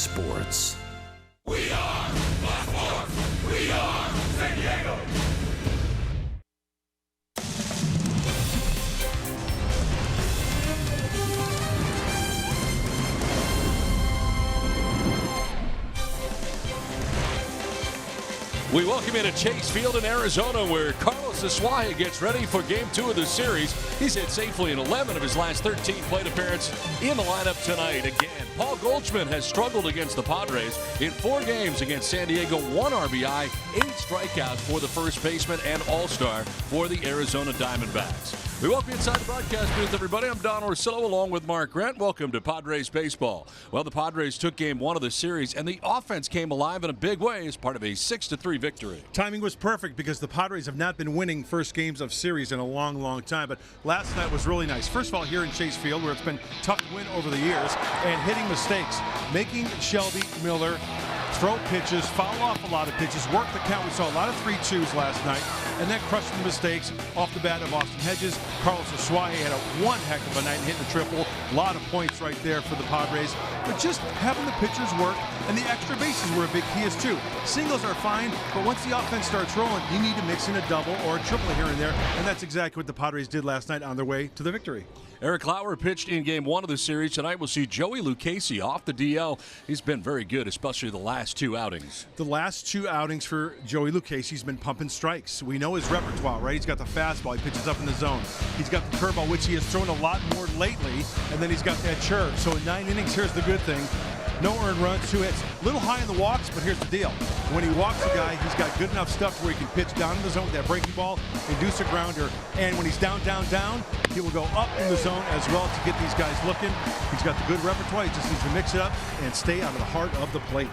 sports. We are Black Force. We are San Diego. We welcome you to Chase Field in Arizona, where Carlos Aswaja gets ready for Game 2 of the series. He's hit safely in 11 of his last 13 plate appearances in the lineup tonight. Again, Paul Goldschmidt has struggled against the Padres in 4 games against San Diego, 1 RBI, 8 strikeouts for the first baseman and all-star for the Arizona Diamondbacks. We welcome you inside the broadcast booth, everybody. I'm Don Orsillo along with Mark Grant. Welcome to Padres Baseball. Well, the Padres took Game 1 of the series, and the offense came alive in a big way as part of a 6-3 victory. Timing was perfect because the Padres have not been winning first games of series in a long, long time. But last night was really nice. First of all, here in Chase Field, where it's been tough to win over the years, and hitting mistakes, making Shelby Miller throw pitches, foul off a lot of pitches, work the count. We saw a lot of 3-2s last night, and then crushing the mistakes off the bat of Austin Hedges. Carlos Aswaja had one heck of a night and hitting a triple. A lot of points right there for the Padres. But just having the pitchers work, and the extra bases were a big key as too. Singles are fine, but once the offense starts rolling, you need to mix in a double or a triple here and there, and that's exactly what the Padres did last night on their way to the victory. Eric Lauer pitched in Game 1 of the series. Tonight we'll see Joey Lucchesi off the DL. He's been very good, especially the last 2 outings. The last 2 outings for Joey Lucchesi, he's been pumping strikes. We know his repertoire, right? He's got the fastball. He pitches up in the zone. He's got the curveball, which he has thrown a lot more lately, and then he's got that curve. So in 9 innings, here's the good thing. No earned runs, 2 hits. A little high in the walks, but here's the deal. When he walks a guy, he's got good enough stuff where he can pitch down in the zone with that breaking ball, induce a grounder, and when he's down, he will go up in the zone as well to get these guys looking. He's got the good repertoire. He just needs to mix it up and stay out of the heart of the plate.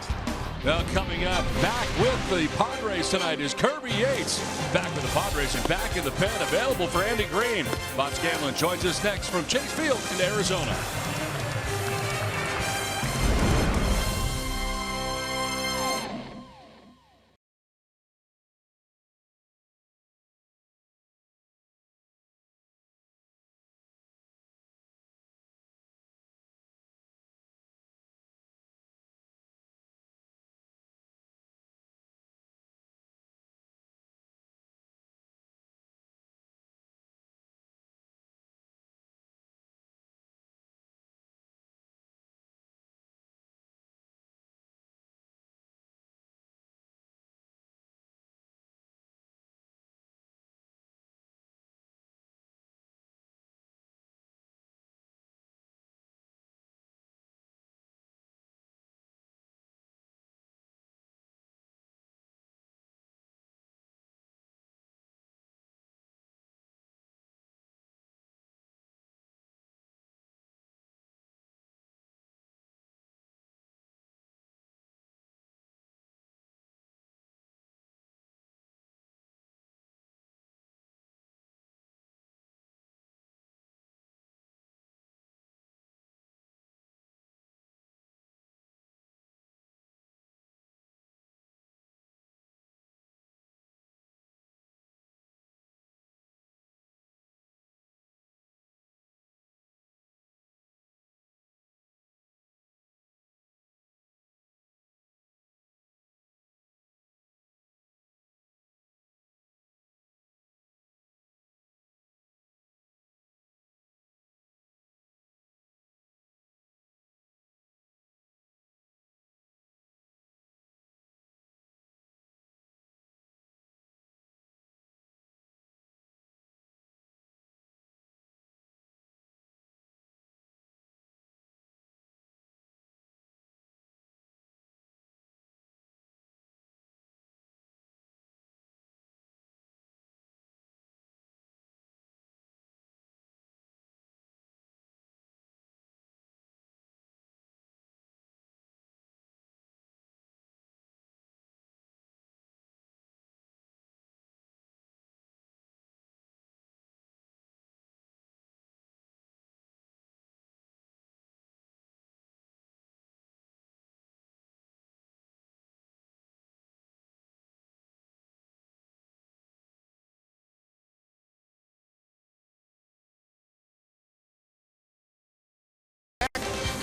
Well, coming up, back with the Padres tonight is Kirby Yates. Back with the Padres and back in the pen, available for Andy Green. Bob Scanlon joins us next from Chase Field in Arizona.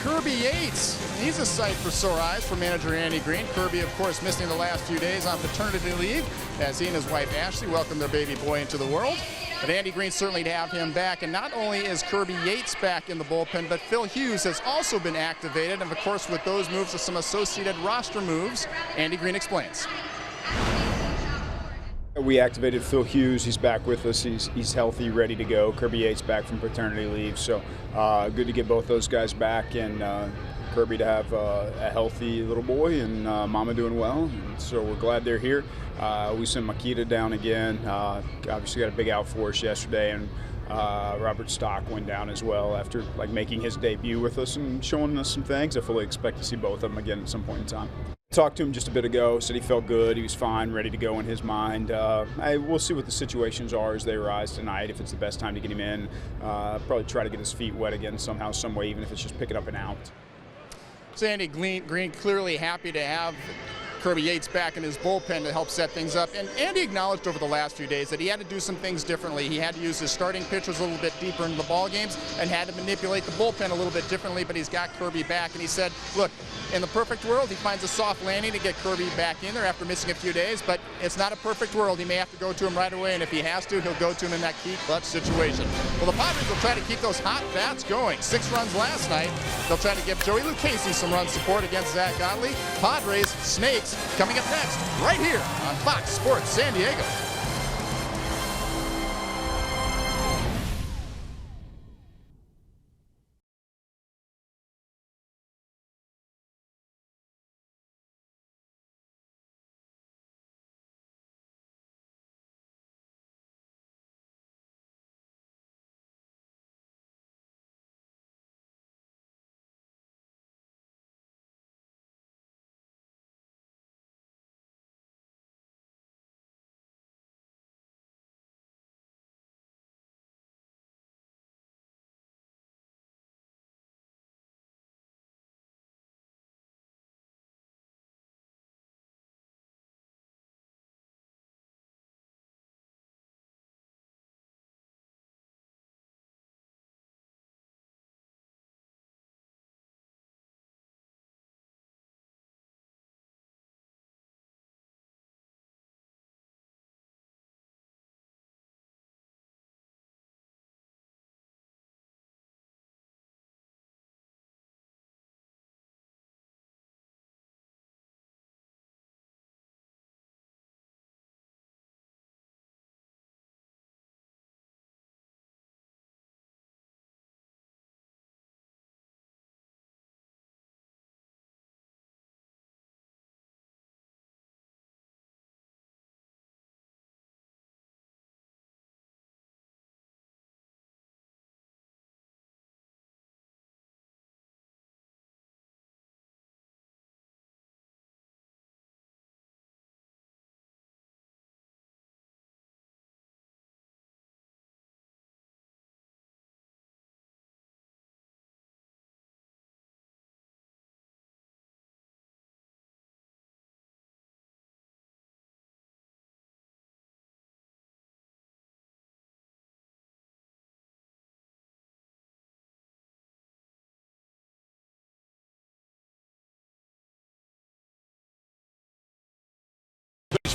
Kirby Yates. He's a sight for sore eyes for manager Andy Green. Kirby, of course, missing the last few days on paternity leave as he and his wife Ashley welcome their baby boy into the world. But Andy Green certainly to have him back. And not only is Kirby Yates back in the bullpen, but Phil Hughes has also been activated. And of course, with those moves are some associated roster moves. Andy Green explains. We activated Phil Hughes. He's back with us. He's healthy, ready to go. Kirby Yates back from paternity leave. So good to get both those guys back, and Kirby to have a healthy little boy, and Mama doing well. And so we're glad they're here. We sent Makita down again. Obviously got a big out for us yesterday, and Robert Stock went down as well after making his debut with us and showing us some things. I fully expect to see both of them again at some point in time. Talked to him just a bit ago, said he felt good, he was fine, ready to go in his mind. We'll see what the situations are as they arise tonight, if it's the best time to get him in. Probably try to get his feet wet again somehow, some way, even if it's just picking up an out. So Andy Green clearly happy to have Kirby Yates back in his bullpen to help set things up. And Andy acknowledged over the last few days that he had to do some things differently. He had to use his starting pitchers a little bit deeper into the ball games and had to manipulate the bullpen a little bit differently, but he's got Kirby back. And he said, look, in the perfect world, he finds a soft landing to get Kirby back in there after missing a few days, but it's not a perfect world. He may have to go to him right away, and if he has to, he'll go to him in that key clutch situation. Well, the Padres will try to keep those hot bats going. 6 runs last night. They'll try to give Joey Lucchese some run support against Zach Godley. Padres, Snakes, coming up next, right here on Fox Sports San Diego.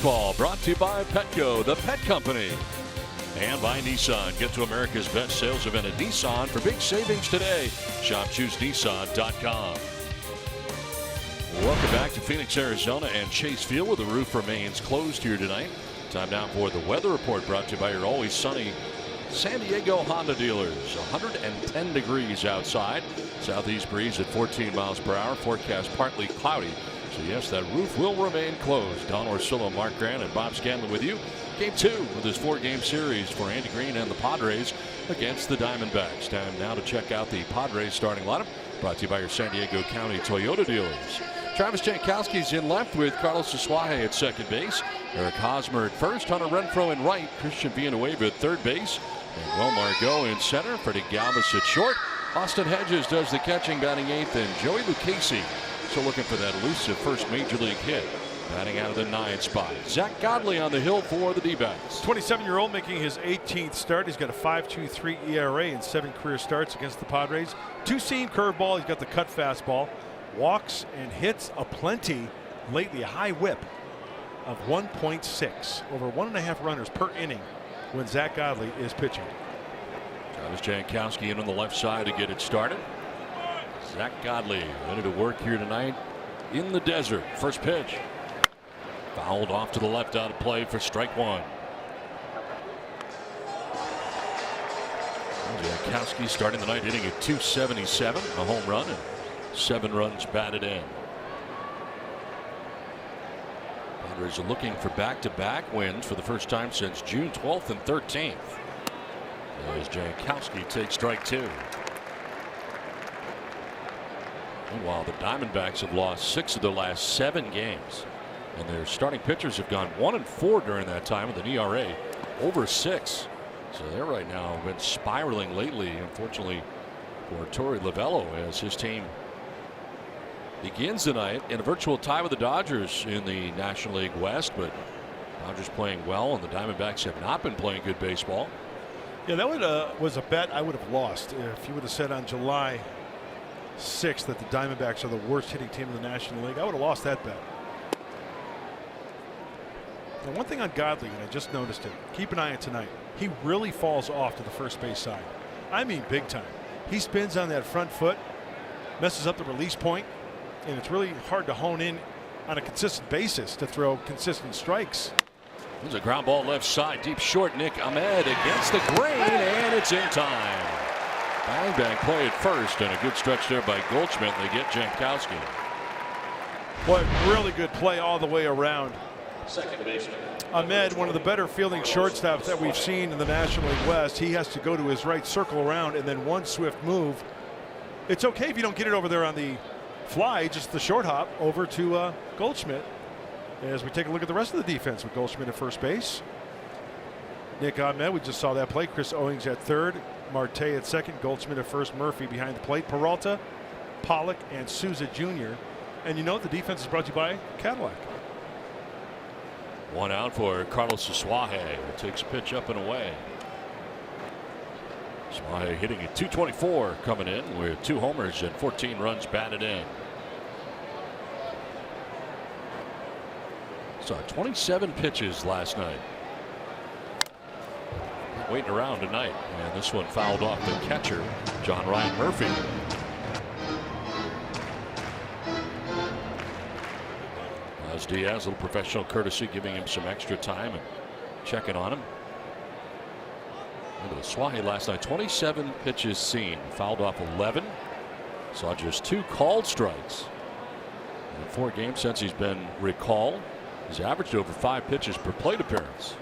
Baseball brought to you by Petco, the pet company, and by Nissan. Get to America's best sales event at Nissan for big savings today. Shop ChooseNissan.com. Welcome back to Phoenix, Arizona and Chase Field, where the roof remains closed here tonight. Time now for the weather report brought to you by your always sunny San Diego Honda dealers. 110 degrees outside. Southeast breeze at 14 miles per hour. Forecast partly cloudy. So yes, that roof will remain closed. Don Orsillo, Mark Grant, and Bob Scanlon with you. Game 2 of this 4-game series for Andy Green and the Padres against the Diamondbacks. Time now to check out the Padres starting lineup, brought to you by your San Diego County Toyota dealers. Travis Jankowski's in left with Carlos Asuaje at second base. Eric Hosmer at first. Hunter Renfroe in right. Christian Villanueva at third base. And Will Margot in center. Freddie Galvis at short. Austin Hedges does the catching, batting eighth. And Joey Lucchese so looking for that elusive first major league hit Batting out of the 9 spot. Zach Godley on the hill for the D-backs. 27-year-old making his 18th start. He's got a 5.23 ERA and 7 career starts against the Padres. 2-seam curveball. He's got the cut fastball. Walks and hits aplenty lately. A high whip of 1.6. Over 1.5 runners per inning when Zach Godley is pitching. Travis Jankowski in on the left side to get it started. Zach Godley ready to work here tonight in the desert. First pitch. Fouled off to the left out of play for strike 1. Jankowski starting the night hitting at .277, a home run and 7 runs batted in. Padres are looking for back-to-back wins for the first time since June 12th and 13th. As Jankowski takes strike 2. Meanwhile, the Diamondbacks have lost 6 of their last 7 games. And their starting pitchers have gone 1-4 during that time with an ERA over 6. So they're right now been spiraling lately, unfortunately, for Torey Lovullo, as his team begins tonight in a virtual tie with the Dodgers in the National League West. But Dodgers playing well, and the Diamondbacks have not been playing good baseball. Yeah, that was a bet I would have lost if you would have said on July 6th that the Diamondbacks are the worst hitting team in the National League. I would have lost that bet. Now, one thing on Godley, and I just noticed it, keep an eye on tonight. He really falls off to the first base side. I mean, big time. He spins on that front foot, messes up the release point, and it's really hard to hone in on a consistent basis to throw consistent strikes. There's a ground ball left side, deep short. Nick Ahmed against the grain, and it's in time. Bang bang play at first, and a good stretch there by Goldschmidt. They get Jankowski. Boy, really good play all the way around. Second baseman. Ahmed, one of the better fielding shortstops that we've seen in the National League West. He has to go to his right, circle around, and then one swift move. It's okay if you don't get it over there on the fly, just the short hop over to Goldschmidt. As we take a look at the rest of the defense with Goldschmidt at first base. Nick Ahmed, we just saw that play. Chris Owings at third, Marte at second, Goldschmidt at first, Murphy behind the plate, Peralta, Pollock, and Souza Jr. And you know the defense is brought to you by Cadillac. One out for Carlos Suaje, who takes a pitch up and away. Suaje hitting at .224 coming in with 2 homers and 14 runs batted in. Saw 27 pitches last night. Waiting around tonight, and this one fouled off the catcher, John Ryan Murphy. As Diaz, a little professional courtesy, giving him some extra time and checking on him. Look at the Suaje last night, 27 pitches seen, fouled off 11. Saw just 2 called strikes. In 4 games since he's been recalled, he's averaged over 5 pitches per plate appearance.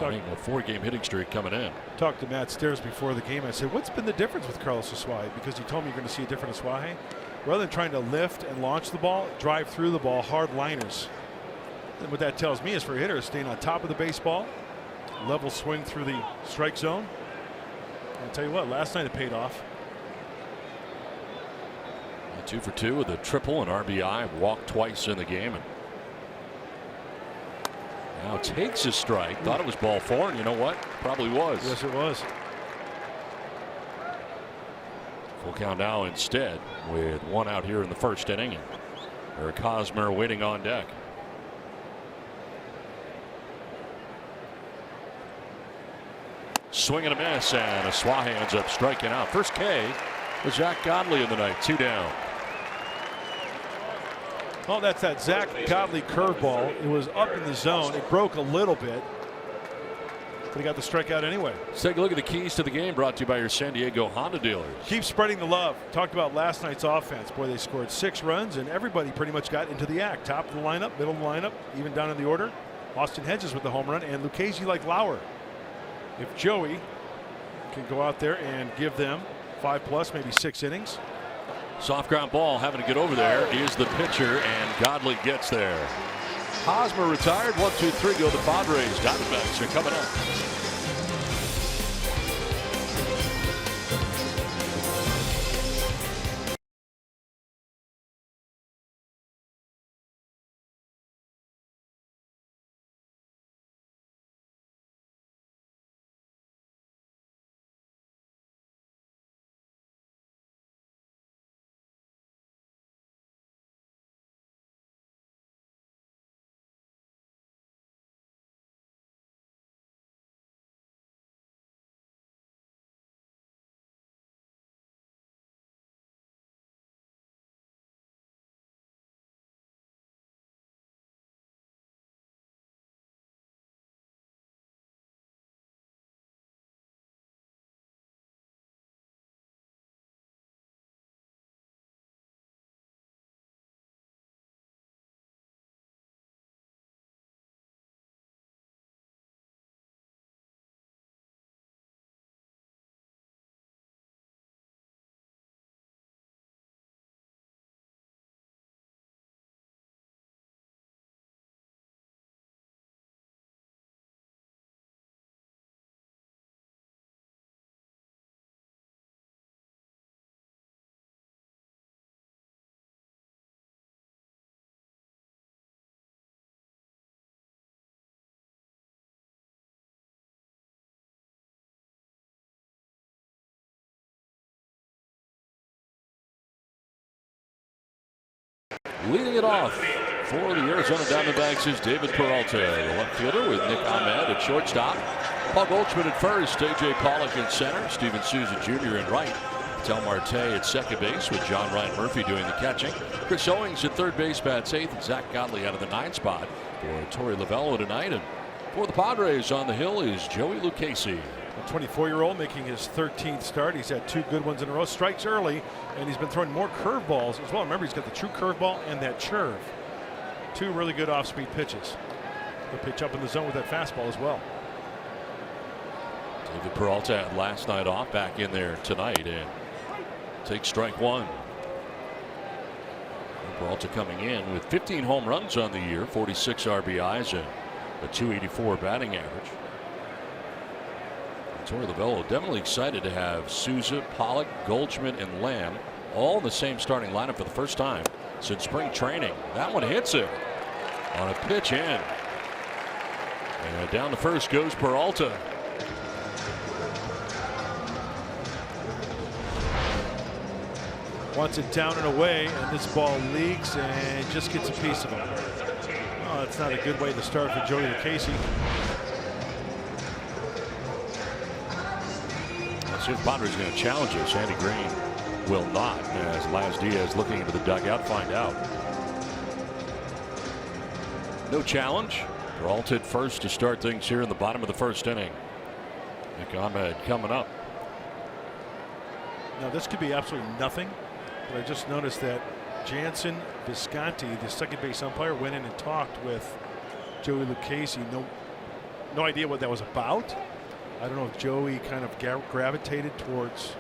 Running a 4-game hitting streak coming in. Talked to Matt Stairs before the game. I said, what's been the difference with Carlos Suaje? Because he told me you're going to see a different Suaje. Rather than trying to lift and launch the ball, drive through the ball, hard liners. And what that tells me is for hitters, staying on top of the baseball, level swing through the strike zone. I'll tell you what, last night it paid off. 2 for 2 with a triple and RBI, walked twice in the game. And now takes a strike. Thought it was ball 4, and you know what? Probably was. Yes, it was. Full count now instead with 1 out here in the first inning. And Eric Hosmer waiting on deck. Swing and a miss, and Suaje ends up striking out. First K with Zach Godley in the night. 2 down. Well, that's that Zach Godley curveball. It was up in the zone. It broke a little bit, but he got the strikeout anyway. Let's take a look at the keys to the game, brought to you by your San Diego Honda dealers. Keep spreading the love. Talked about last night's offense. Boy, they scored 6 runs, and everybody pretty much got into the act. Top of the lineup, middle of the lineup, even down in the order. Austin Hedges with the home run, and Lucchesi like Lauer. If Joey can go out there and give them 5+, maybe 6 innings. Soft ground ball having to get over there is the pitcher, and Godley gets there. Hosmer retired. 1, 2, 3 go the Padres. Diamondbacks are coming up. Leading it off for the Arizona Diamondbacks is David Peralta, the left fielder, with Nick Ahmed at shortstop. Paul Goldschmidt at first, A.J. Pollock in center, Steven Souza Jr. in right. Tel Marte at second base with John Ryan Murphy doing the catching. Chris Owings at third base bats eighth, and Zach Godley out of the 9th spot for Torey Lovello tonight. And for the Padres on the hill is Joey Lucchesi. A 24-year-old making his 13th start. He's had 2 good ones in a row. Strikes early, and he's been throwing more curveballs as well. Remember, he's got the true curveball and that curve. 2 really good off-speed pitches. He'll pitch up in the zone with that fastball as well. David Peralta had last night off, back in there tonight, and takes strike 1. Peralta coming in with 15 home runs on the year, 46 RBIs, and a .284 batting average. Torey Lovello definitely excited to have Souza, Pollock, Goldschmidt, and Lamb all in the same starting lineup for the first time since spring training. That one hits him on a pitch in. And down to first goes Peralta. Wants it down and away, and this ball leaks and just gets a piece of him. Oh, that's not a good way to start for Joey Lucchesi. Let's see if Padres going to challenge this. Andy Green will not, as Laz Diaz looking into the dugout. Find out. No challenge. Peralta at first to start things here in the bottom of the first inning. Nick Ahmed coming up. Now this could be absolutely nothing, but I just noticed that Jansen Visconti, the second base umpire, went in and talked with Joey Lucchesi. No idea what that was about. I don't know if Joey kind of gravitated towards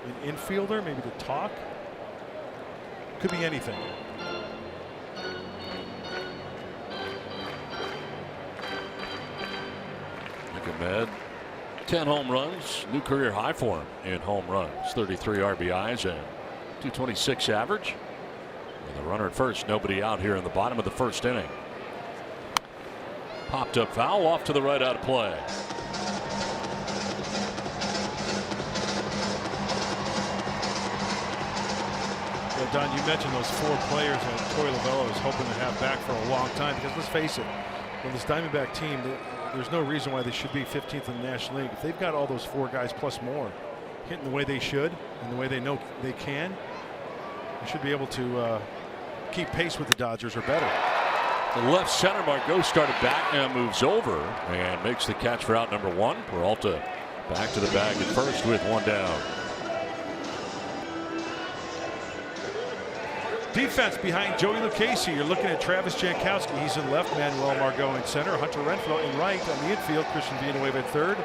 an infielder, maybe to talk. Could be anything. Nick Ahmed, 10 home runs, new career high for him in home runs, 33 RBIs and .226 average. With a runner at first, nobody out here in the bottom of the first inning. Popped up foul off to the right, out of play. Yeah, Don, you mentioned those 4 players that Torey Lovello is hoping to have back for a long time, because let's face it, with this Diamondback team, there's no reason why they should be 15th in the National League. If they've got all those 4 guys plus more hitting the way they should and the way they know they can, they should be able to keep pace with the Dodgers or better. The left center Margot started back, now moves over and makes the catch for out number 1. Peralta back to the bag at first with 1 down. Defense behind Joey Lucchesi. You're looking at Travis Jankowski. He's in left. Manuel Margot in center. Hunter Renfroe in right. On the infield, Christian Villanueva at third.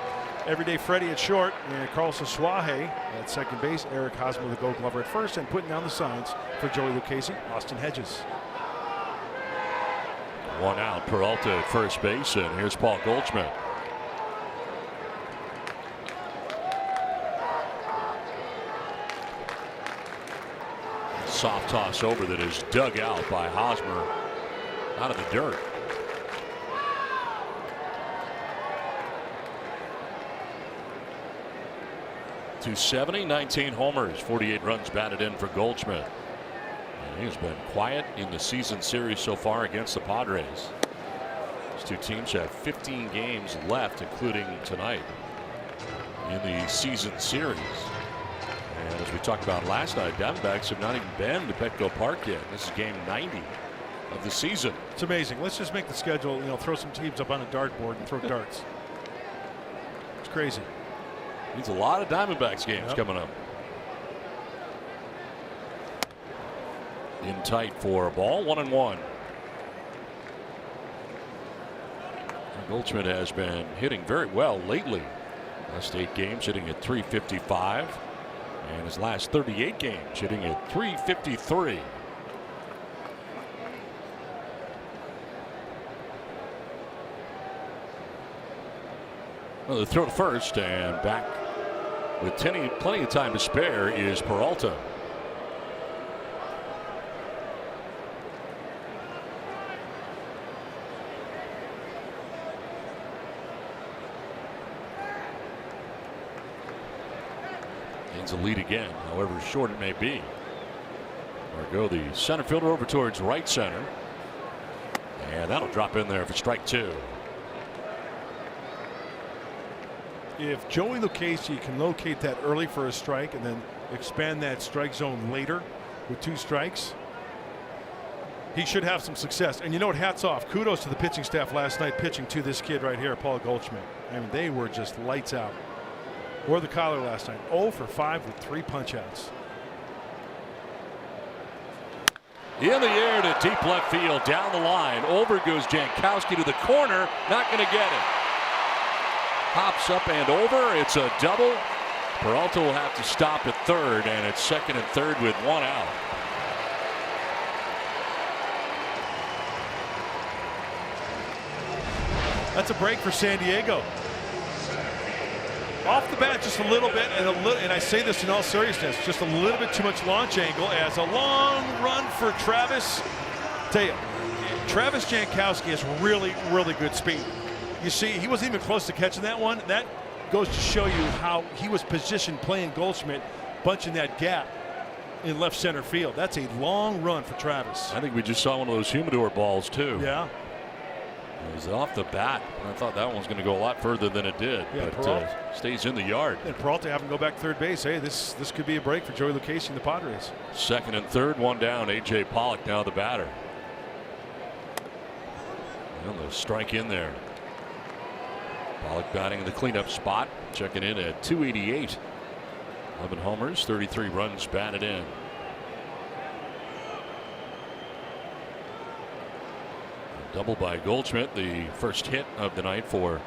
Everyday Freddie at short. And Carlos Suaje at second base. Eric Hosmer, the Gold Glover, at first. And putting down the signs for Joey Lucchesi, Austin Hedges. 1 out. Peralta at first base. And here's Paul Goldschmidt. Soft toss over that is dug out by Hosmer out of the dirt. .270, 19 homers, 48 runs batted in for Goldschmidt. And he's been quiet in the season series so far against the Padres. These 2 teams have 15 games left, including tonight in the season series. And as we talked about last night, Diamondbacks have not even been to Petco Park yet. This is game 90 of the season. It's amazing. Let's just make the schedule, throw some teams up on a dartboard and throw darts. It's crazy. Means a lot of Diamondbacks games coming up. In tight for a ball, 1-1. Goldschmidt has been hitting very well lately. Last 8 games hitting at .355. And his last 38 games hitting at .353. Well, the throw to first, and back with plenty of time to spare is Peralta. Gains a lead again, however short it may be. Or go the center fielder over towards right center. And that'll drop in there for strike 2. If Joey Lucchesi can locate that early for a strike and then expand that strike zone later with 2 strikes, he should have some success. And you know what, hats off, kudos to the pitching staff last night pitching to this kid right here, Paul Goldschmidt. I mean, they were just lights out. Or the collar last night, 0 for 5 with 3 punch outs. In the air to deep left field, down the line. Over goes Jankowski to the corner, not going to get it. Hops up and over, it's a double. Peralta will have to stop at third, and it's second and third with 1 out. That's a break for San Diego. Off the bat just a little bit, and I say this in all seriousness, just a little bit too much launch angle as a long run for Travis. Tell you, Travis Jankowski has really, really good speed. You see, he wasn't even close to catching that one. That goes to show you how he was positioned playing Goldschmidt, bunching that gap in left center field. That's a long run for Travis. I think we just saw one of those humidor balls too. Yeah. It was off the bat. I thought that one was going to go a lot further than it did, Yeah, but stays in the yard. And Peralta having to go back third base. Hey, this could be a break for Joey Lucchesi and the Padres. Second and third, 1 down. A.J. Pollock now the batter. And the strike in there. Pollock batting in the cleanup spot, checking in at 288. 11 homers, 33 runs batted in. Double by Goldschmidt, the first hit of the night for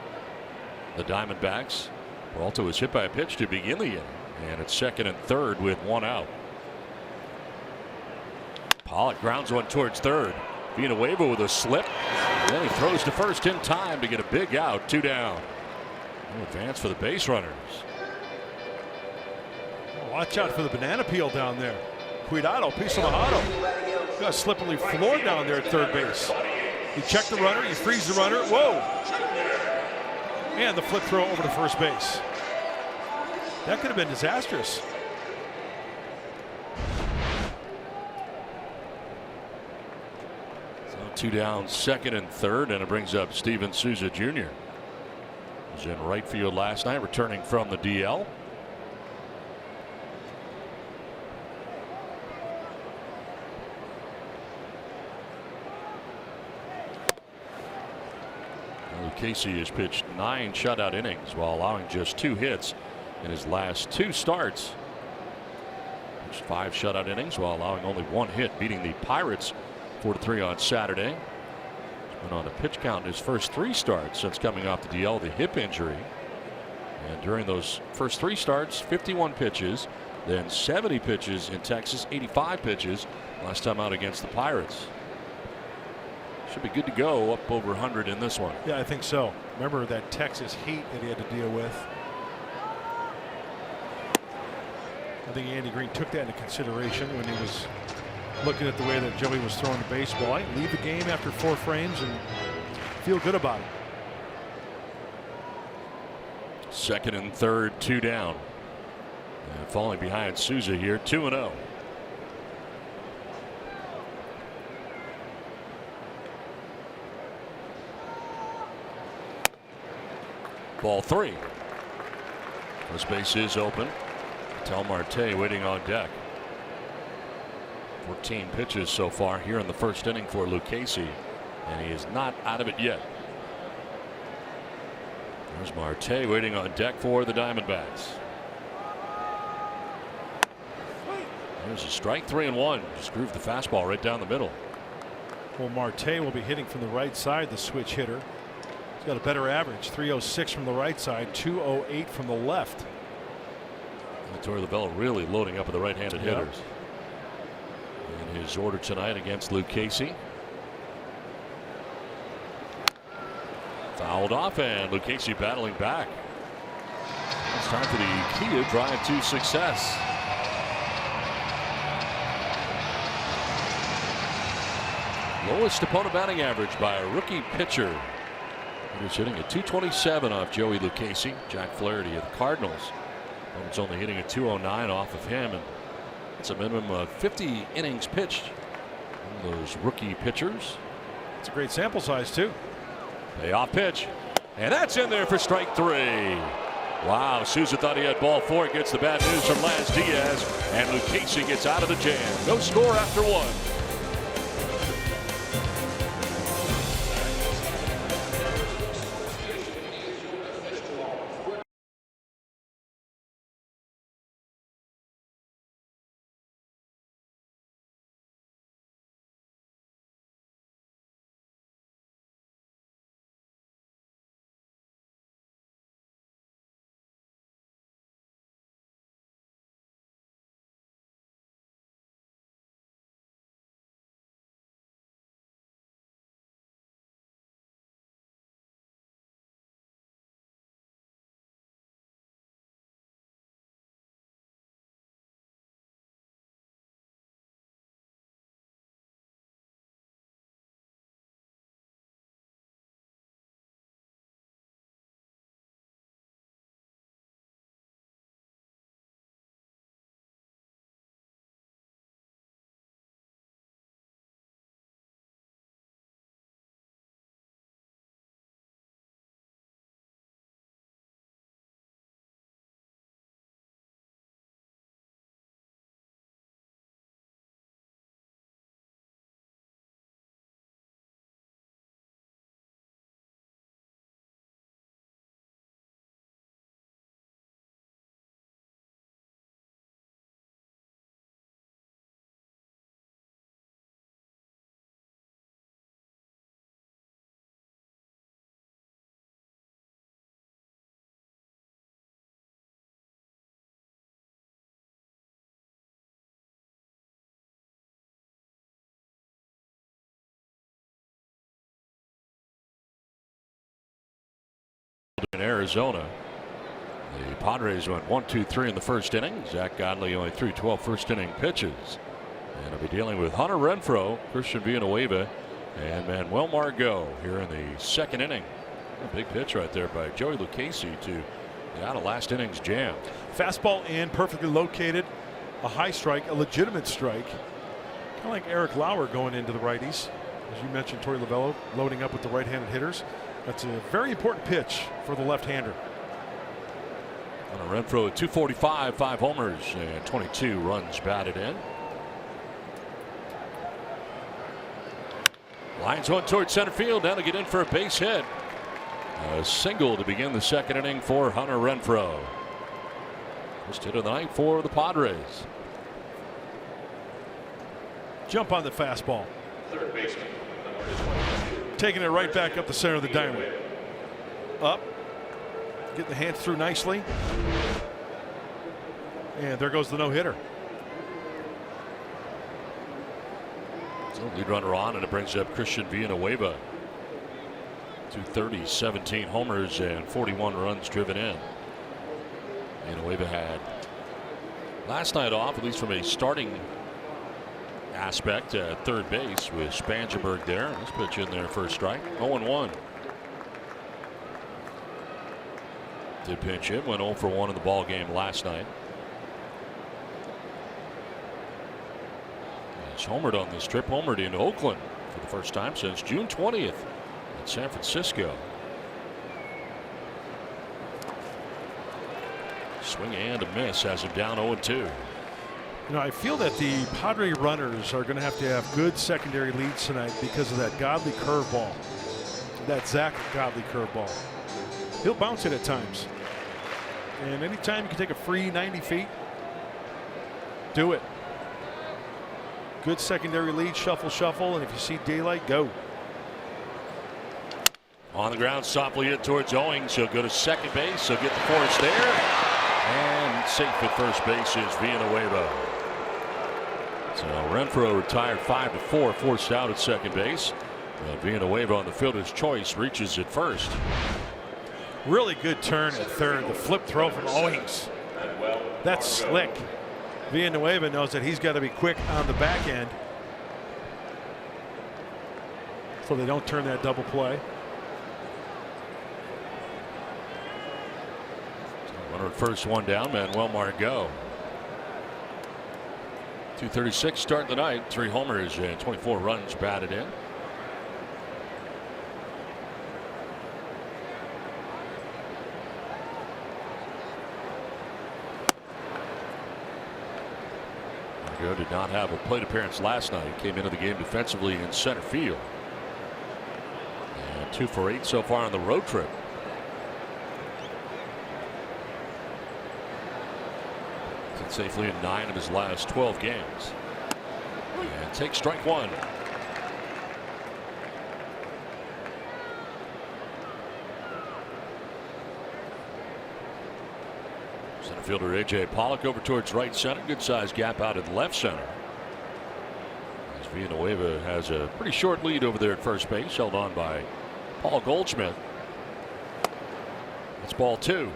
the Diamondbacks. Peralta was hit by a pitch to begin the inning, and it's second and third with 1 out. Pollock grounds one towards third. Villanueva with a slip. And then he throws to first in time to get a big out. 2 down. No advance for the base runners. Watch out for the banana peel down there. Cuidado, piece of Mojado. Got a slippery floor down there at third base. You check the runner, you freeze the runner. Whoa! And the flip throw over to first base. That could have been disastrous. So 2 down, second and third, and it brings up Steven Souza Jr. Was in right field last night, returning from the DL. Casey has pitched 9 shutout innings while allowing just 2 hits in his last 2 starts. Pitched 5 shutout innings while allowing only 1 hit, beating the Pirates 4-3 on Saturday. Went on a pitch count in his first 3 starts since coming off the DL, the hip injury. And during those first 3 starts, 51 pitches, then 70 pitches in Texas, 85 pitches last time out against the Pirates. Should be good to go, up over 100 in this one. Yeah, I think so. Remember that Texas heat that he had to deal with. I think Andy Green took that into consideration when he was looking at the way that Joey was throwing the baseball. I leave the game after 4 frames and feel good about it. Second and third, 2 down. And falling behind Souza here, 2-0. Ball 3. This base is open. Tel Marte waiting on deck. 14 pitches so far here in the first inning for Lucchesi, and he is not out of it yet. There's Marte waiting on deck for the Diamondbacks. There's a strike, 3-1. Just grooved the fastball right down the middle. Well, Marte will be hitting from the right side, the switch hitter. He's got a better average, 306 from the right side, 208 from the left. Torey Lovullo really loading up with the right-handed hitters. In his order tonight against Lucchesi. Fouled off, and Lucchesi battling back. It's time for the Kia drive to success. Lowest opponent batting average by a rookie pitcher. He's hitting a 227 off Joey Lucchesi. Jack Flaherty of the Cardinals. Opponent's only hitting a 209 off of him. And It's a minimum of 50 innings pitched. Those rookie pitchers. It's a great sample size, too. Payoff pitch. And that's in there for strike 3. Wow, Souza thought he had ball 4. Gets the bad news from Laz Diaz. And Lucchesi gets out of the jam. No score after 1. In Arizona, the Padres went 1-2-3 in the first inning. Zach Godley only threw 12 first inning pitches, and he'll be dealing with Hunter Renfroe, Christian Villanueva, and Manuel Margot here in the second inning. A big pitch right there by Joey Lucchesi to get out of last inning's jam. Fastball in, perfectly located, a high strike, a legitimate strike. Kind of like Eric Lauer going into the righties. As you mentioned, Torey Lovullo loading up with the right-handed hitters. That's a very important pitch for the left-hander. Renfroe at 245, 5 homers and 22 runs batted in. Lines one towards center field. Now to get in for a base hit. A single to begin the second inning for Hunter Renfroe. First hit of the night for the Padres. Jump on the fastball. Third baseman. Taking it right back up the center of the diamond. Up. Getting the hands through nicely. And there goes the no-hitter. So lead runner on, and it brings up Christian Villanueva. 230, 17 homers and 41 runs driven in. Villanueva had last night off, at least from a starting aspect at third base with Spangenberg there. Let's pitch in there first strike. 0-1. Did pinch hit, went 0 for 1 in the ball game last night. He's homered on this trip, homered in Oakland for the first time since June 20th in San Francisco. Swing and a miss has him down 0-2. You know, I feel that the Padre runners are going to have good secondary leads tonight because of that Godley curveball. That Zach Godley curveball. He'll bounce it at times. And anytime you can take a free 90 feet, do it. Good secondary lead, shuffle, shuffle, and if you see daylight, go. On the ground, softly hit towards Owings. He'll go to second base. He'll get the force there. And safe at first base is Villanueva. So Renfroe retired 5-4, forced out at second base. Villanueva on the fielder's choice reaches at first. Really good turn at third. The flip throw from Owings. That's slick. Villanueva knows that he's got to be quick on the back end so they don't turn that double play. Runner at first, one down. Manuel Margot. .236 start the night. 3 homers and 24 runs batted in. Margot did not have a plate appearance last night. Came into the game defensively in center field. And 2 for 8 so far on the road trip. Safely in 9 of his last 12 games. And take strike 1. Center fielder A.J. Pollock over towards right center. Good sized gap out at left center. As Villanueva has a pretty short lead over there at first base, held on by Paul Goldschmidt. It's ball 2.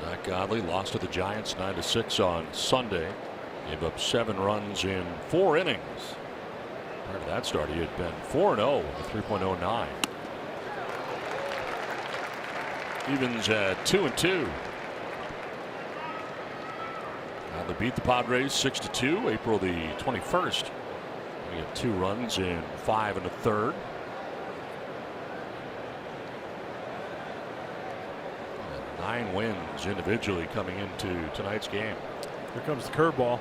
Zach Godley lost to the Giants 9-6 on Sunday. Gave up 7 runs in 4 innings. Prior to that start, he had been 4-0 with a 3.09. Evans at 2-2. Now they beat the Padres 6-2 April the 21st. We had 2 runs in 5 1/3. 9 wins individually coming into tonight's game. Here comes the curveball.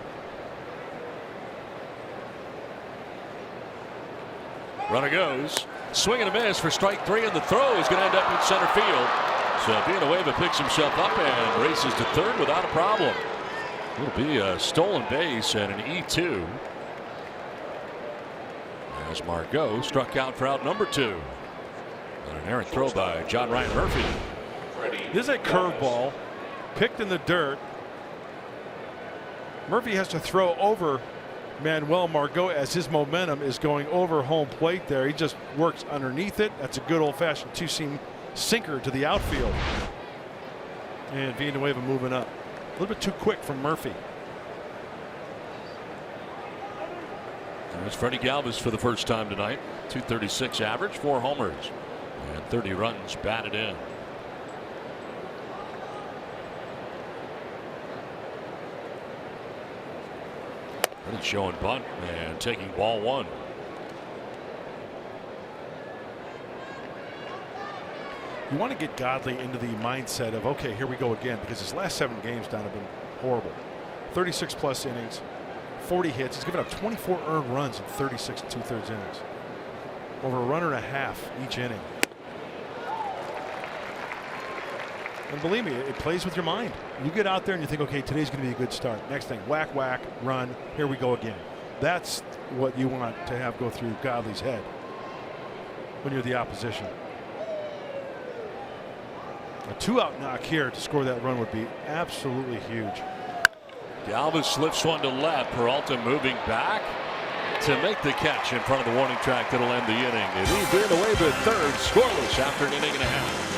Runner goes. Swing and a miss for strike 3, and the throw is going to end up in center field. So Villanueva picks himself up and races to third without a problem. It'll be a stolen base and an E2. As Margot struck out for out number 2. And an errant throw by John Ryan Murphy. This is a curveball picked in the dirt. Murphy has to throw over Manuel Margot as his momentum is going over home plate there. He just works underneath it. That's a good old-fashioned 2-seam sinker to the outfield. And Villanueva moving up. A little bit too quick from Murphy. There's Freddie Galvis for the first time tonight. .236 average, 4 homers, and 30 runs batted in. Freddie showing bunt and taking ball 1. You want to get Godley into the mindset of, okay, here we go again, because his last 7 games down have been horrible. 36 plus innings, 40 hits. He's given up 24 earned runs in 36 2/3 innings. Over a runner and a half each inning. And believe me, it plays with your mind. You get out there and you think, okay, today's going to be a good start. Next thing, whack, whack, run, here we go again. That's what you want to have go through Godley's head when you're the opposition. A 2-out knock here to score that run would be absolutely huge. Galvis slips one to left. Peralta moving back to make the catch in front of the warning track that'll end the inning. And he's been away to third, scoreless after an inning and a half.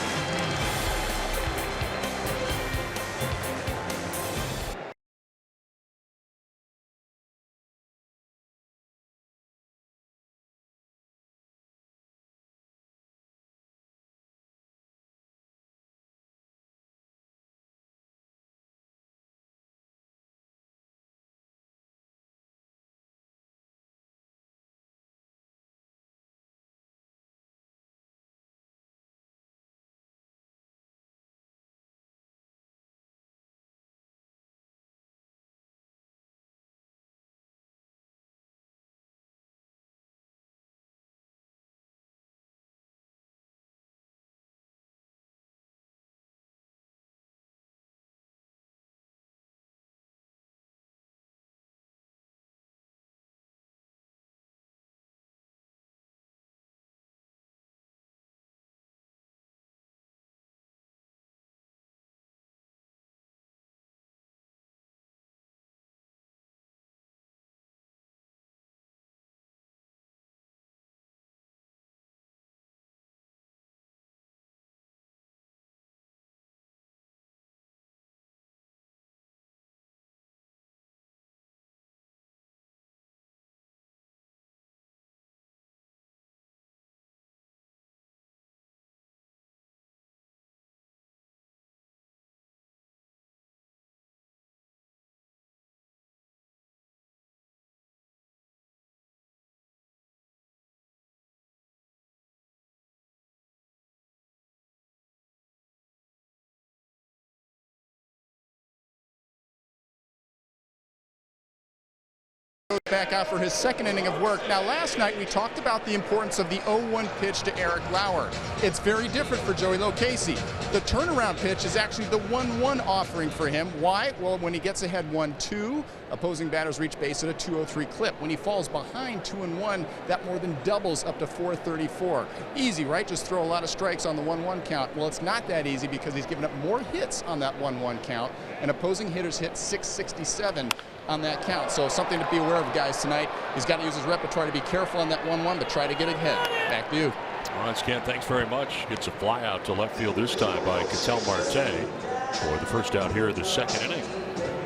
goes back out for his second inning of work. Now, last night we talked about the importance of the 0-1 pitch to Eric Lauer. It's very different for Joey Lucchesi. The turnaround pitch is actually the 1-1 offering for him. Why? Well, when he gets ahead 1-2, opposing batters reach base at a 203 clip. When he falls behind 2-1, that more than doubles up to 434. Easy, right? Just throw a lot of strikes on the 1-1 count. Well, it's not that easy because he's given up more hits on that 1-1 count, and opposing hitters hit 667 on that count. So something to be aware of, guys, tonight. He's got to use his repertoire to be careful on that 1-1, but try to get ahead. Back to you. All right, Scan, thanks very much. Gets a fly out to left field this time by Ketel Marte for the first out here in the second inning.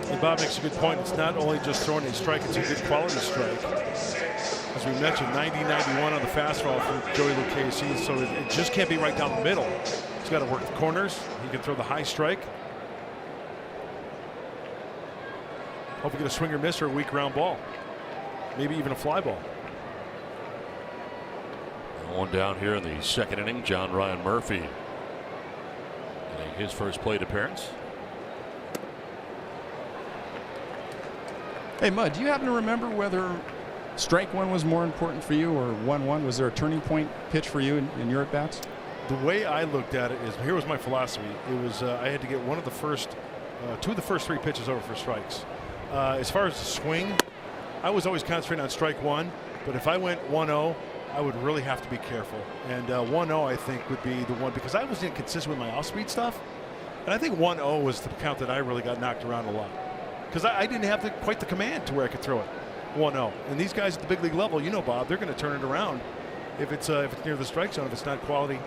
And Bob makes a good point. It's not only just throwing a strike, it's a good quality strike. As we mentioned, 90-91 on the fastball for Joey Lucchesi, so it just can't be right down the middle. He's got to work the corners. He can throw the high strike. Hope we get a swing or miss or a weak ground ball. Maybe even a fly ball. One down here in the second inning, John Ryan Murphy getting his first plate appearance. Hey, Mud, do you happen to remember whether strike one was more important for you or 1-1? Was there a turning point pitch for you in your at-bats? The way I looked at it is, here was my philosophy. It was I had to get one of the first, two of the first three pitches over for strikes. As far as the swing, I was always concentrating on strike one, but if I went 1-0, I would really have to be careful. And 1-0, I think, would be the one, because I was inconsistent with my off-speed stuff. And I think 1-0 was the count that I really got knocked around a lot. Because I didn't have quite the command to where I could throw it 1-0. And these guys at the big league level, you know, Bob, they're going to turn it around if it's near the strike zone, if it's not quality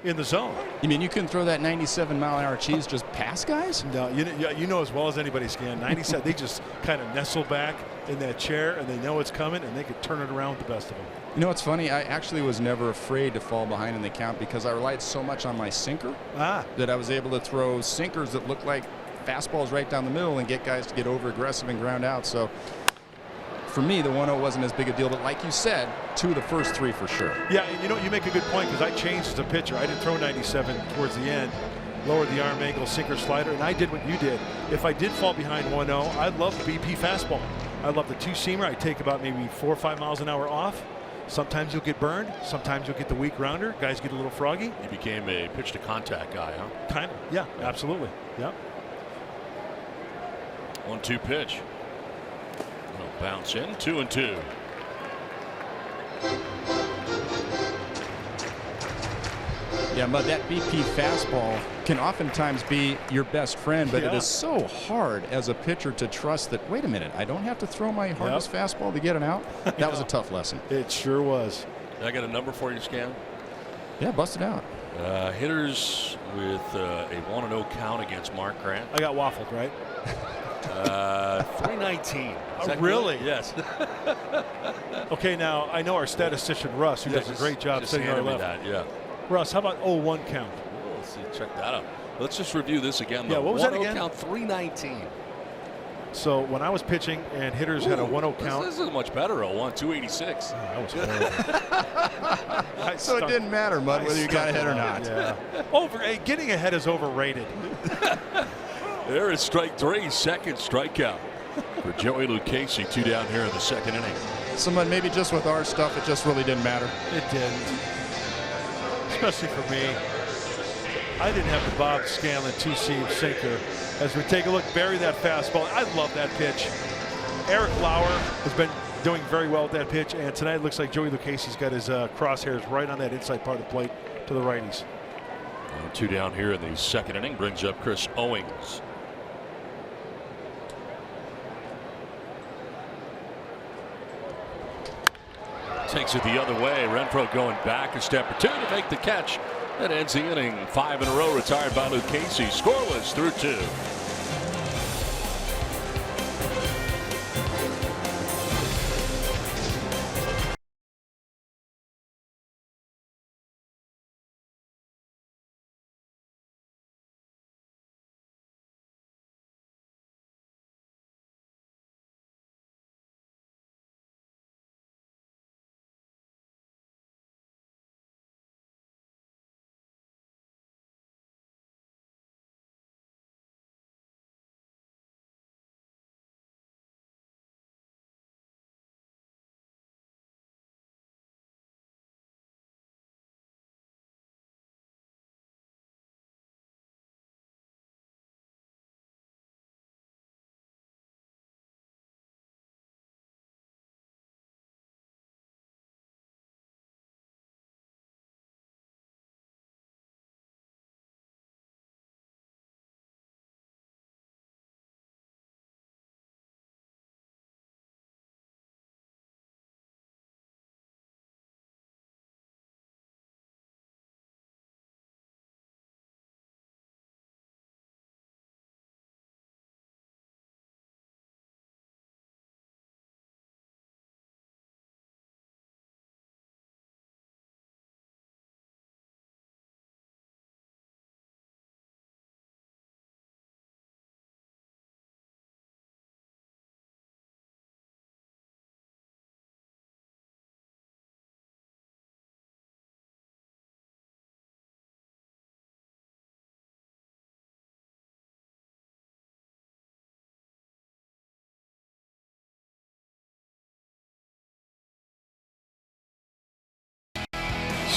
in the zone. You mean you couldn't throw that 97-mile-an-hour cheese just past guys? No, you know as well as anybody, Scan. 97, they just kind of nestle back in that chair, and they know it's coming, and they could turn it around with the best of them. You know what's funny? I actually was never afraid to fall behind in the count because I relied so much on my sinker that I was able to throw sinkers that looked like fastballs right down the middle and get guys to get over-aggressive and ground out. So for me, the 1-0 wasn't as big a deal, but like you said, two of the first three for sure. Yeah, and you know, you make a good point, because I changed as a pitcher. I didn't throw 97 towards the end, lowered the arm angle, sinker, slider, and I did what you did. If I did fall behind 1-0, I'd love the BP fastball. I love the two-seamer. I take about maybe 4 or 5 miles an hour off. Sometimes you'll get burned. Sometimes you'll get the weak rounder. Guys get a little froggy. He became a pitch-to-contact guy, huh? Kind of, yeah, absolutely. Yeah. 1-2 pitch. It'll bounce in, 2-2. Yeah, but that BP fastball can oftentimes be your best friend, but it is so hard as a pitcher to trust that, wait a minute, I don't have to throw my hardest fastball to get it out. That was a tough lesson. It sure was. I got a number for you, Scan. Yeah, bust it out. Hitters with a 1-0 count against Mark Grant. I got waffled, right? 319. Really? Good? Yes. Okay, now I know our statistician Russ, who does a great job sitting on our left. That, yeah. Russ, how about 0-1 count? Oh, let's see, check that out. Let's just review this again. Yeah, what was that again? Count 319. So when I was pitching and hitters had a 1-0 count. This is much better. 0-1, 286. Oh, that was horrible. So it didn't matter, Mud, whether you got ahead or not. Yeah. Getting ahead is overrated. There is strike three, second strikeout for Joey Lucchesi. 2 down here in the second inning. Someone maybe just with our stuff, it just really didn't matter. It didn't. Especially for me. I didn't have the Bob Scanlon two-seam sinker. As we take a look, bury that fastball. I love that pitch. Eric Lauer has been doing very well with that pitch, and tonight it looks like Joey Lucchesi's got his crosshairs right on that inside part of the plate to the righties. 2 down here in the second inning brings up Chris Owings. Takes it the other way. Renfroe going back a step or two to make the catch. That ends the inning. 5 in a row retired by Lucchesi. Scoreless through 2.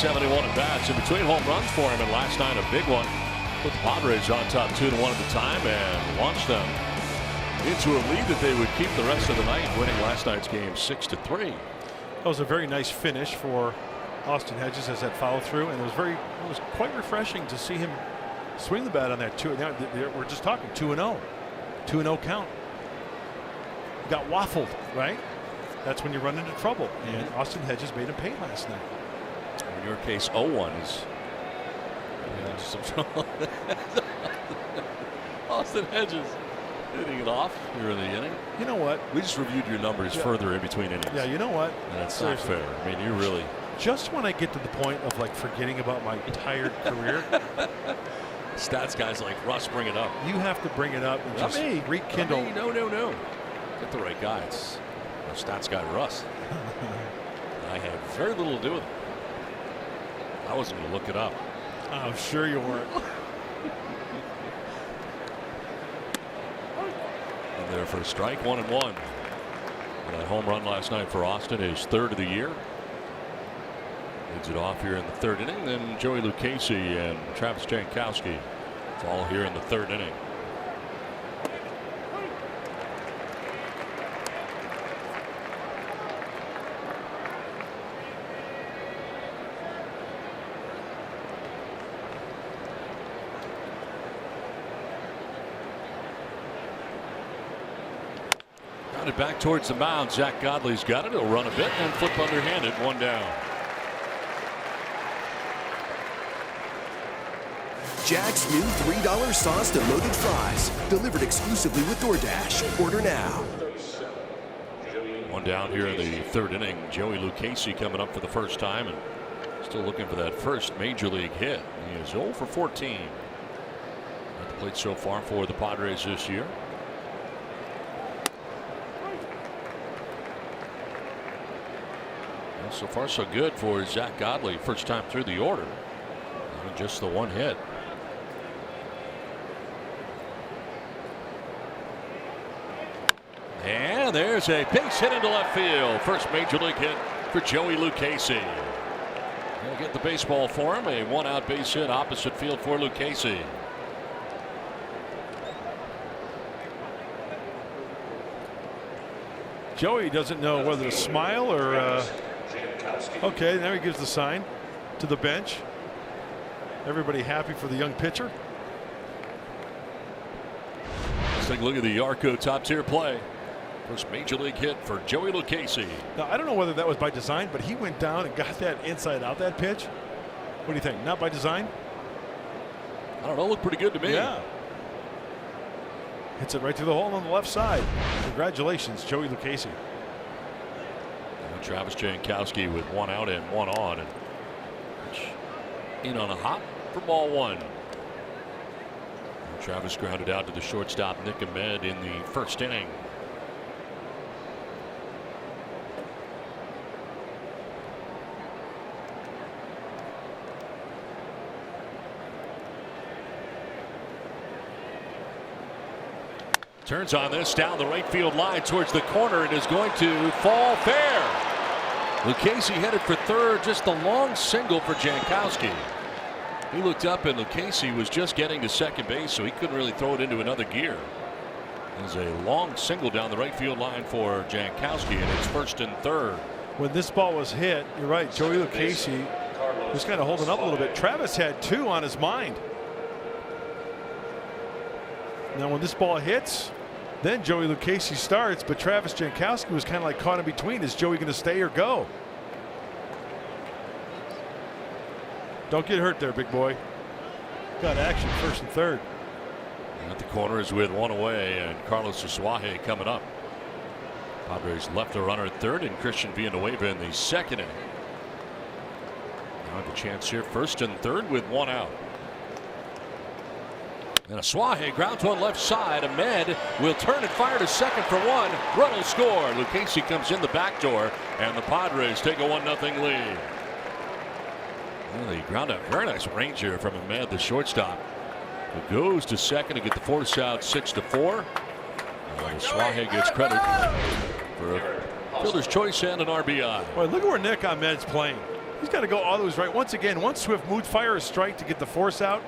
71 at bats in between home runs for him, and last night a big one. Put the Padres on top 2-1 at the time and launched them into a lead that they would keep the rest of the night, winning last night's game 6-3. That was a very nice finish for Austin Hedges as that follow through, and it was quite refreshing to see him swing the bat on that 2. Now we're just talking 2-0, 2-0 count. Got waffled, right? That's when you run into trouble, and Austin Hedges made him pay last night. In your case, 0-1 is some trouble. Austin Hedges hitting it off here in the inning. You know what? We just reviewed your numbers further in between innings. Yeah, you know what? And that's not fair. I mean, you really. Just when I get to the point of like forgetting about my tired career. Stats guys like Russ bring it up. You have to bring it up and just rekindle. No. Get the right guy. It's our stats guy Russ. I had very little to do with it. I wasn't going to look it up. Oh, sure you weren't. And there for a strike, 1-1. And that home run last night for Austin is 3rd of the year. Leads it off here in the 3rd inning. Then Joey Lucchese and Travis Jankowski. It's all here in the 3rd inning. Grounded back towards the mound. Zach Godley's got it. He'll run a bit and flip underhanded. 1 down. Jack's new $3 sauce to loaded fries. Delivered exclusively with DoorDash. Order now. 1 down here in the 3rd inning. Joey Lucchese coming up for the first time and still looking for that first major league hit. He is 0 for 14 at the plate so far for the Padres this year. Well, so far so good for Zach Godley. First time through the order. And just the 1 hit. And there's a base hit into left field. First major league hit for Joey Lucchese. They'll get the baseball for him. A 1-out base hit opposite field for Lucchese. Joey doesn't know whether to smile or okay, now he gives the sign to the bench. Everybody happy for the young pitcher. Let's take a look at the Arco top tier play. First major league hit for Joey Lucchese. Now, I don't know whether that was by design, but he went down and got that inside out, that pitch. What do you think? Not by design? I don't know. Looked pretty good to me. Yeah. Hits it right through the hole on the left side. Congratulations, Joey Lucchese. And Travis Jankowski with 1 out and 1 on. And in on a hop for ball 1. And Travis grounded out to the shortstop Nick Ahmed in the 1st inning. Turns on this down the right field line towards the corner and is going to fall fair. Lucchese headed for 3rd, just a long single for Jankowski. He looked up and Lucchese was just getting to 2nd base, so he couldn't really throw it into another gear. There's a long single down the right field line for Jankowski, and it's 1st and 3rd. When this ball was hit, you're right, Joey Lucchese was kind of holding up a little bit. Travis had 2 on his mind. Now when this ball hits, then Joey Lucchese starts, but Travis Jankowski was kind of like caught in between. Is Joey going to stay or go? Don't get hurt there, big boy. Got action 1st and 3rd. At the corner is with 1 away, and Carlos Asuaje coming up. Padres left a runner at 3rd, and Christian Villanueva in the 2nd inning. Now the chance here, 1st and 3rd with 1 out. And Asuaje grounds one left side. Ahmed will turn and fire to 2nd for 1. Run will score. Lucchese comes in the back door, and the Padres take a 1-0 lead. Well, they ground out very nice range here from Ahmed, the shortstop. It goes to 2nd to get the force out 6-4. Asuaje gets credit for a fielder's choice and an RBI. Boy, look at where Nick Ahmed's playing. He's got to go all those right. Once again, once Swift moved, fire a strike to get the force out.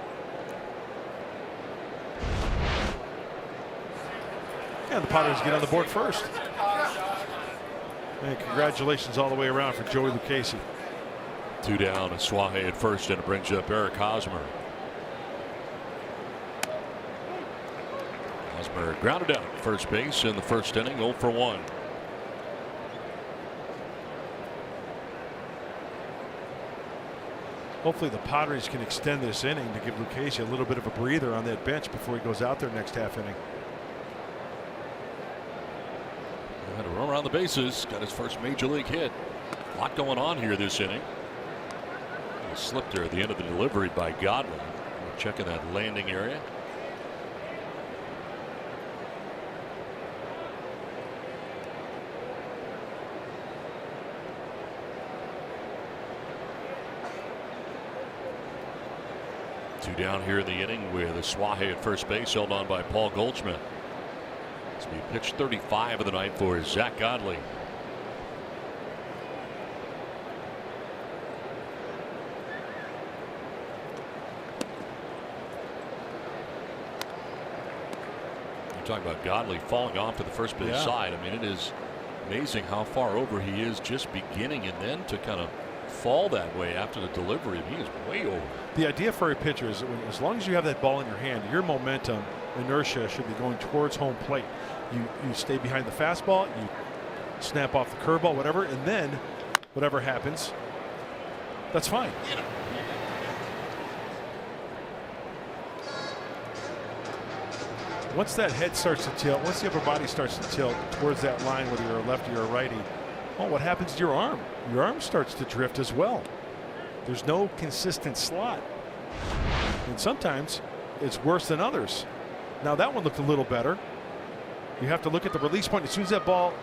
And the Padres get on the board first. And congratulations all the way around for Joey Lucchesi. 2 down, Suaje at first, and it brings up Eric Hosmer. Hosmer grounded out at first base in the first inning, 0 for 1. Hopefully the Padres can extend this inning to give Lucchesi a little bit of a breather on that bench before he goes out there next half inning. Had to run around the bases, got his first major league hit. A lot going on here this inning. A slip there at the end of the delivery by Godwin. Checking that landing area. Two down here in the inning with Suaje at first base, held on by Paul Goldschmidt. It's be pitch 35 of the night for Zach Godley. You're talking about Godley falling off to the first base side. I mean, it is amazing how far over he is just beginning, and then to kind of fall that way after the delivery. He is way over. The idea for a pitcher is as long as you have that ball in your hand, your momentum, inertia should be going towards home plate. You stay behind the fastball, you snap off the curveball, whatever, and then whatever happens, that's fine. Once that head starts to tilt, once the upper body starts to tilt towards that line, whether you're a lefty or a righty, well, what happens to your arm? Your arm starts to drift as well. There's no consistent slot. And sometimes it's worse than others. Now that one looked a little better. You have to look at the release point. As soon as that ball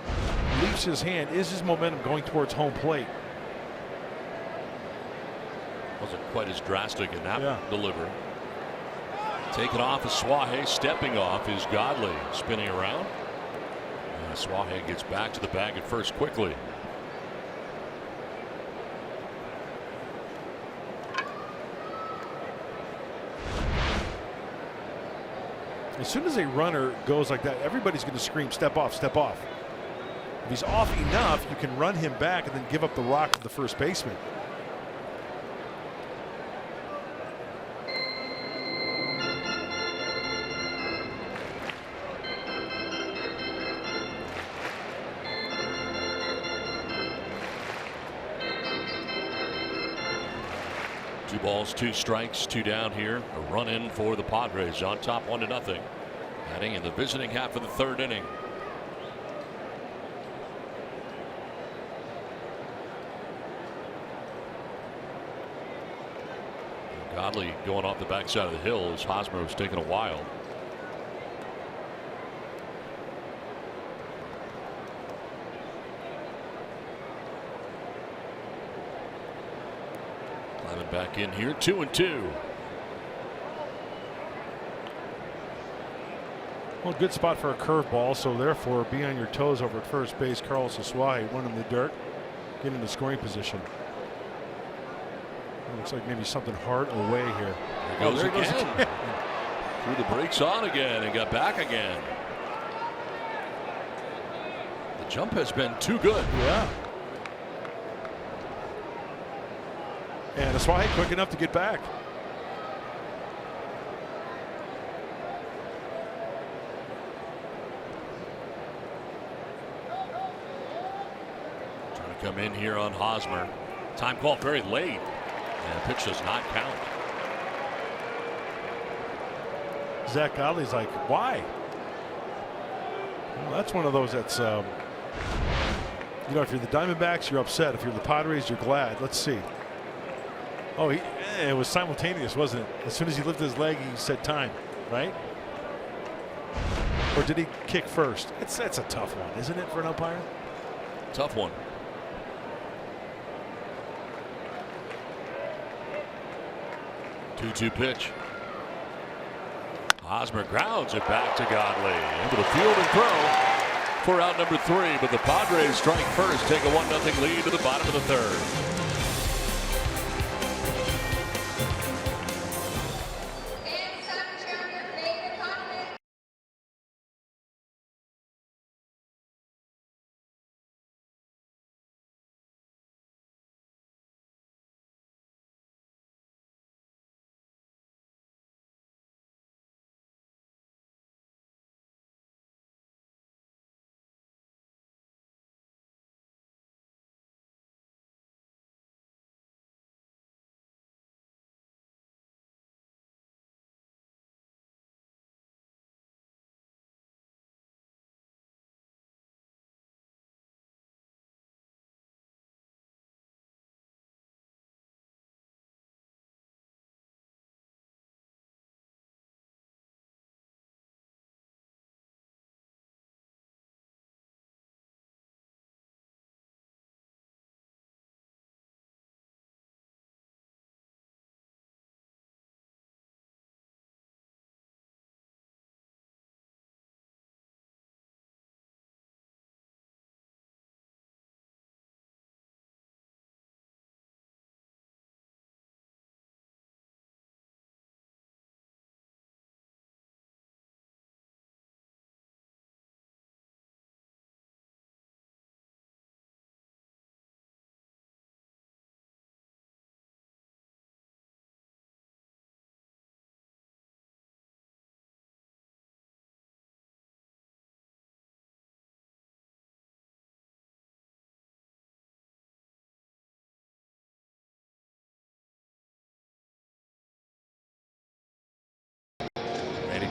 leaves his hand, is his momentum going towards home plate? Wasn't quite as drastic in that delivery. Taken off is Suaje. Stepping off is Godley. Spinning around. And Suaje gets back to the bag at first quickly. As soon as a runner goes like that, everybody's going to scream, step off, step off. If he's off enough, you can run him back and then give up the rock to the first baseman. Two balls, 2 strikes, 2 down here. A run in for the Padres on top 1-0. Heading in the visiting half of the third inning. Godley going off the backside of the hill as Hosmer was taking a while. Climbing back in here, 2-2. Well, good spot for a curveball, so therefore be on your toes over at first base. Carlos Suaje, one in the dirt, get into scoring position. It looks like maybe something hard away here. There he goes again. Threw the brakes on again and got back again. The jump has been too good. Yeah. And Suaje quick enough to get back. Trying to come in here on Hosmer. Time called very late. And the pitch does not count. Zach Godley's like, why? Well, that's one of those that's, you know, if you're the Diamondbacks, you're upset. If you're the Padres, you're glad. Let's see. Oh, it was simultaneous, wasn't it? As soon as he lifted his leg, he said time, right? Or did he kick first? That's a tough one, isn't it, for an umpire? Tough one. 2-2 pitch. Hosmer grounds it back to Godley. Into the field and throw for out number 3. But the Padres strike first, take a 1-0 lead to the bottom of the third.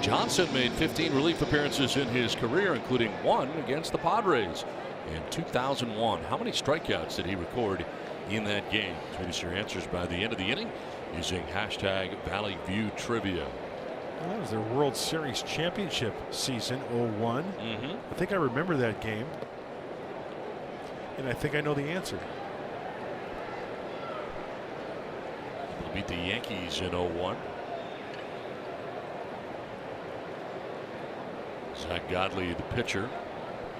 Johnson made 15 relief appearances in his career, including one against the Padres in 2001. How many strikeouts did he record in that game? Tweet us your answers by the end of the inning using hashtag Valley View Trivia. Well, that was their World Series championship season, 01. I think I remember that game. And I think I know the answer. They'll beat the Yankees in 01. Zach Godley, the pitcher,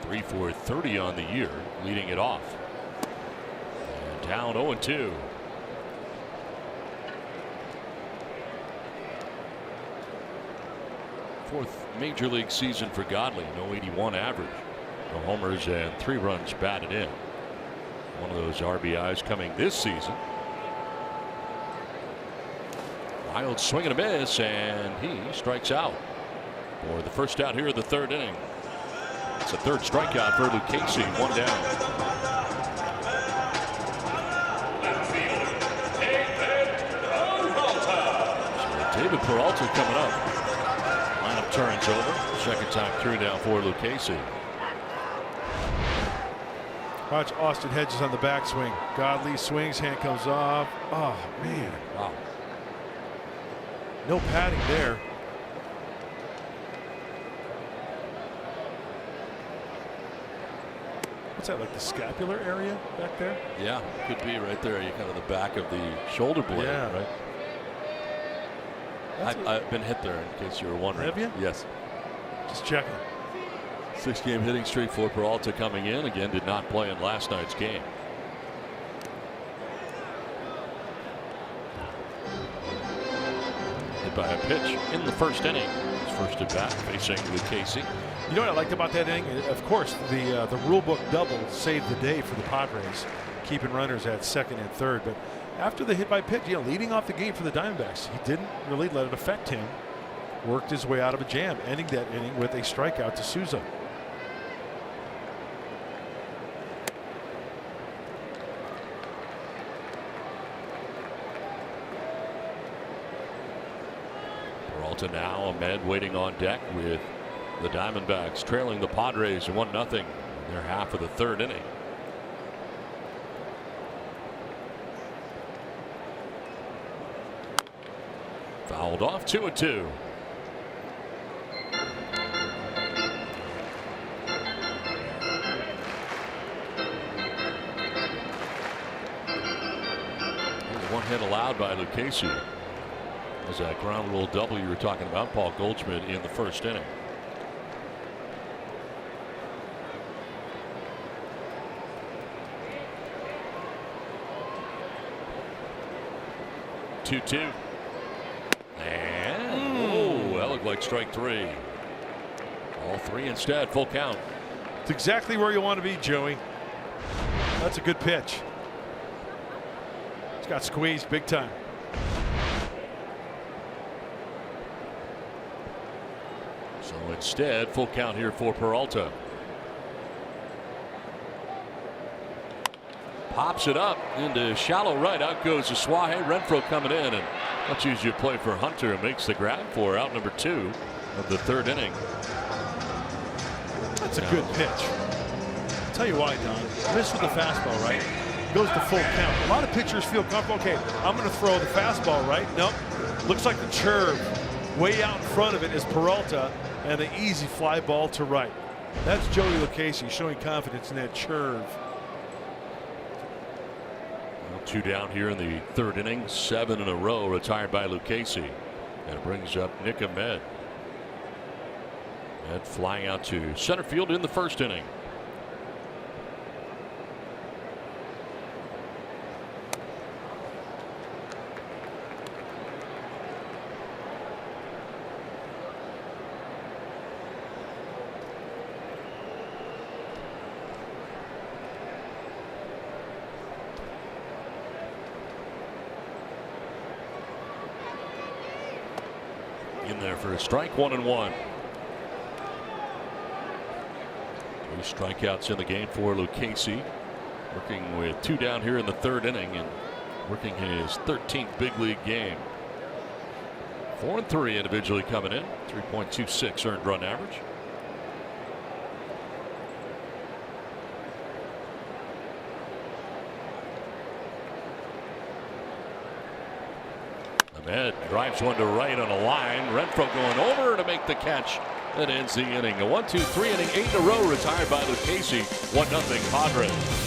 3 for 30 on the year, leading it off. And down 0-2. Fourth major league season for Godley, no 81 average. No homers and 3 runs batted in. One of those RBIs coming this season. Wild swing and a miss, and he strikes out for the first out here of the 3rd inning. It's a 3rd strikeout for Lucchesi, 1 down. So David Peralta coming up. Lineup turns over. 2nd time through now for Lucchesi. Watch Austin Hedges on the backswing. Godley swings, hand comes off. Oh, man. Wow. No padding there. What's that, like the scapular area back there? Yeah, could be right there. You kind of the back of the shoulder blade. Yeah. Right. I've been hit there, in case you were wondering. Have you? Yes. Just checking. 6-game hitting streak for Peralta coming in. Again, did not play in last night's game. Hit by a pitch in the 1st inning. His first at bat facing Lucchesi. You know what I liked about that inning? Of course, the rule book double saved the day for the Padres, keeping runners at 2nd and 3rd. But after the hit by pitch, leading off the game for the Diamondbacks, he didn't really let it affect him. Worked his way out of a jam, ending that inning with a strikeout to Souza. Peralta now, Ahmed waiting on deck with the Diamondbacks trailing the Padres 1-0 in their half of the 3rd inning. Fouled off, 2-2. One hit allowed by Lucchesi. As that ground rule double you were talking about, Paul Goldschmidt in the 1st inning. Two. And that looked like strike 3. All 3 instead, full count. It's exactly where you want to be, Joey. That's a good pitch. He's got squeezed big time. So instead, full count here for Peralta. Pops it up into shallow right. Out goes Suaje. Renfroe coming in, and let's use your play for Hunter. Makes the grab for out number 2 of the 3rd inning. That's a good pitch. I'll tell you why, Don. Missed with the fastball, right? Goes to full count. A lot of pitchers feel comfortable. Okay, I'm going to throw the fastball, right? Nope. Looks like the curve way out in front of it is Peralta, and an easy fly ball to right. That's Joey Lucchesi showing confidence in that curve. 2 down here in the 3rd inning. 7 in a row retired by Lucchesi. And it brings up Nick Ahmed. Ahmed flying out to center field in the 1st inning. In there for a strike, 1-1. 3 strikeouts in the game for Lucchesi, working with 2 down here in the 3rd inning and working his 13th big league game. 4 and 3 individually coming in. 3.26 earned run average. Ahmed drives one to right on a line. Renfro going over to make the catch. That ends the inning. A 1-2-3 inning, 8 in a row retired by Lucchesi. 1-0 Padres.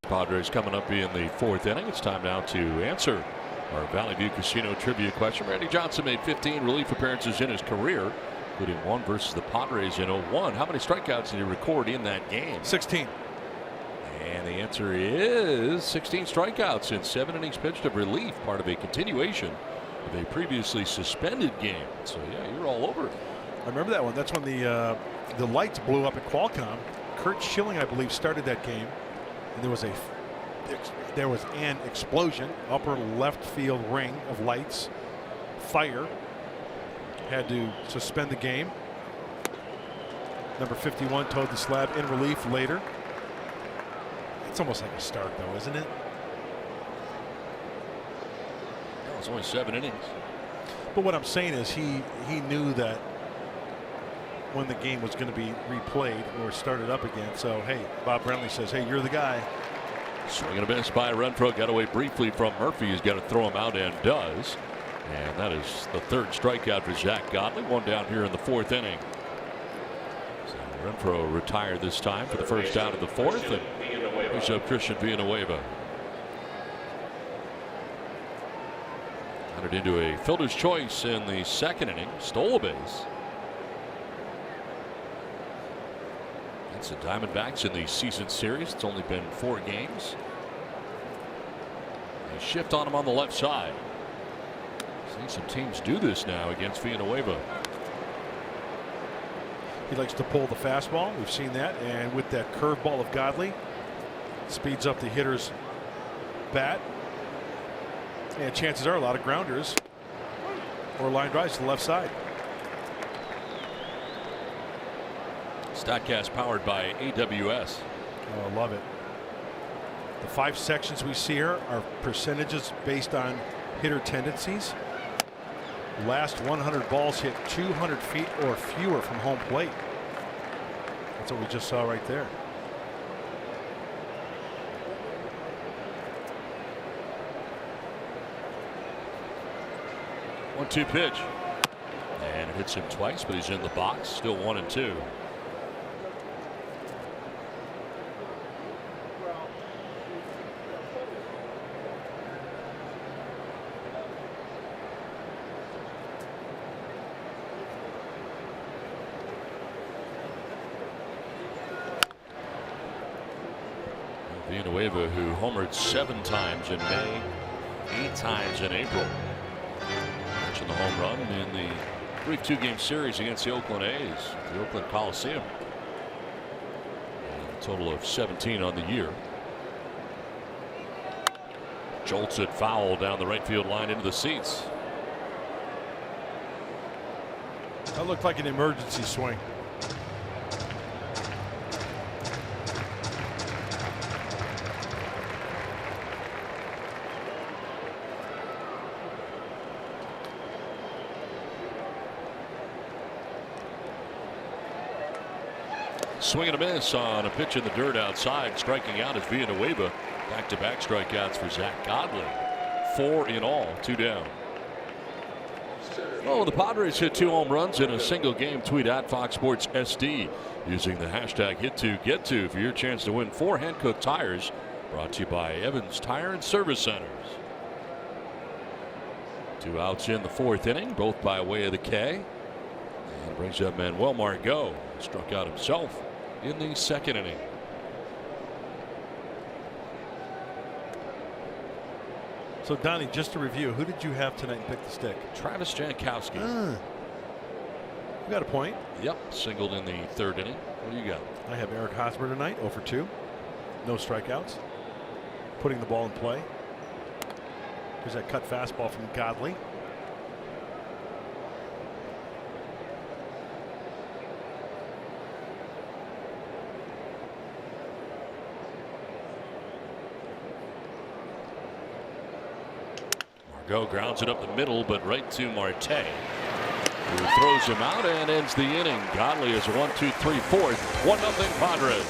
Padres coming up in the 4th inning. It's time now to answer our Valley View Casino trivia question. Randy Johnson made 15 relief appearances in his career, including one versus the Padres in 01. How many strikeouts did he record in that game? 16. And the answer is 16 strikeouts in 7 innings pitched of relief, part of a continuation of a previously suspended game. So yeah, you're all over it. I remember that one. That's when the lights blew up at Qualcomm. Kurt Schilling, I believe, started that game. And there was an explosion, upper left field ring of lights, fire. Had to suspend the game. Number 51 towed the slab in relief later. It's almost like a start, though, isn't it? Well, it's only 7 innings. But what I'm saying is he knew that when the game was going to be replayed or started up again. So, hey, Bob Brentley says, hey, you're the guy. Swing and a miss by Renfro. Got away briefly from Murphy. He's got to throw him out and does. And that is the 3rd strikeout for Zach Godley. One down here in the 4th inning. So Renfro retired this time for the first out of the 4th. And here's up Christian Villanueva. Hunted into a fielder's choice in the 2nd inning. Stole a base. It's the Diamondbacks in the season series. It's only been 4 games. They shift on him on the left side. Seeing some teams do this now against Villanueva. He likes to pull the fastball. We've seen that. And with that curveball of Godley, speeds up the hitter's bat. And chances are a lot of grounders or line drives to the left side. Statcast powered by AWS. Oh, I love it. The 5 sections we see here are percentages based on hitter tendencies. Last 100 balls hit 200 feet or fewer from home plate. That's what we just saw right there. One-two pitch. And it hits him twice, but he's in the box. Still 1-2. Villanueva, who homered 7 times in May 8 times in April. Mentioned the home run in the brief 2-game series against the Oakland A's at the Oakland Coliseum. A total of 17 on the year. Jolts it foul down the right field line into the seats. That looked like an emergency swing. Swing and a miss on a pitch in the dirt outside. Striking out is Villanueva. Back-to-back strikeouts for Zach Godley. 4 in all, 2 down. Oh, the Padres hit 2 home runs in a single game. Tweet at Fox Sports SD using the hashtag #HitToGetTo for your chance to win 4 Hankook tires. Brought to you by Evans Tire and Service Centers. 2 outs in the 4th inning, both by way of the K. And brings up Manuel Margot. Struck out himself in the 2nd inning. So, Donnie, just to review, who did you have tonight and pick the stick? Travis Jankowski. You got a point. Yep, singled in the 3rd inning. What do you got? I have Eric Hosmer tonight, 0 for 2. No strikeouts. Putting the ball in play. Here's that cut fastball from Godley. Margot grounds it up the middle, but right to Marte, who throws him out and ends the inning. Godley is 1-2-3-4, 1-0 Padres.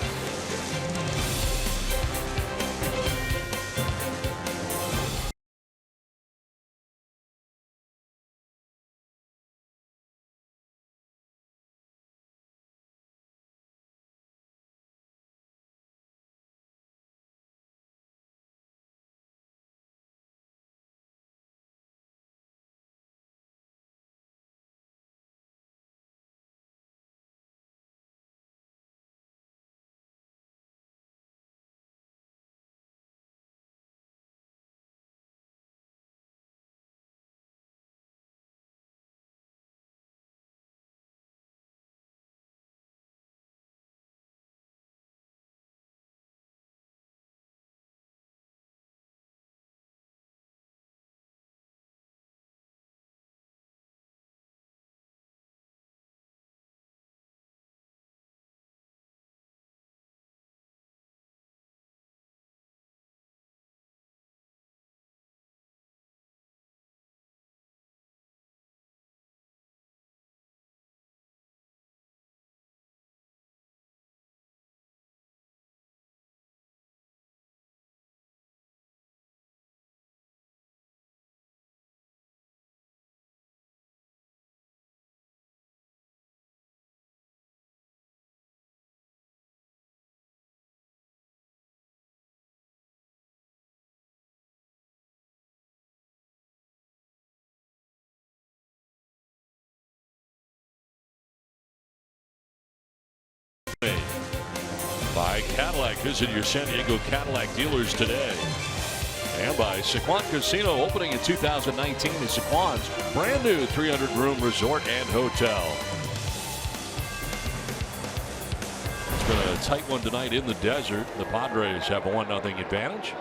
By Cadillac. Visit your San Diego Cadillac dealers today. And by Sequan Casino, opening in 2019 is Sequan's brand new 300-room resort and hotel. It's been a tight one tonight in the desert. The Padres have a 1-0 advantage.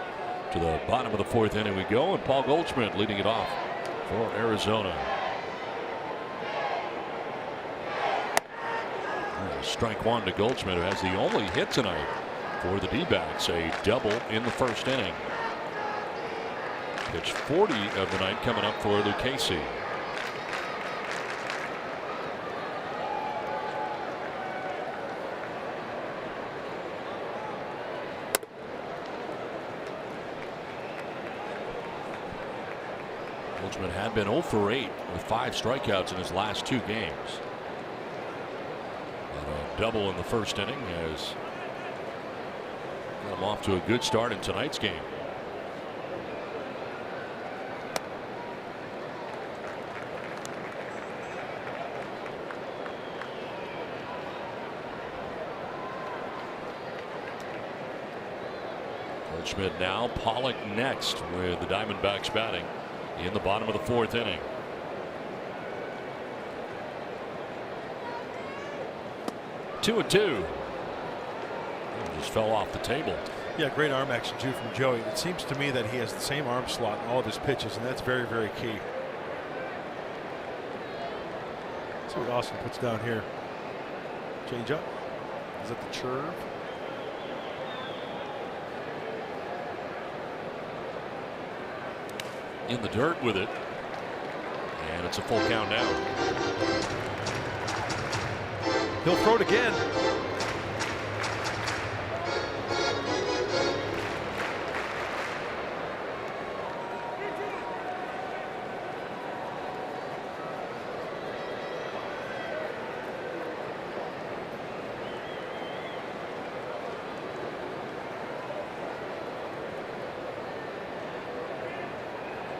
To the bottom of the 4th inning we go, and Paul Goldschmidt leading it off for Arizona. Strike 1 to Goldschmidt, who has the only hit tonight for the D-backs, a double in the 1st inning. Pitch 40 of the night coming up for Lucchesi. Goldschmidt had been 0 for 8 with 5 strikeouts in his last 2 games. Double in the 1st inning has got him off to a good start in tonight's game. Goldschmidt now, Pollock next with the Diamondbacks batting in the bottom of the 4th inning. Two and two. Just fell off the table. Yeah, great arm action too from Joey. It seems to me that he has the same arm slot in all of his pitches, and that's very, very key. Let's see what Austin puts down here. Change up. Is that the curve? In the dirt with it. And it's a full count now. He'll throw it again.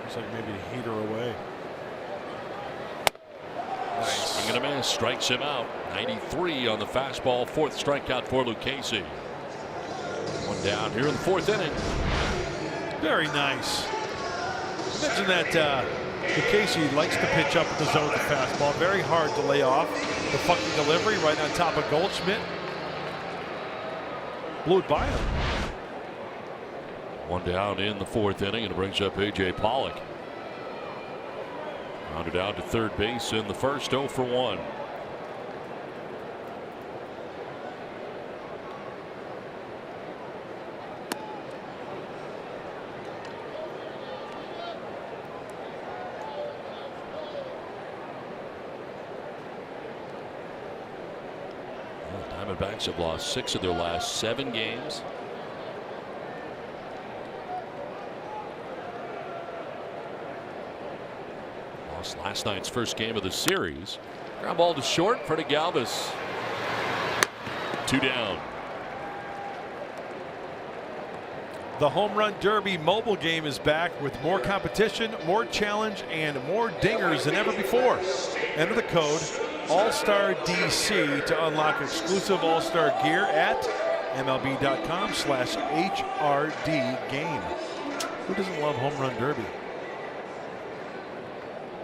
Looks like maybe a heater away. Nice. Swing and a miss, strikes him out. 93 on the fastball, 4th strikeout for Lucchesi. One down here in the 4th inning. Very nice. Imagine that Lucchesi likes to pitch up in the zone with the fastball. Very hard to lay off. The fucking delivery right on top of Goldschmidt. Blew it by him. One down in the 4th inning, and it brings up A.J. Pollock. Rounded out to third base in the first, 0 for 1. Diamondbacks have lost 6 of their last 7 games. Lost last night's first game of the series. Ground ball to short. Freddie Galvis. 2 down. The Home Run Derby mobile game is back with more competition, more challenge, and more dingers than ever before. Enter the code All-Star DC to unlock exclusive All-Star gear at MLB.com/HRD game. Who doesn't love Home Run Derby?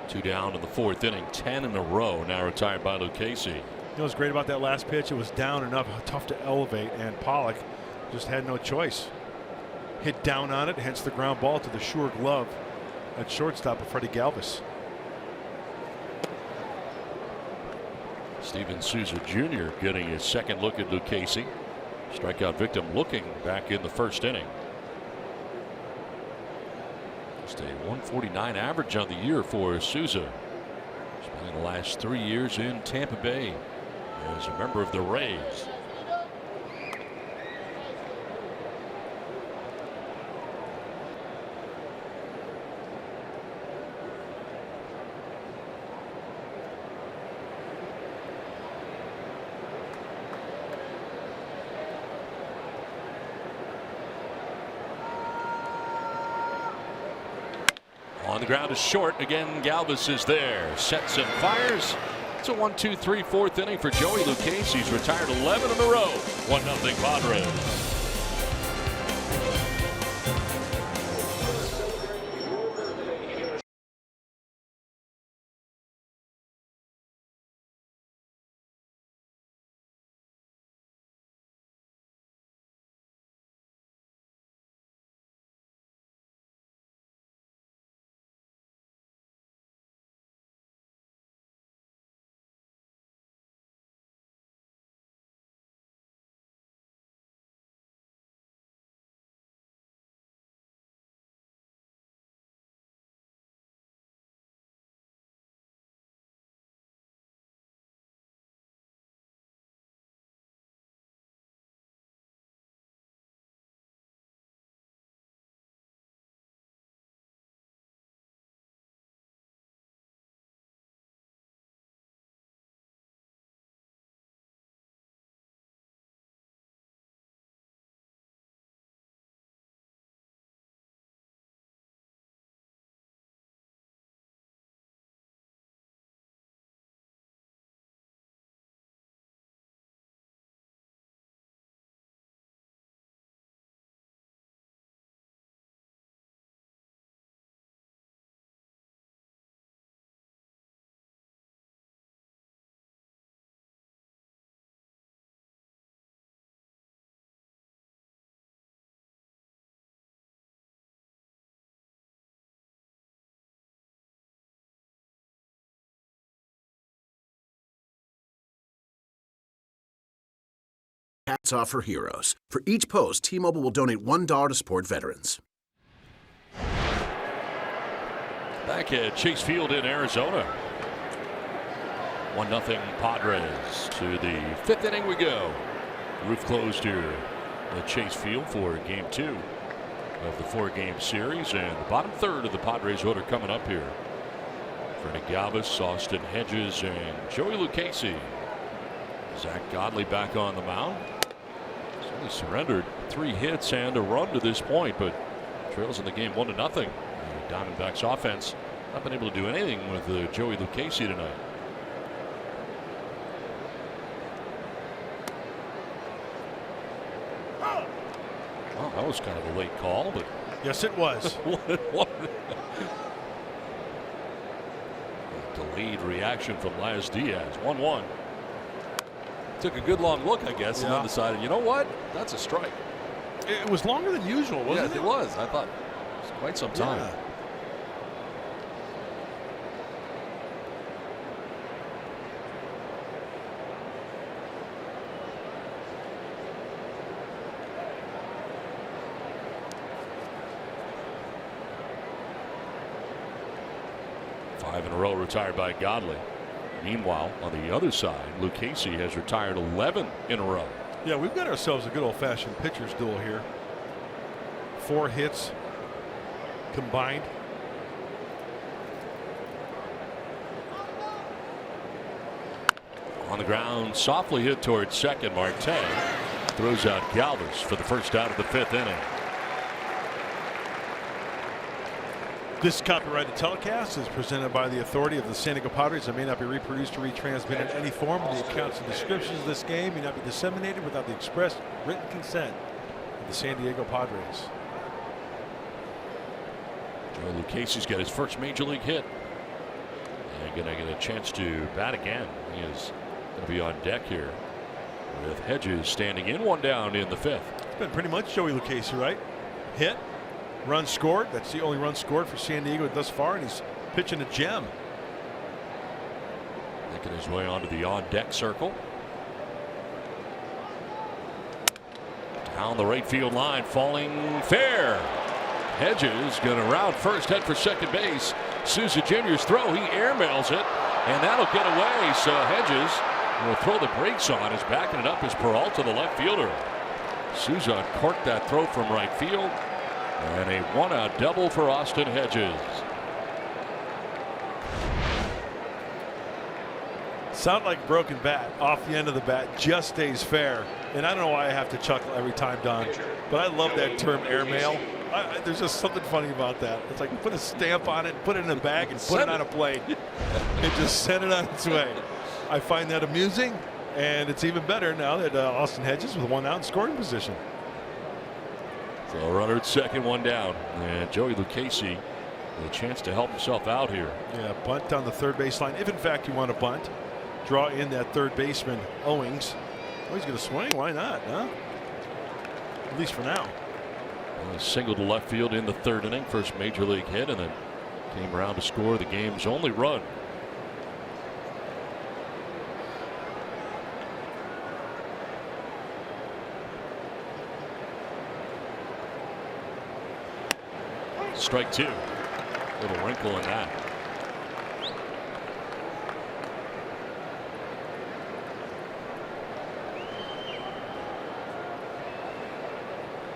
2 down in the 4th inning, 10 in a row now retired by Lucchesi. You know what's great about that last pitch? It was down enough, tough to elevate, and Pollock just had no choice. Hit down on it, hence the ground ball to the sure glove at shortstop of Freddie Galvis. Steven Souza Jr. getting his second look at Lucchesi. Strikeout victim looking back in the 1st inning. Just a 149 average on the year for Souza. Spending the last 3 years in Tampa Bay as a member of the Rays. On the ground is short. Again, Galvis is there. Sets and fires. It's a 1-2-3 4th inning for Joey Lucchesi. He's retired 11 in a row. 1-0 Padres. Hats off for heroes. For each post, T-Mobile will donate $1 to support veterans. Back at Chase Field in Arizona. 1-0 Padres. To the 5th inning we go. Roof closed here at Chase Field for Game 2 of the 4-game series. And the bottom third of the Padres order coming up here. Freddie Galvis, Austin Hedges, and Joey Lucchesi. Zach Godley back on the mound. He's only surrendered 3 hits and a run to this point, but trails in the game 1-0. Diamondbacks offense not been able to do anything with Joey Lucchesi tonight. Well, that was kind of a late call, but yes, it was. what? Delayed reaction from Laz Diaz. 1-1. Took a good long look, I guess, and then decided, you know what? That's a strike. It was longer than usual, wasn't it? Yeah, it was. I thought it was quite some time. Yeah. Five in a row retired by Godley. Meanwhile, on the other side, Lucchesi has retired 11 in a row. Yeah, we've got ourselves a good old-fashioned pitcher's duel here. 4 hits combined. On the ground, softly hit towards second. Marte throws out Galvis for the first out of the 5th inning. This copyrighted telecast is presented by the authority of the San Diego Padres and may not be reproduced or retransmitted in any form. The accounts and descriptions of this game may not be disseminated without the express written consent of the San Diego Padres. Joe Lucchesi's got his first major league hit. And going to get a chance to bat again. He is going to be on deck here with Hedges standing in, 1 down in the 5th. It's been pretty much Joey Lucchesi, right? Hit. Run scored. That's the only run scored for San Diego thus far, and he's pitching a gem. Making his way onto the on-deck circle. Down the right field line, falling fair. Hedges going to round first, head for second base. Souza Jr.'s throw, he airmails it, and that'll get away. So Hedges will throw the brakes on. Is backing it up as Peralta, the left fielder. Souza corked that throw from right field. And a 1-out double for Austin Hedges. Sound like a broken bat off the end of the bat, just stays fair. And I don't know why I have to chuckle every time, Don, but I love that term airmail. There's just something funny about that. It's like put a stamp on it, put it in a bag, and put it on a plate, and just send it on its way. I find that amusing, and it's even better now that Austin Hedges with 1 out in scoring position. So a runner at second, 1 down, and Joey Lucchesi with a chance to help himself out here. Yeah, bunt down the third baseline. If in fact you want to bunt, draw in that third baseman Owings. Oh, he's going to swing. Why not? Huh? At least for now. A single to left field in the 3rd inning, first major league hit, and then came around to score the game's only run. Strike 2. Little wrinkle in that.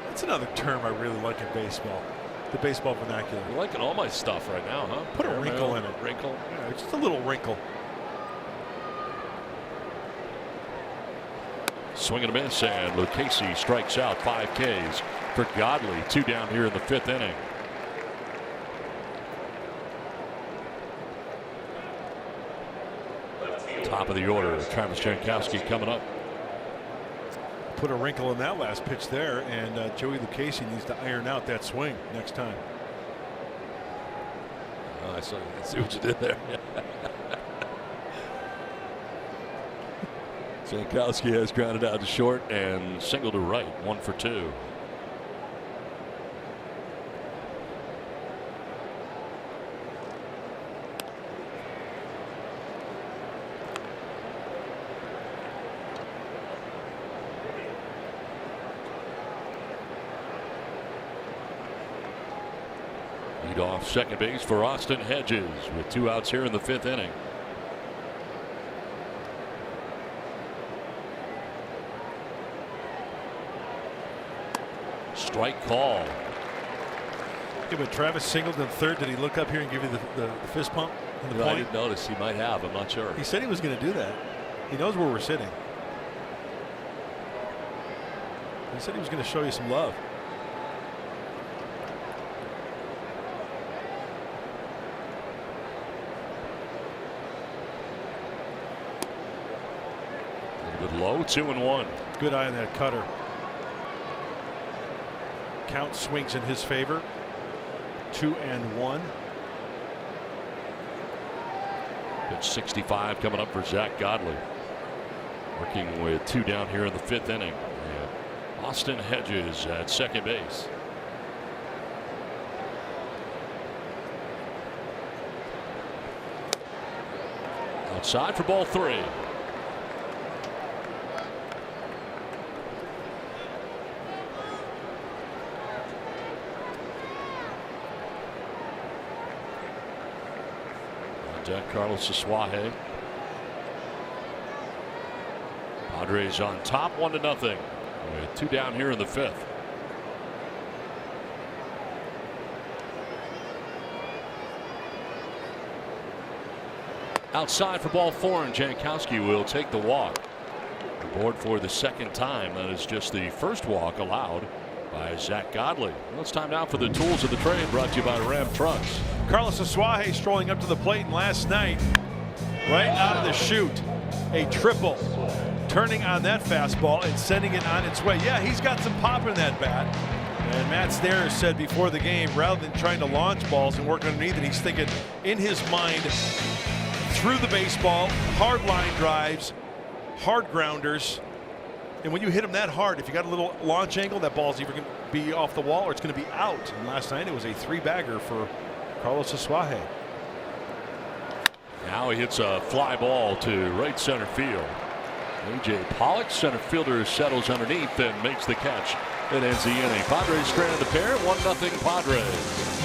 That's another term I really like in baseball. The baseball vernacular. You're liking all my stuff right now, huh? Put a wrinkle in it. Wrinkle? Yeah, just a little wrinkle. Swing and a miss, and Lucchesi strikes out. 5 Ks for Godley. 2 down here in the 5th inning. Top of the order, Travis Jankowski coming up. Put a wrinkle in that last pitch there, and Joey Lucchesi needs to iron out that swing next time. Oh, I see what you did there. Jankowski has grounded out to short and single to right, 1 for 2. Lead off second base for Austin Hedges with 2 outs here in the 5th inning. Strike call. Yeah, but Travis singled in third. Did he look up here and give you the fist pump? And the I point? didn't notice. He might have. I'm not sure. He said he was going to do that. He knows where we're sitting. He said he was going to show you some love. A little bit low. 2-1. Good eye on that cutter. Count swings in his favor. 2-1. Pitch 65 coming up for Zach Godley. Working with 2 down here in the 5th inning. And Austin Hedges at second base. Outside for ball 3. Carlos Asuaje. Padres on top 1-0 with 2 down here in the 5th. Outside for ball 4, and Jankowski will take the walk. Aboard for the 2nd time. That is just the first walk allowed by Zach Godley. Well, it's time now for the tools of the trade, brought to you by Ram Trucks. Carlos Asuaje strolling up to the plate, and last night, right out of the chute, a triple, turning on that fastball and sending it on its way. Yeah, he's got some pop in that bat. And Matt Stairs said before the game, rather than trying to launch balls and work underneath it, he's thinking in his mind through the baseball, hard line drives, hard grounders. And when you hit him that hard, if you got a little launch angle, that ball's either going to be off the wall or it's going to be out. And last night it was a 3-bagger for Carlos Asuaje. Now he hits a fly ball to right center field. A.J. Pollock, center fielder, settles underneath and makes the catch. It ends the inning. Padres stranded the pair. 1-0 Padres.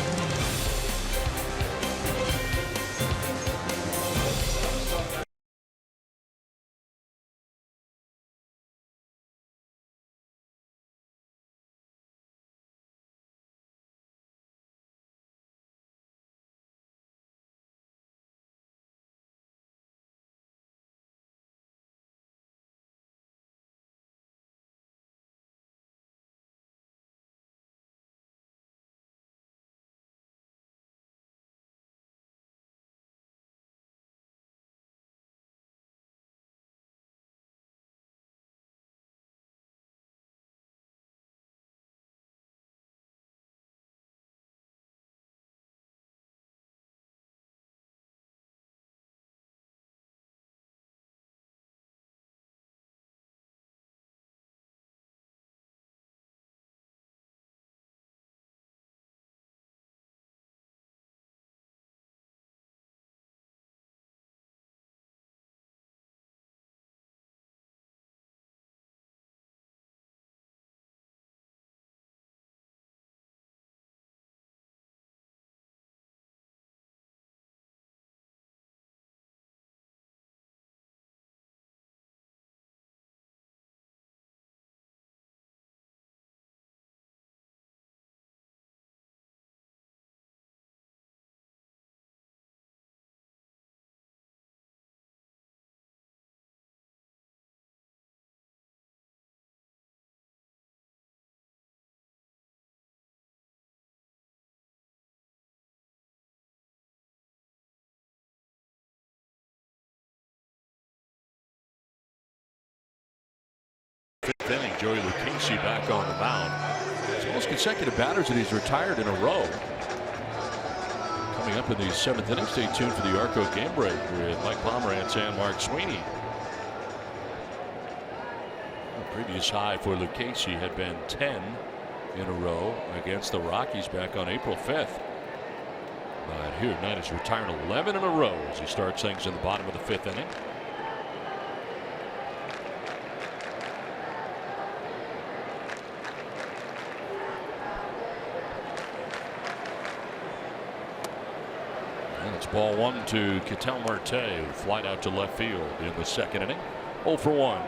Fifth inning, Joey Lucchesi back on the mound. It's most consecutive batters that he's retired in a row. Coming up in the 7th inning, stay tuned for the Arco game break with Mike Pomerantz and Mark Sweeney. The previous high for Lucchesi had been 10 in a row against the Rockies back on April 5th. But here tonight is retiring 11 in a row as he starts things in the bottom of the 5th inning. It's ball 1 to Ketel Marte, who flied out to left field in the second inning. 0 for 1.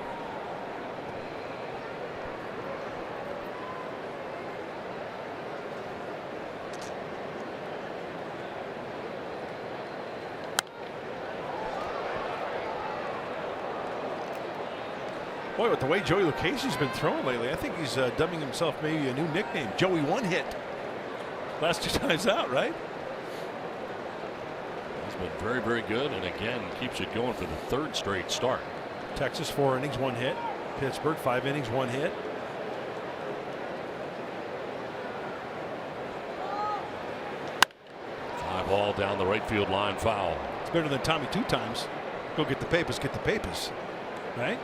Boy, with the way Joey Lucchese's been throwing lately, I think he's dubbing himself maybe a new nickname, Joey One Hit. Last 2 times out, right? He's been very, very good, and again keeps it going for the 3rd straight start. Texas 4 innings, 1 hit. Pittsburgh 5 innings, 1 hit. Fly ball down the right field line, foul. It's better than Tommy 2 times. Go get the papers, right?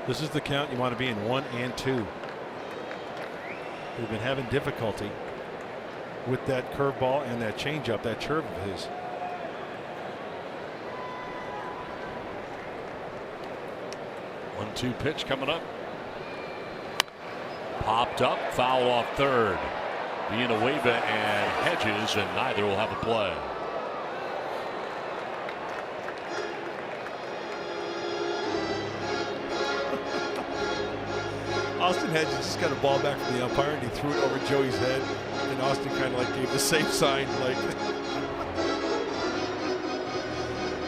This is the count you want to be in, 1 and 2. They've been having difficulty with that curveball and that changeup, that curve of his. One-two pitch coming up. Popped up, foul off third. Villanueva and Hedges, and neither will have a play. Austin Hedges just got a ball back from the umpire and he threw it over Joey's head, and Austin kind of like gave the safe sign, like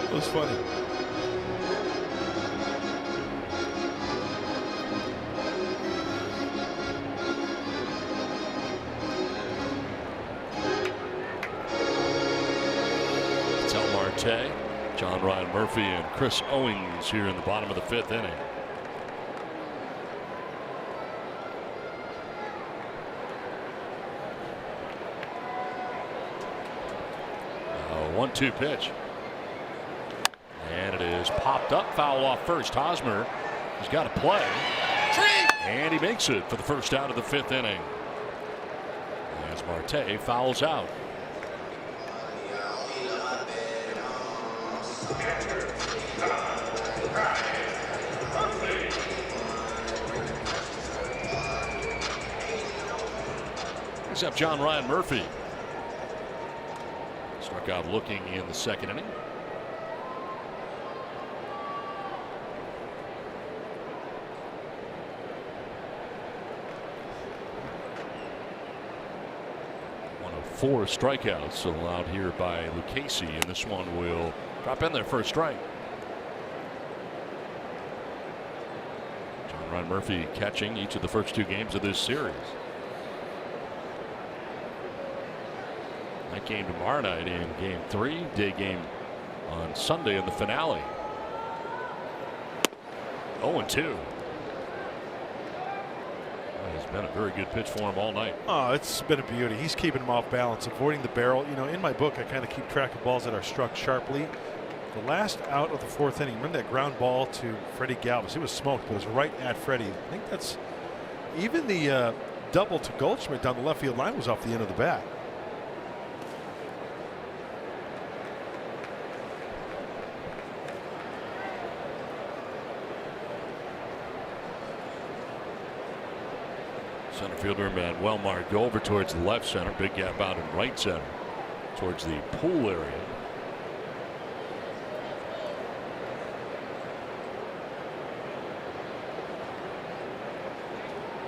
it was funny. Ketel Marte, John Ryan Murphy, and Chris Owings here in the bottom of the 5th inning. 1-2 pitch. And it is popped up, foul off first. Hosmer has got a play. And he makes it for the first out of the 5th inning. As Marte fouls out. Brings up John Ryan Murphy. Struck out looking in the second inning. One of 4 strikeouts allowed here by Lucchese, and this one will drop in there for a strike. John Ryan Murphy catching each of the first 2 games of this series. Night game tomorrow night in game 3, day game on Sunday in the finale. 0-2. It's been a very good pitch for him all night. Oh, it's been a beauty. He's keeping him off balance, avoiding the barrel. You know, in my book, I kind of keep track of balls that are struck sharply. The last out of the 4th inning, remember that ground ball to Freddie Galvis? It was smoked, but it was right at Freddie. I think that's even the double to Goldschmidt down the left field line was off the end of the bat. Center fielder Manuel Margot go over towards the left center. Big gap out in right center towards the pool area.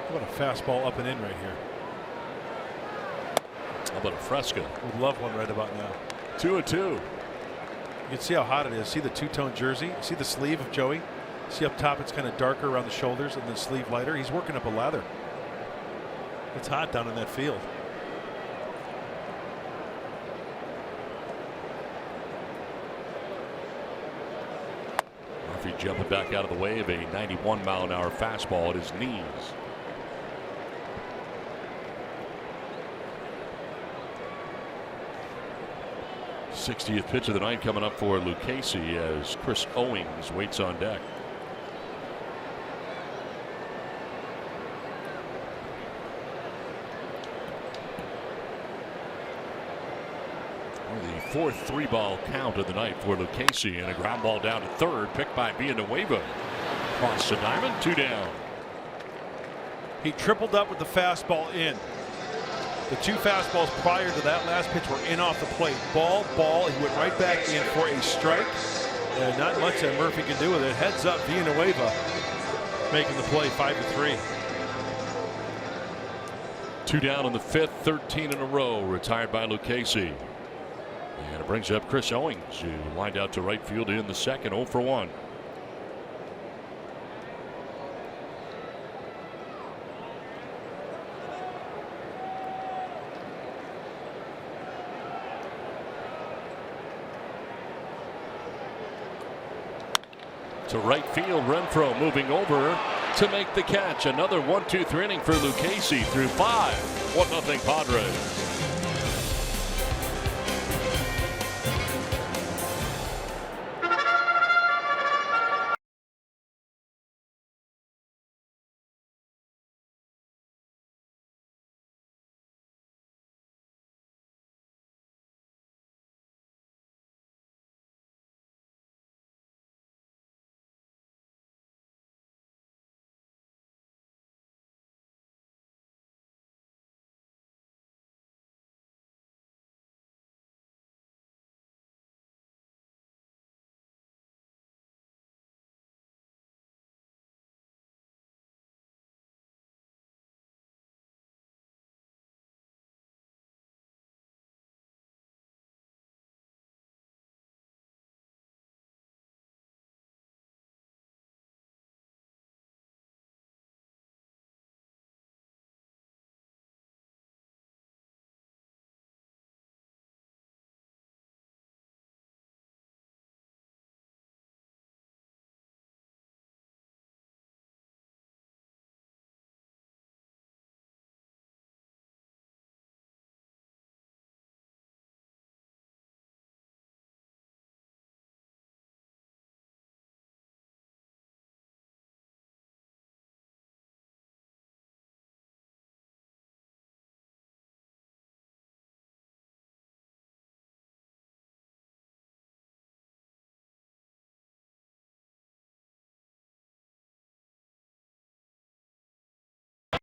How about a fastball up and in right here? How about a Fresca? Would love one right about now. 2-2. You can see how hot it is. See the 2-tone jersey? See the sleeve of Joey? See up top it's kind of darker around the shoulders and the sleeve lighter. He's working up a lather. It's hot down in that field. Murphy jumping back out of the way of a 91-mile-an-hour fastball at his knees. '60th pitch of the night coming up for Lucchese as Chris Owings waits on deck. The 4th 3-ball count of the night for Lucchese, and a ground ball down to third, picked by Villanueva. Across the diamond, 2 down. He tripled up with the fastball in. The two fastballs prior to that last pitch were in off the plate. Ball, ball. He went right back in for a strike. And not much that Murphy can do with it. Heads up, Villanueva making the play, 5-3. 2 down in the 5th, 13 in a row, retired by Lucchesi. And it brings up Chris Owings, who lined out to right field in the 2nd, 0 for 1. To right field, Renfroe moving over to make the catch. Another 1-2-3 inning for Lucchesi through 5. 1-0 Padres.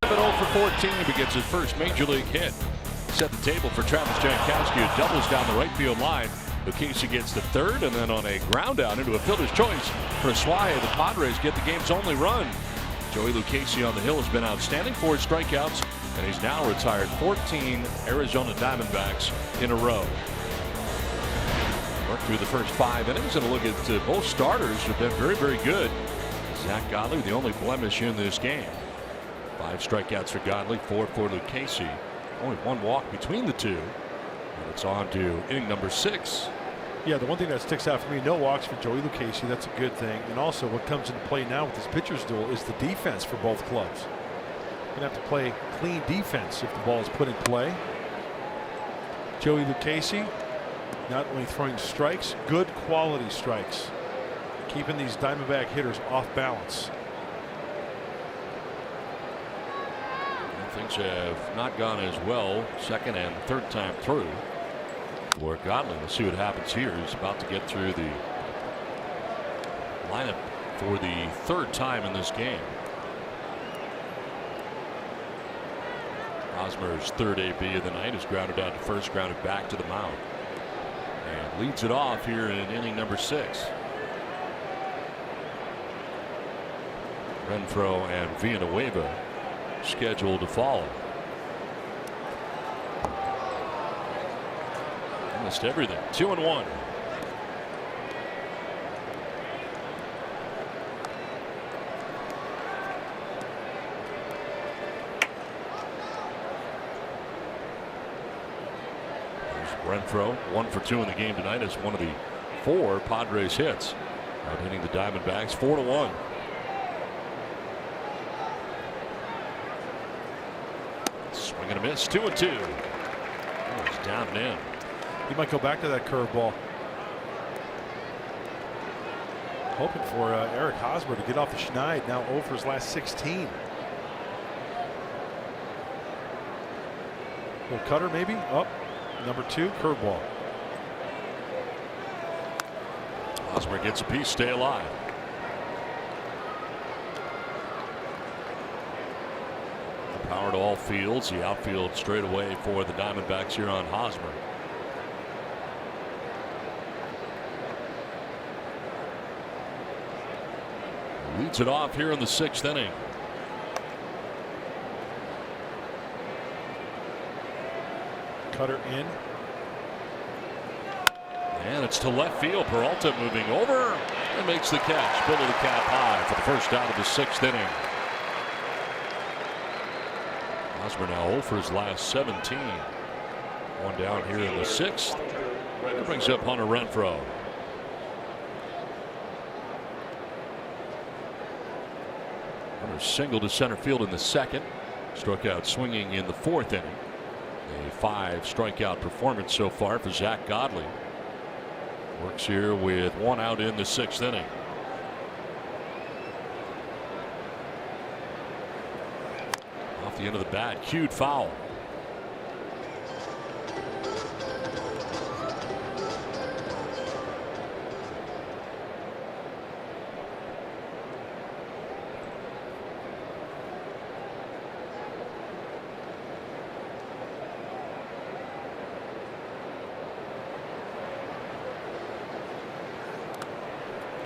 But 0 for 14, he gets his first major league hit. Set the table for Travis Jankowski, who doubles down the right field line. Lucchesi gets the 3rd, and then on a ground out into a fielder's choice for Suaje, the Padres get the game's only run. Joey Lucchesi on the hill has been outstanding for his strikeouts, and he's now retired 14 Arizona Diamondbacks in a row. Worked through the first 5 innings, and a look at both starters have been very, very good. Zach Godley, the only blemish in this game. 5 strikeouts for Godley, 4 for Lucchesi. Only 1 walk between the two. And it's on to inning number 6. Yeah, the one thing that sticks out for me, no walks for Joey Lucchesi. That's a good thing. And also what comes into play now with this pitcher's duel is the defense for both clubs. You're going to have to play clean defense if the ball is put in play. Joey Lucchesi not only throwing strikes, good quality strikes. Keeping these Diamondback hitters off balance. Things have not gone as well 2nd and 3rd time through for Godley. Let's see what happens here. He's about to get through the lineup for the 3rd time in this game. Hosmer's 3rd AB of the night is grounded out to first, grounded back to the mound, and leads it off here in inning number 6. Renfroe and Villanueva scheduled to follow. Missed everything. 2-1. There's Renfroe, 1 for 2 in the game tonight as one of the 4 Padres hits. Out hitting the Diamondbacks 4-1. Swing and a miss, 2-2. Oh, it's down and in. He might go back to that curveball. Hoping for Eric Hosmer to get off the schneid. Now 0 for his last 16. Little cutter maybe. Up. Number 2, curveball. Hosmer gets a piece, stay alive. Power to all fields. The outfield straight away for the Diamondbacks here on Hosmer. Leads it off here in the 6th inning. Cutter in. And it's to left field. Peralta moving over and makes the catch. Bill of the cap high for the first out of the 6th inning. Hosmer now 0 for his last 17. One down here in the 6th. That brings up Hunter Renfroe. Hunter single to center field in the 2nd. Struck out swinging in the 4th inning. A 5 strikeout performance so far for Zach Godley. Works here with 1 out in the 6th inning. Off the end of the bat, cued foul.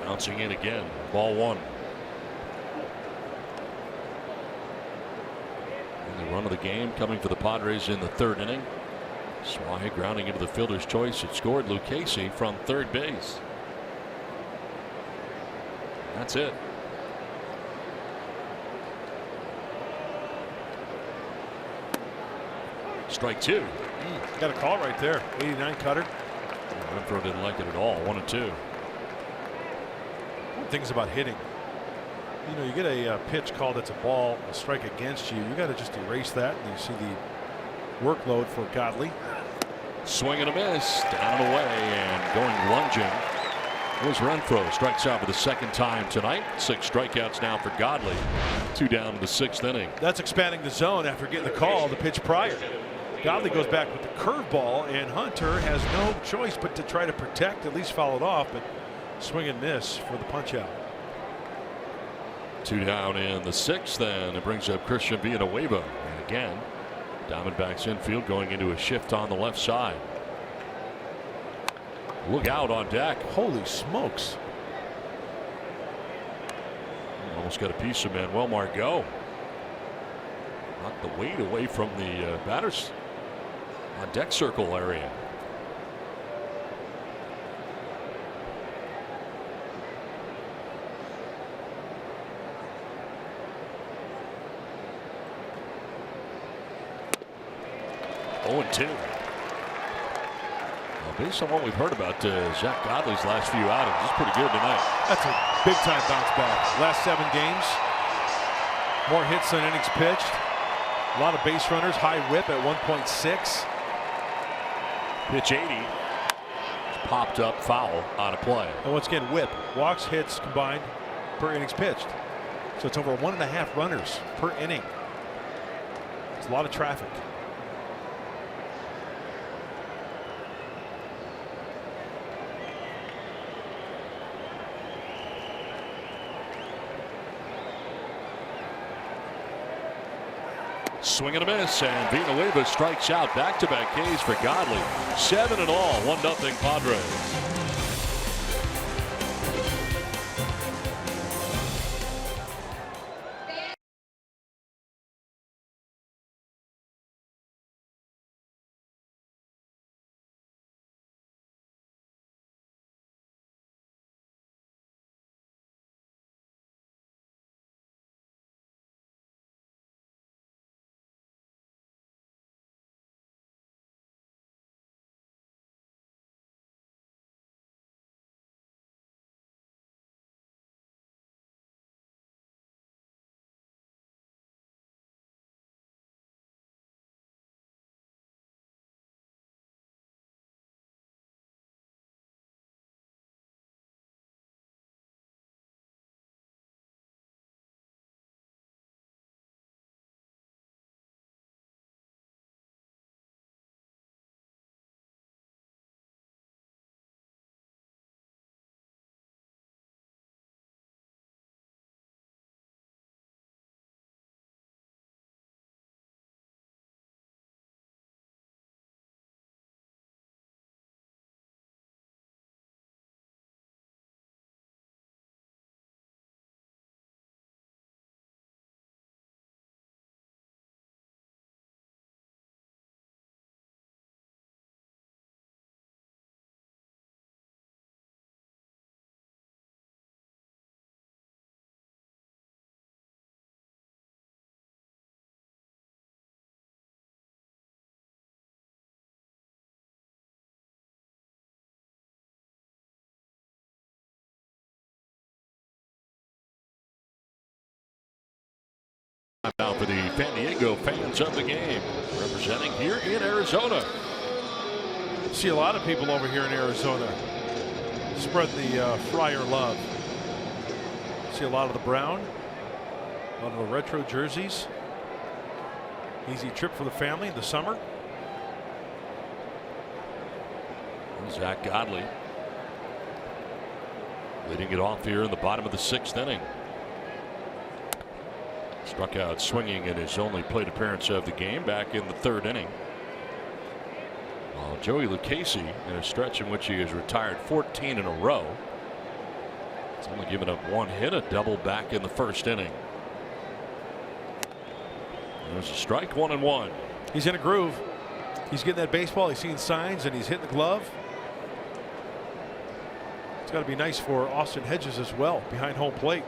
Bouncing in again. Ball 1. And the run of the game coming for the Padres in the 3rd inning. Swahe grounding into the fielder's choice. It scored Lucchesi from 3rd base. That's it. Strike 2. Got a call right there. 89 cutter. Manfred didn't like it at all. 1-2. Things about hitting. You know, you get a pitch called it's a ball, a strike against you. You got to just erase that. And you see the workload for Godley. Swing and a miss. Down and away and going lunging. Was Renfroe. Strikes out for the 2nd time tonight. 6 strikeouts now for Godley. 2 down in the 6th inning. That's expanding the zone after getting the call the pitch prior. Godley goes back with the curveball, and Hunter has no choice but to try to protect, at least foul it off, but swing and miss for the punch out. 2 down in the 6th, and it brings up Christian Villanueva. And again, Diamondbacks infield going into a shift on the left side. Look out on deck. Holy smokes. Almost got a piece of Manuel Margot. Knocked the weight away from the batter's deck circle area. Oh, 2. Well, based on what we've heard about Zach Godley's last few outings, he's pretty good tonight. That's a big time bounce back. Last 7 games, more hits than innings pitched. A lot of base runners, high whip at 1.6. Pitch 80. Popped up foul on a play. And once again, whip, walks, hits combined per innings pitched. So it's over 1.5 runners per inning. It's a lot of traffic. Swing and a miss, and Villanueva strikes out. Back-to-back Ks for Godley. 7 in all, 1-0 Padres. Now for the San Diego fans of the game, representing here in Arizona. See a lot of people over here in Arizona spread the Friar love. See a lot of the brown, a lot of the retro jerseys. Easy trip for the family in the summer. Zach Godley leading it off here in the bottom of the 6th inning. Struck out swinging in his only plate appearance of the game back in the 3rd inning. While Joey Lucchesi, in a stretch in which he has retired 14 in a row, has only given up 1 hit, a double back in the 1st inning. There's a strike, 1-1. He's in a groove. He's getting that baseball. He's seeing signs and he's hitting the glove. It's got to be nice for Austin Hedges as well, behind home plate.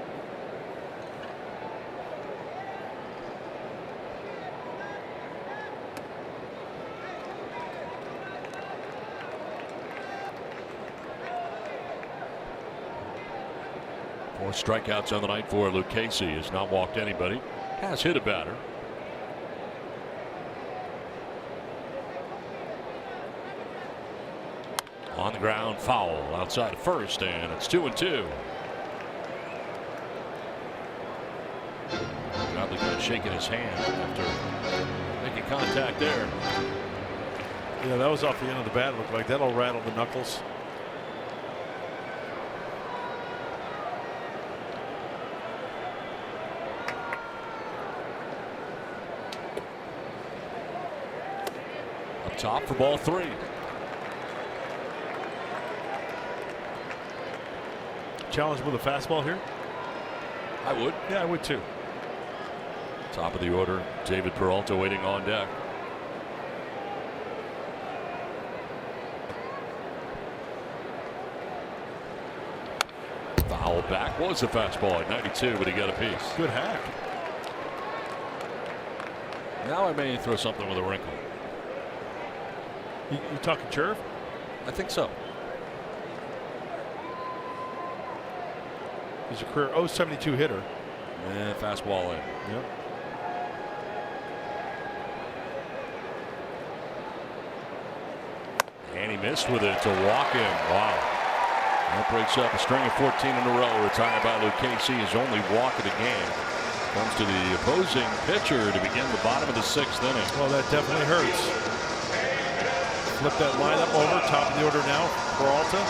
Four strikeouts on the night for Lucchesi. Has not walked anybody. Has hit a batter. On the ground, foul outside of first, and it's 2-2. Godley kind of shaking his hand after making contact there. Yeah, that was off the end of the bat. It looked like that'll rattle the knuckles. Up top for ball 3. Challenge with a fastball here? I would. Yeah, I would too. Top of the order, David Peralta waiting on deck. Foul back, was a fastball at 92, but he got a piece. Good hack. Now I may throw something with a wrinkle. You talking curve? I think so. He's a career .072 hitter. And fastball in. Yep. And he missed with it to walk in. Wow. That breaks up a string of 14 in a row. Retired by Lucchesi, his only walk of the game. Comes to the opposing pitcher to begin the bottom of the 6th inning. Well, that definitely hurts. Flip that lineup over. Top of the order now. Peralta.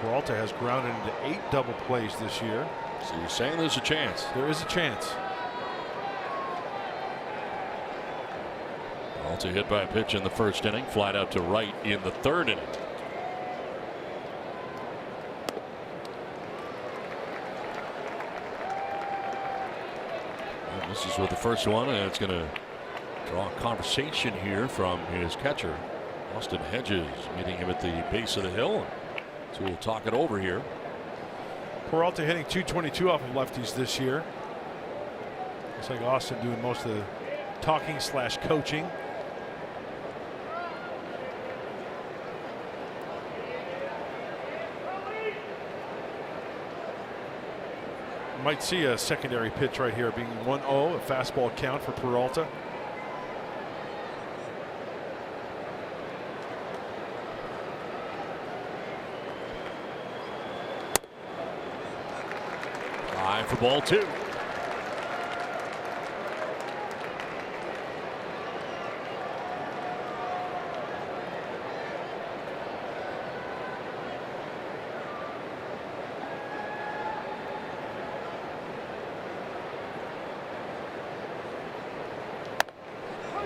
Peralta has grounded into 8 double plays this year. So you're saying there's a chance? There is a chance. Peralta hit by a pitch in the 1st inning, flat out to right in the 3rd inning. And this is with the first one, and it's going to draw a conversation here from his catcher, Austin Hedges, meeting him at the base of the hill. So we'll talk it over here. Peralta hitting .222 off of lefties this year. Looks like Austin doing most of the talking / coaching. Might see a secondary pitch right here being 1-0, a fastball count for Peralta. For ball 2.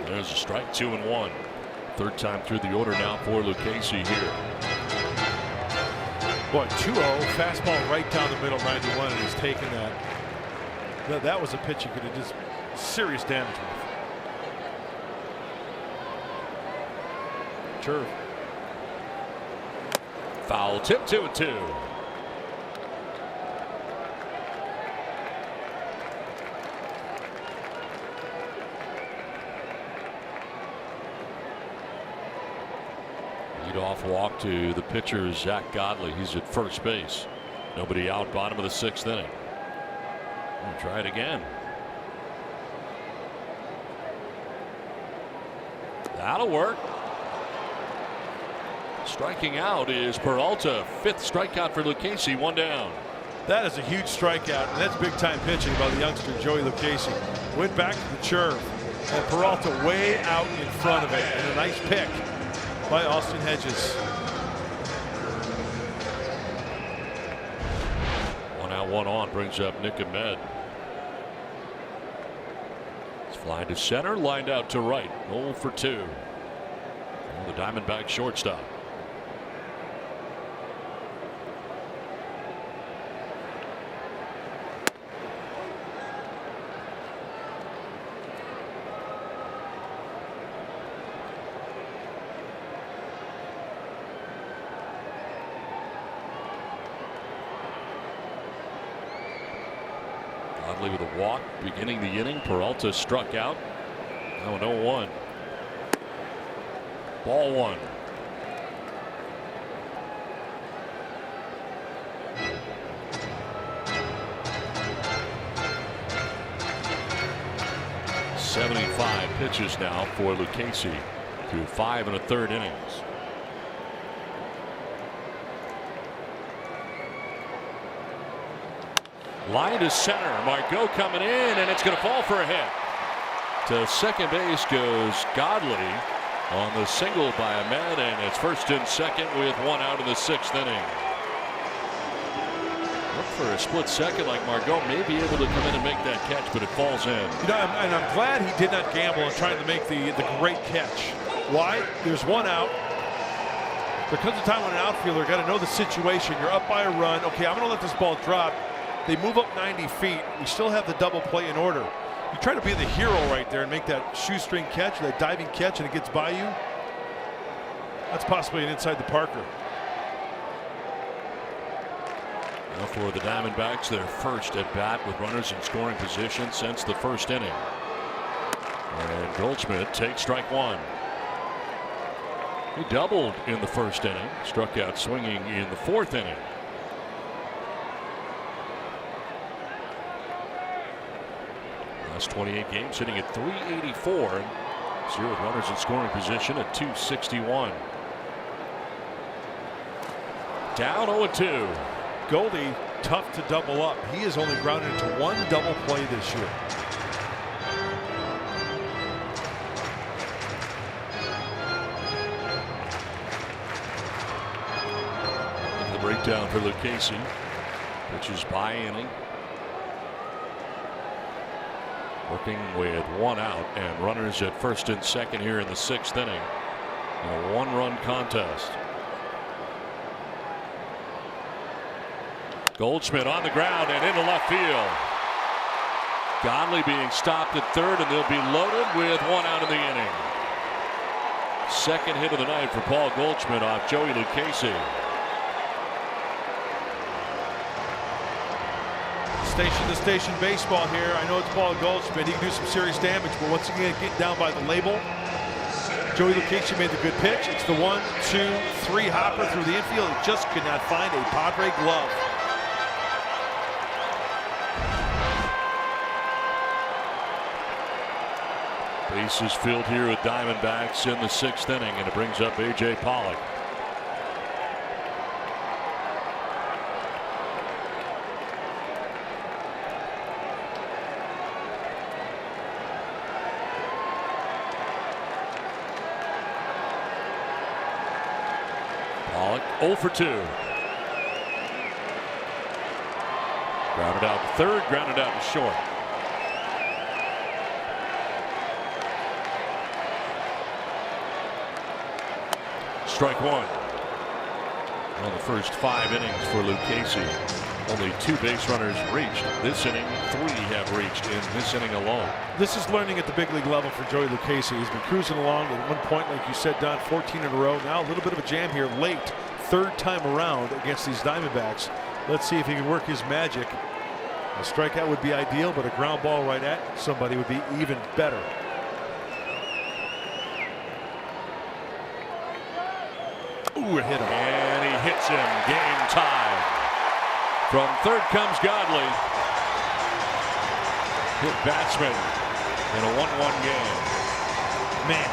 There's a strike, 2-1. 3rd time through the order now for Lucchesi here. Boy, 2-0, fastball right down the middle, 91, and he's taken that. That was a pitch he could have just serious damage with. Sure. Foul tip, 2-2. Leadoff walk to the pitcher, Zach Godley. He's at first base. Nobody out, bottom of the 6th inning. We'll try it again. That'll work. Striking out is Peralta. 5th strikeout for Lucchesi. 1 down. That is a huge strikeout, and that's big time pitching by the youngster Joey Lucchesi. Went back to the curve, and Peralta way out in front of it, and a nice pick by Austin Hedges. 1 out, 1 on brings up Nick Ahmed. He's flying to center, lined out to right. 0 for 2. The Diamondback shortstop. Godley with a walk beginning the inning. Peralta struck out. Now an 0-1. Ball 1. .75 pitches now for Lucchesi through 5 1/3 innings. Line to center. Margot coming in, and it's going to fall for a hit. To second base goes Godley on the single by Ahmed, and it's 1st and 2nd with 1 out in the 6th inning. Look for a split second, like Margot may be able to come in and make that catch, but it falls in. You know, and I'm glad he did not gamble in trying to make the great catch. Why? There's 1 out. There comes a time when an outfielder got to know the situation. You're up by a run. Okay, I'm going to let this ball drop. They move up 90 feet. We still have the double play in order. You try to be the hero right there and make that shoestring catch, that diving catch, and it gets by you. That's possibly an inside the Parker. Now for the Diamondbacks, their first at bat with runners in scoring position since the 1st inning. And Goldschmidt takes strike 1. He doubled in the 1st inning, struck out swinging in the 4th inning. Last 28 games sitting at .384. Zero runners in scoring position at .261. Down 0-2. Goldie, tough to double up. He has only grounded into 1 double play this year. The breakdown for Lucchesi. Pitches by inning. Working with 1 out and runners at 1st and 2nd here in the 6th inning. In a 1-run contest. Goldschmidt on the ground and into left field. Godley being stopped at 3rd, and they'll be loaded with 1 out in the inning. 2nd hit of the night for Paul Goldschmidt off Joey Lucchesi. Station-to-station baseball here. I know it's Paul Goldschmidt. He can do some serious damage, but once again, get down by the label. Joey Lucchesi made the good pitch. It's the 1, 2, 3 hopper through the infield. He just could not find a Padre glove. Bases filled here with Diamondbacks in the 6th inning, and it brings up A.J. Pollock. Pollock 0 for 2. Grounded out to 3rd, grounded out to short. Strike 1. On the first 5 innings for Lucchesi, only 2 base runners reached. This inning, 3 have reached in this inning alone. This is learning at the big league level for Joey Lucchesi. He's been cruising along at one point, like you said, Don, 14 in a row. Now a little bit of a jam here late, 3rd time around against these Diamondbacks. Let's see if he can work his magic. A strikeout would be ideal, but a ground ball right at somebody would be even better. Ooh, it hit him. And he hits him. Game tied. From third comes Godley. Hit batsman in a 1-1 game. Man.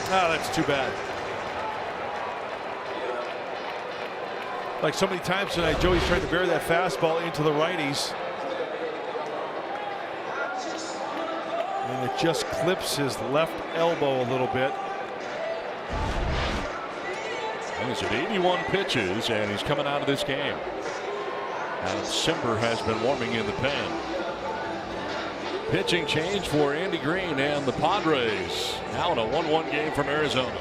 Oh, that's too bad. Like so many times tonight, Joey's trying to bury that fastball into the righties. And it just clips his left elbow a little bit. He's at 81 pitches, and he's coming out of this game. Adam Simber has been warming in the pen. Pitching change for Andy Green and the Padres. Now in a 1-1 game from Arizona.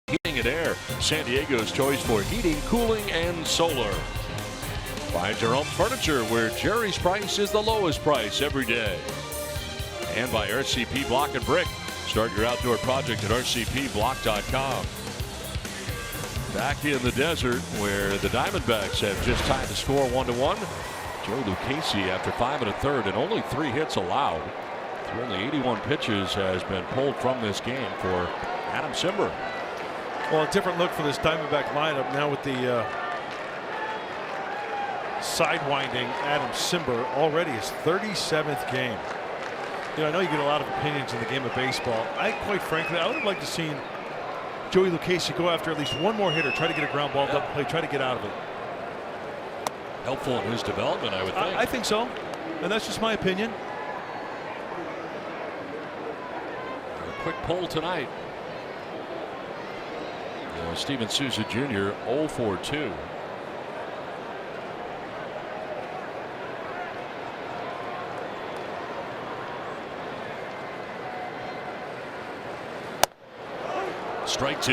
Heating and Air, San Diego's choice for heating, cooling, and solar. By Jerome's Furniture, where Jerry's price is the lowest price every day. And by RCP Block and Brick. Start your outdoor project at rcpblock.com. Back in the desert, where the Diamondbacks have just tied the score 1-1. Joey Lucchesi, after 5 1/3 and only 3 hits allowed, through only 81 pitches, has been pulled from this game for Adam Simber. Well, a different look for this Diamondback lineup now with the sidewinding Adam Simber, already his 37th game. You know, I know you get a lot of opinions in the game of baseball. Quite frankly, I would have liked to seen Joey Lucchesi go after at least one more hitter, try to get a ground ball up the plate, try to get out of it. Helpful in his development, I would think. I think so, and that's just my opinion. A quick poll tonight. Steven Souza Jr. 0 for 2. Strike 2.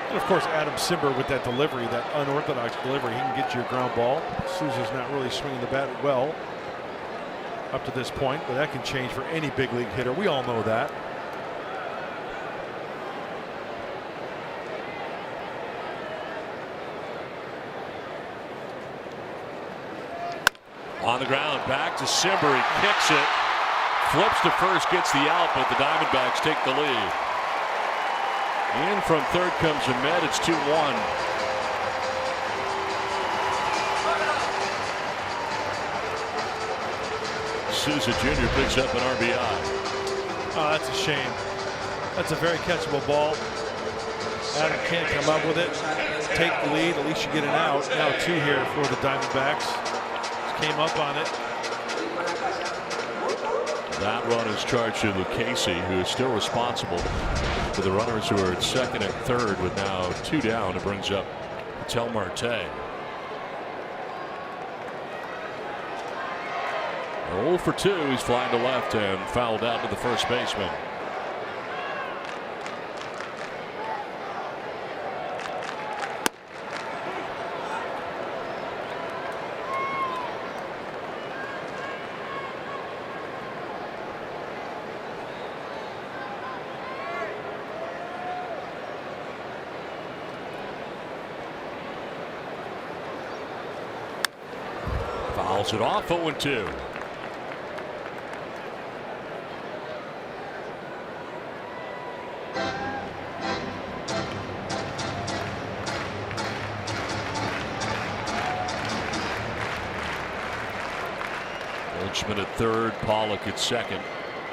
And of course, Adam Simber with that delivery, that unorthodox delivery, he can get you a ground ball. Souza's not really swinging the bat well up to this point, but that can change for any big league hitter. We all know that. On the ground, back to Simber. He kicks it, flips to first, gets the out, but the Diamondbacks take the lead. In from third comes Ahmed. It's 2-1. Souza Jr. picks up an RBI. Oh, that's a shame. That's a very catchable ball. Adam can't come up with it. Take the lead. At least you get an out. Now 2 here for the Diamondbacks. Came up on it. That run is charged to Lucchesi, who is still responsible for the runners who are at second and third with now 2 down. It brings up Tel Marte. 0 for 2. He's flying to left and fouled out to the first baseman. Fouls it off. 0-2. Goldschmidt at third, Pollock at second.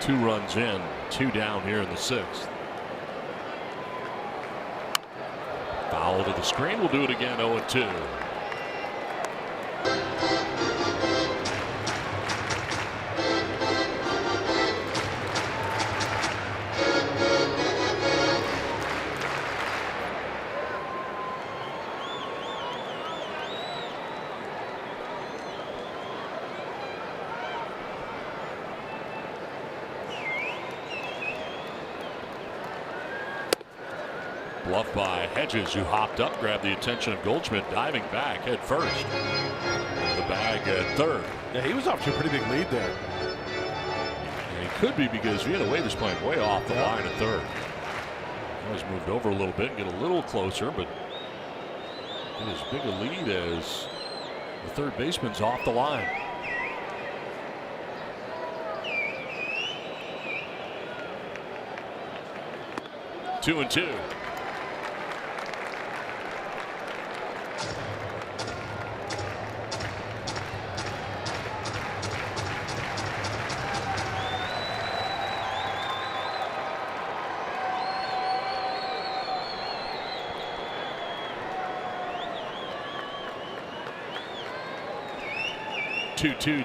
2 runs in, 2 down here in the 6th. Foul to the screen. We'll do it again. 0-2. Bluff by Hedges, who hopped up, grabbed the attention of Goldschmidt, diving back head first. The bag at third. Yeah, he was off to a pretty big lead there. And he could be because Villanueva was playing way off the line at third. He's moved over a little bit and get a little closer, but get as big a lead as the third baseman's off the line. Two and two.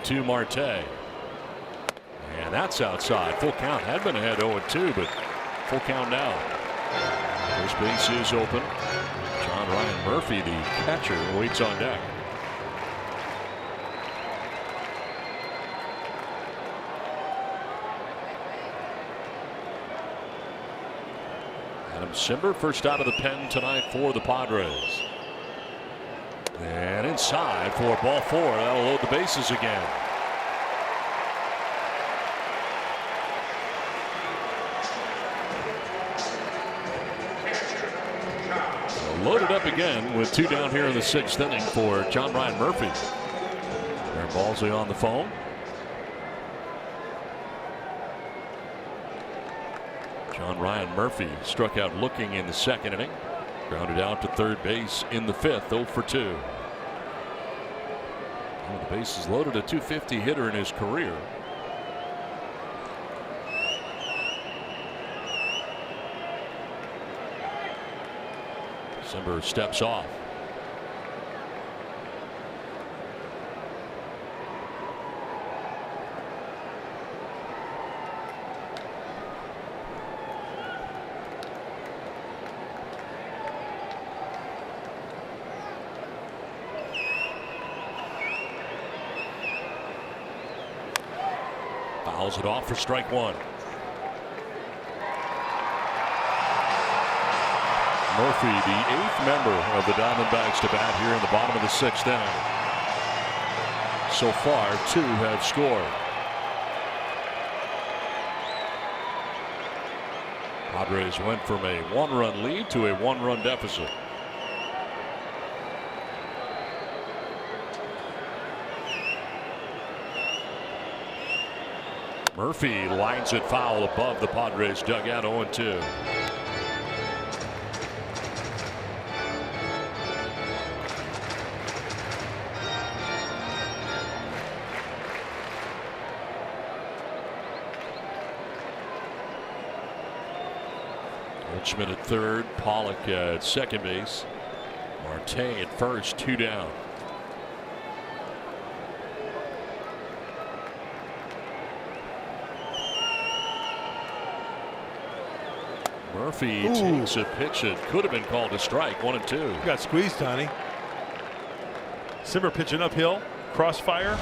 To Marte. And that's outside. Full count. Had been ahead 0-2, but full count now. First base is open. John Ryan Murphy, the catcher, waits on deck. Adam Simber first out of the pen tonight for the Padres. And inside for ball 4. That'll load the bases again. Loaded up again with 2 down here in the 6th inning for John Ryan Murphy. Aaron Balsley on the phone. John Ryan Murphy struck out looking in the 2nd inning. Grounded out to third base in the 5th, 0 for 2. Well, the bases loaded, a .250 hitter in his career. Simber steps off. Fouls it off for strike 1. Murphy, the 8th member of the Diamondbacks to bat here in the bottom of the 6th inning. So far, 2 have scored. Padres went from a 1-run lead to a 1-run deficit. Murphy lines it foul above the Padres dugout. 0-2. Goldschmidt at third, Pollock at second base, Marte at first, 2 down. Murphy takes a pitch that could have been called a strike. 1-2. Got squeezed, Tony. Simber pitching uphill, crossfire.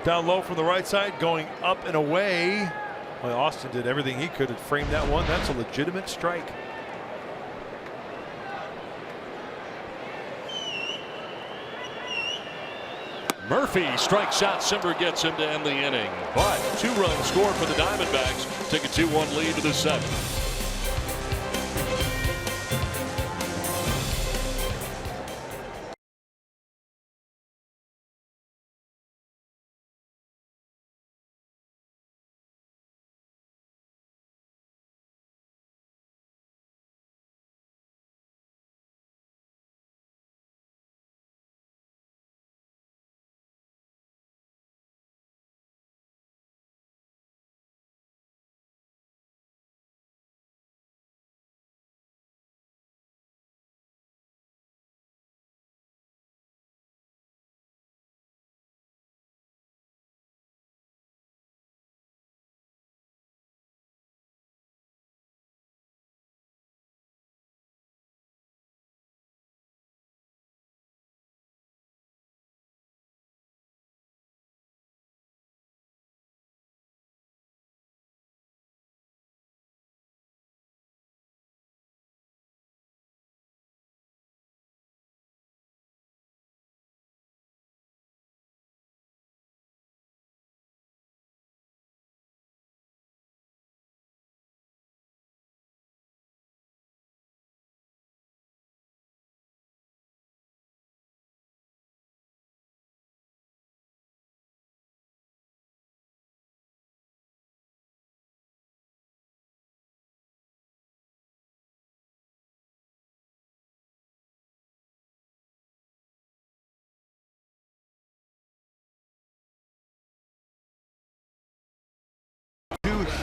Down low from the right side, going up and away. Well, Austin did everything he could to frame that one. That's a legitimate strike. Murphy strikes out. Simber gets him to end the inning. But 2-run score for the Diamondbacks. Take a 2-1 lead to the 7th.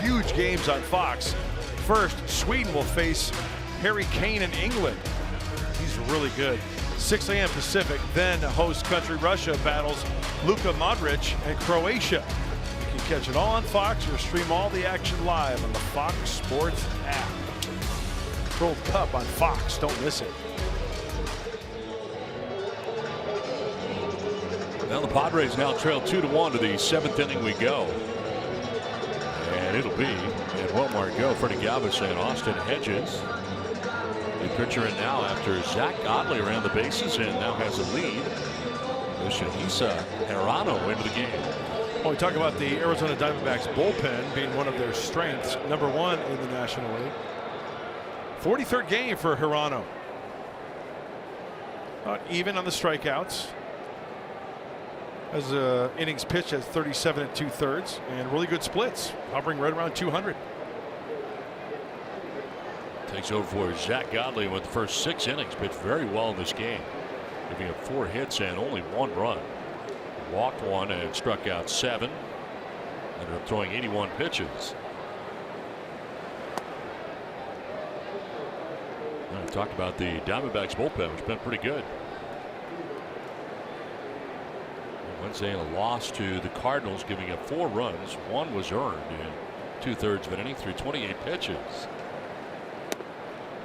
huge games on Fox. First, Sweden will face Harry Kane in England. He's really good. 6 a.m. Pacific. Then host country Russia battles Luka Modric and Croatia. You can catch it all on Fox or stream all the action live on the Fox Sports app. World Cup on Fox. Don't miss it. Now the Padres now trail 2-1 to the 7th inning we go. And it'll be at Wilmar go. Freddie Galvis and Austin Hedges. The pitcher in now after Zach Godley around the bases and now has a lead. Yoshihisa Hirano into the game. Well, we talk about the Arizona Diamondbacks bullpen being one of their strengths. #1 in the National League. 43rd game for Hirano. Even on the strikeouts. As innings pitched at 37 2/3 and really good splits, hovering right around 200. Takes over for Zach Godley with the first 6 innings. Pitched very well in this game, giving up 4 hits and only 1 run. Walked 1 and struck out 7. Ended up throwing 81 pitches. Now, we talked about the Diamondbacks bullpen, which has been pretty good. Wednesday, a loss to the Cardinals, giving up 4 runs. 1 was earned in 2/3 of an inning through 28 pitches.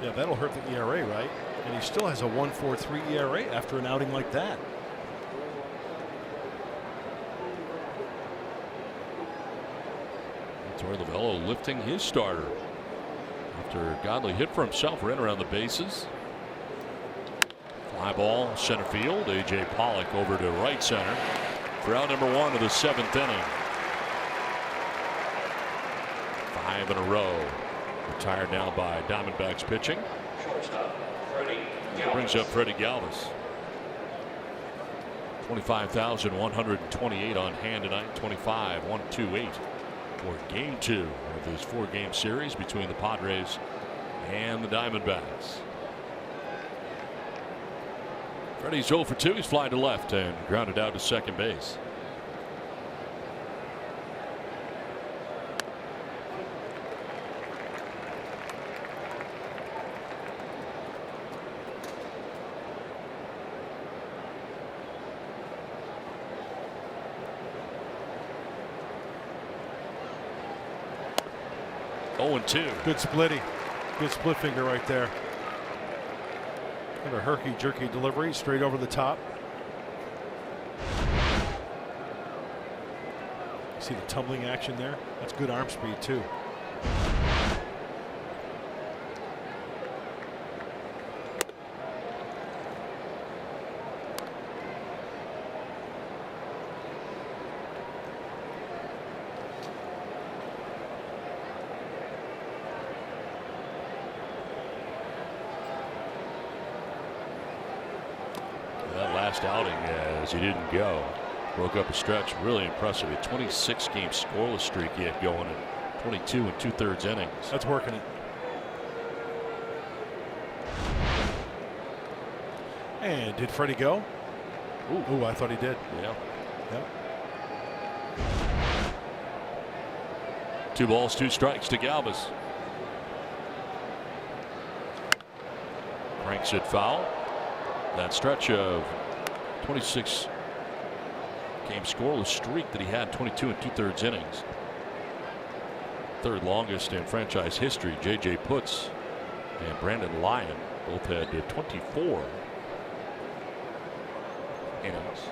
Yeah, that'll hurt the ERA, right? And he still has a 1.43 ERA after an outing like that. Torey Lovullo lifting his starter after Godley hit for himself, ran around the bases. Fly ball center field. A.J. Pollock over to right center for out #1 of the 7th inning. 5 in a row. Retired now by Diamondbacks pitching. Brings up Freddie Galvis. 25,128 on hand tonight. 25-128 for game 2 of this 4-game series between the Padres and the Diamondbacks. Freddie's 0 for 2. He's flying to left and grounded out to second base. Good splitty. Good split finger right there. And a herky-jerky delivery straight over the top. See the tumbling action there? That's good arm speed too. Outing as he didn't go. Broke up a stretch. Really impressive. A 26-game scoreless streak he had going in 22 2/3 innings. That's working it. And did Freddie go? Ooh, I thought he did. Yeah. Yep. 2 balls, 2 strikes to Galvis. Cranks it foul. That stretch of 26-game scoreless streak that he had, 22 2/3 innings. 3rd longest in franchise history. J.J. Putz and Brandon Lyon both had 24 innings.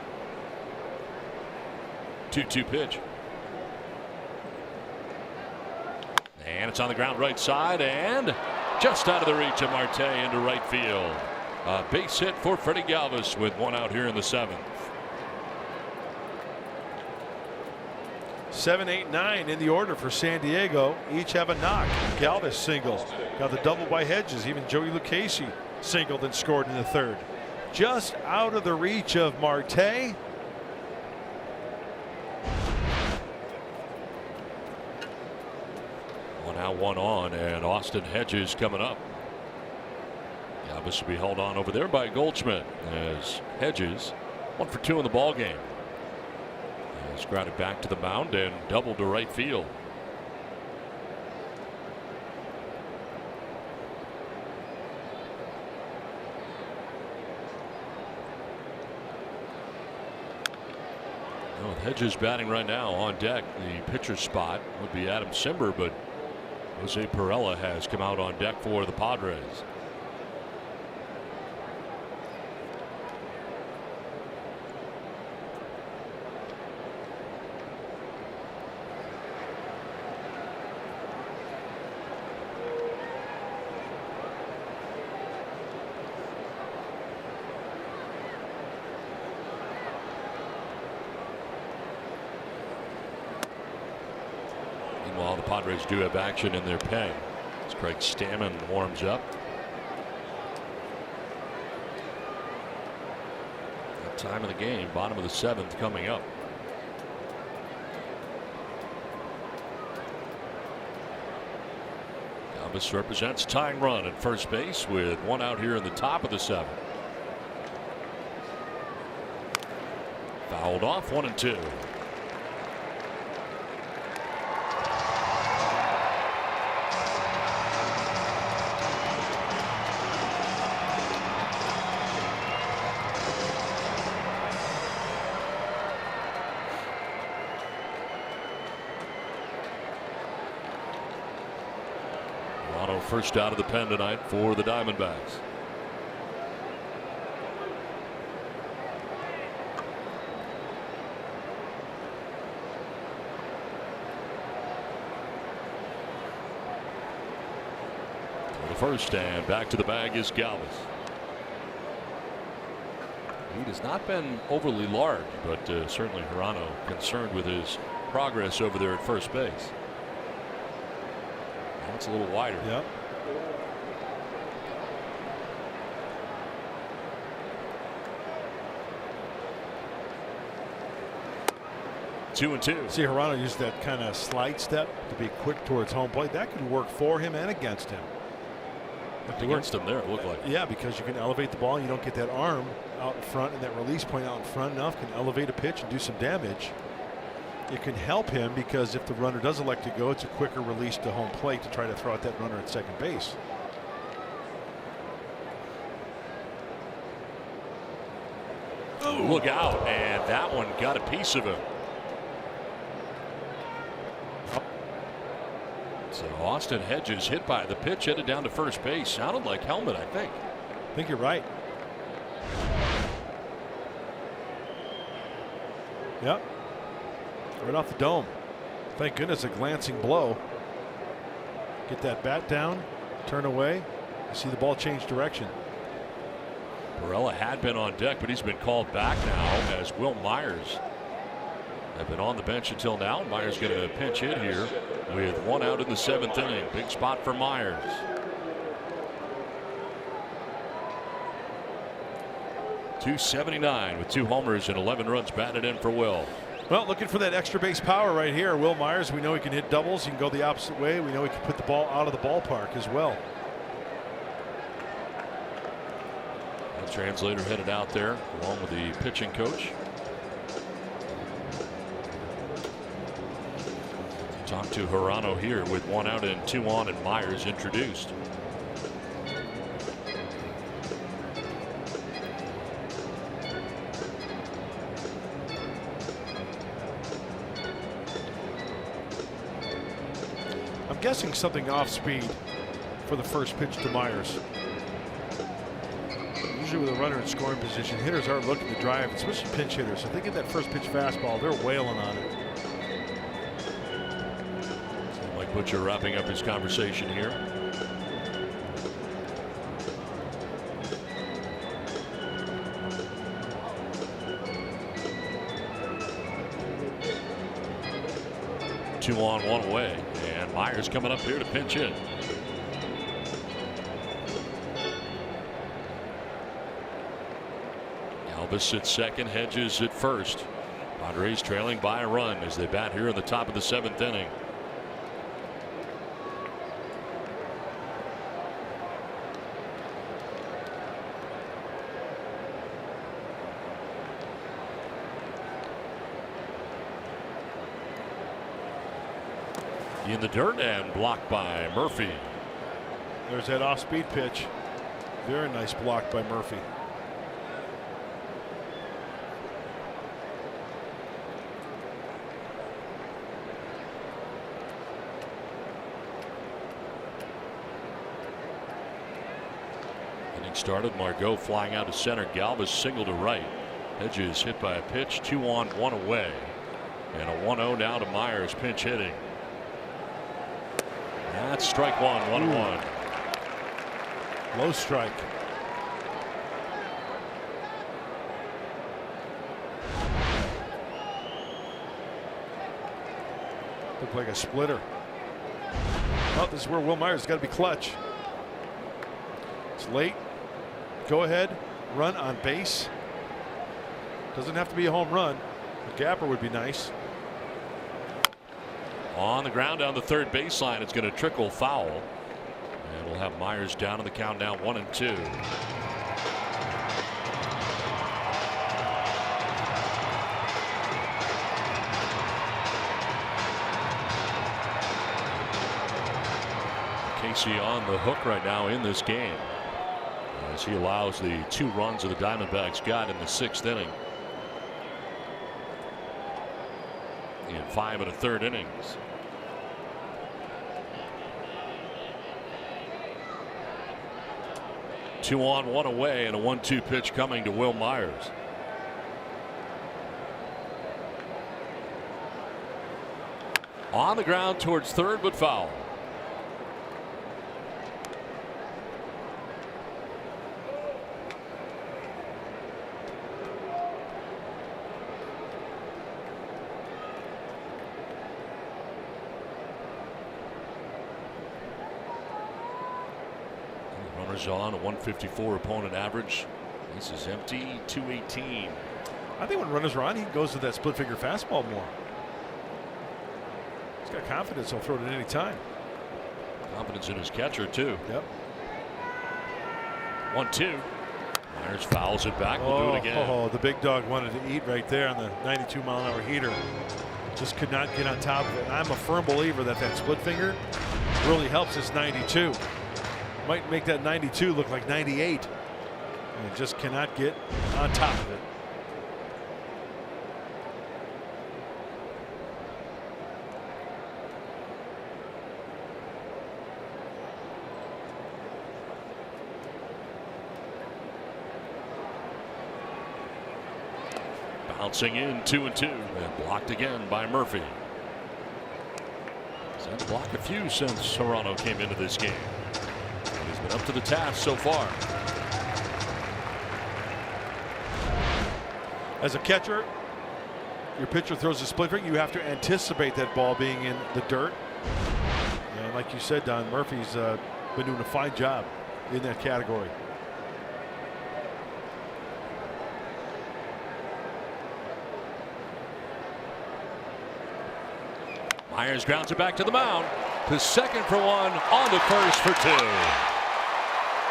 2-2 pitch. And it's on the ground right side and just out of the reach of Marte into right field. A base hit for Freddie Galvis with 1 out here in the 7th. 7, 8, 9 in the order for San Diego. Each have a knock. Galvis single. Got the double by Hedges. Even Joey Lucchesi singled and scored in the 3rd. Just out of the reach of Marte. One out, 1 on, and Austin Hedges coming up. Galvis will be held on over there by Goldschmidt as Hedges 1 for 2 in the ball game. He's grounded back to the mound and doubled to right field. Hedges batting right now on deck. The pitcher spot would be Adam Simber, but Jose Perella has come out on deck for the Padres. Meanwhile, the Padres do have action in their pen as Craig Stammen warms up. That time of the game, bottom of the 7th coming up. Galvis represents tying run at first base with one out here in the top of the 7th. Fouled off, 1-2. First out of the pen tonight for the Diamondbacks. To the first, and back to the bag is Galvis. He has not been overly large, but certainly Hirano concerned with his progress over there at first base. It's a little wider. Yep. 2-2. See, Hirano used that kind of slide step to be quick towards home plate. That could work for him and against him. Against him there, it looked like. Yeah, because you can elevate the ball and you don't get that arm out in front, and that release point out in front enough can elevate a pitch and do some damage. It can help him because if the runner does elect to go, it's a quicker release to home plate to try to throw out that runner at second base. Oh, look out, and that one got a piece of him. So Austin Hedges hit by the pitch, headed down to first base. Sounded like helmet, I think. I think you're right. Yep. Right off the dome. Thank goodness a glancing blow. Get that bat down, turn away. You see the ball change direction. Perella had been on deck, but he's been called back now as Will Myers have been on the bench until now. Myers going to pinch hit here with one out in the 7th inning. Big spot for Myers. .279 with 2 homers and 11 runs batted in for Will. Well, looking for that extra base power right here. Will Myers, we know he can hit doubles. He can go the opposite way. We know he can put the ball out of the ballpark as well. The translator headed out there along with the pitching coach. Talk to Hirano here with 1 out and 2 on, and Myers introduced. I'm guessing something off speed for the first pitch to Myers. Usually with a runner in scoring position, hitters are looking to drive, especially pinch hitters. If they get that first pitch fastball, they're wailing on it. Mike Butcher wrapping up his conversation here. Two on, 1 away, and Myers coming up here to pinch hit. Galvis at second, Hedges at first. Padres trailing by a run as they bat here in the top of the 7th inning. In the dirt and blocked by Murphy. There's that off-speed pitch. Very nice block by Murphy. Inning started. Margot flying out to center. Galvis single to right. Hedges hit by a pitch. 2 on, 1 away. And a 1-0 now to Myers, pinch hitting. That's strike one, 1-1. Low strike. Looked like a splitter. Oh, this is where Will Myers has got to be clutch. It's late. Go ahead. Run on base. Doesn't have to be a home run. A gapper would be nice. On the ground down the third baseline. It's going to trickle foul. And we'll have Myers down in the count now, 1-2. Casey on the hook right now in this game, as he allows the 2 runs of the Diamondbacks got in the 6th inning. In 5 1/3 innings. Two on, 1 away, and a 1-2 pitch coming to Will Myers. On the ground towards third, but foul. Runners on, a 154 opponent average. This is empty, 218. I think when runners are on, he goes to that split figure fastball more. He's got confidence. He'll throw it at any time. Confidence in his catcher, too. Yep. 1-2. Myers fouls it back. We'll do it again. Oh, the big dog wanted to eat right there on the 92-mile-an-hour heater. Just could not get on top of it. I'm a firm believer that split finger really helps this 92. Might make that 92 look like 98. And just cannot get on top of it. Bouncing in, 2-2, and blocked again by Murphy. He's had to block a few since Serrano came into this game. And he's been up to the task so far. As a catcher, your pitcher throws a split finger, you have to anticipate that ball being in the dirt. And like you said, Don, Murphy's been doing a fine job in that category. Myers grounds it back to the mound. To second for 1, on to first for 2.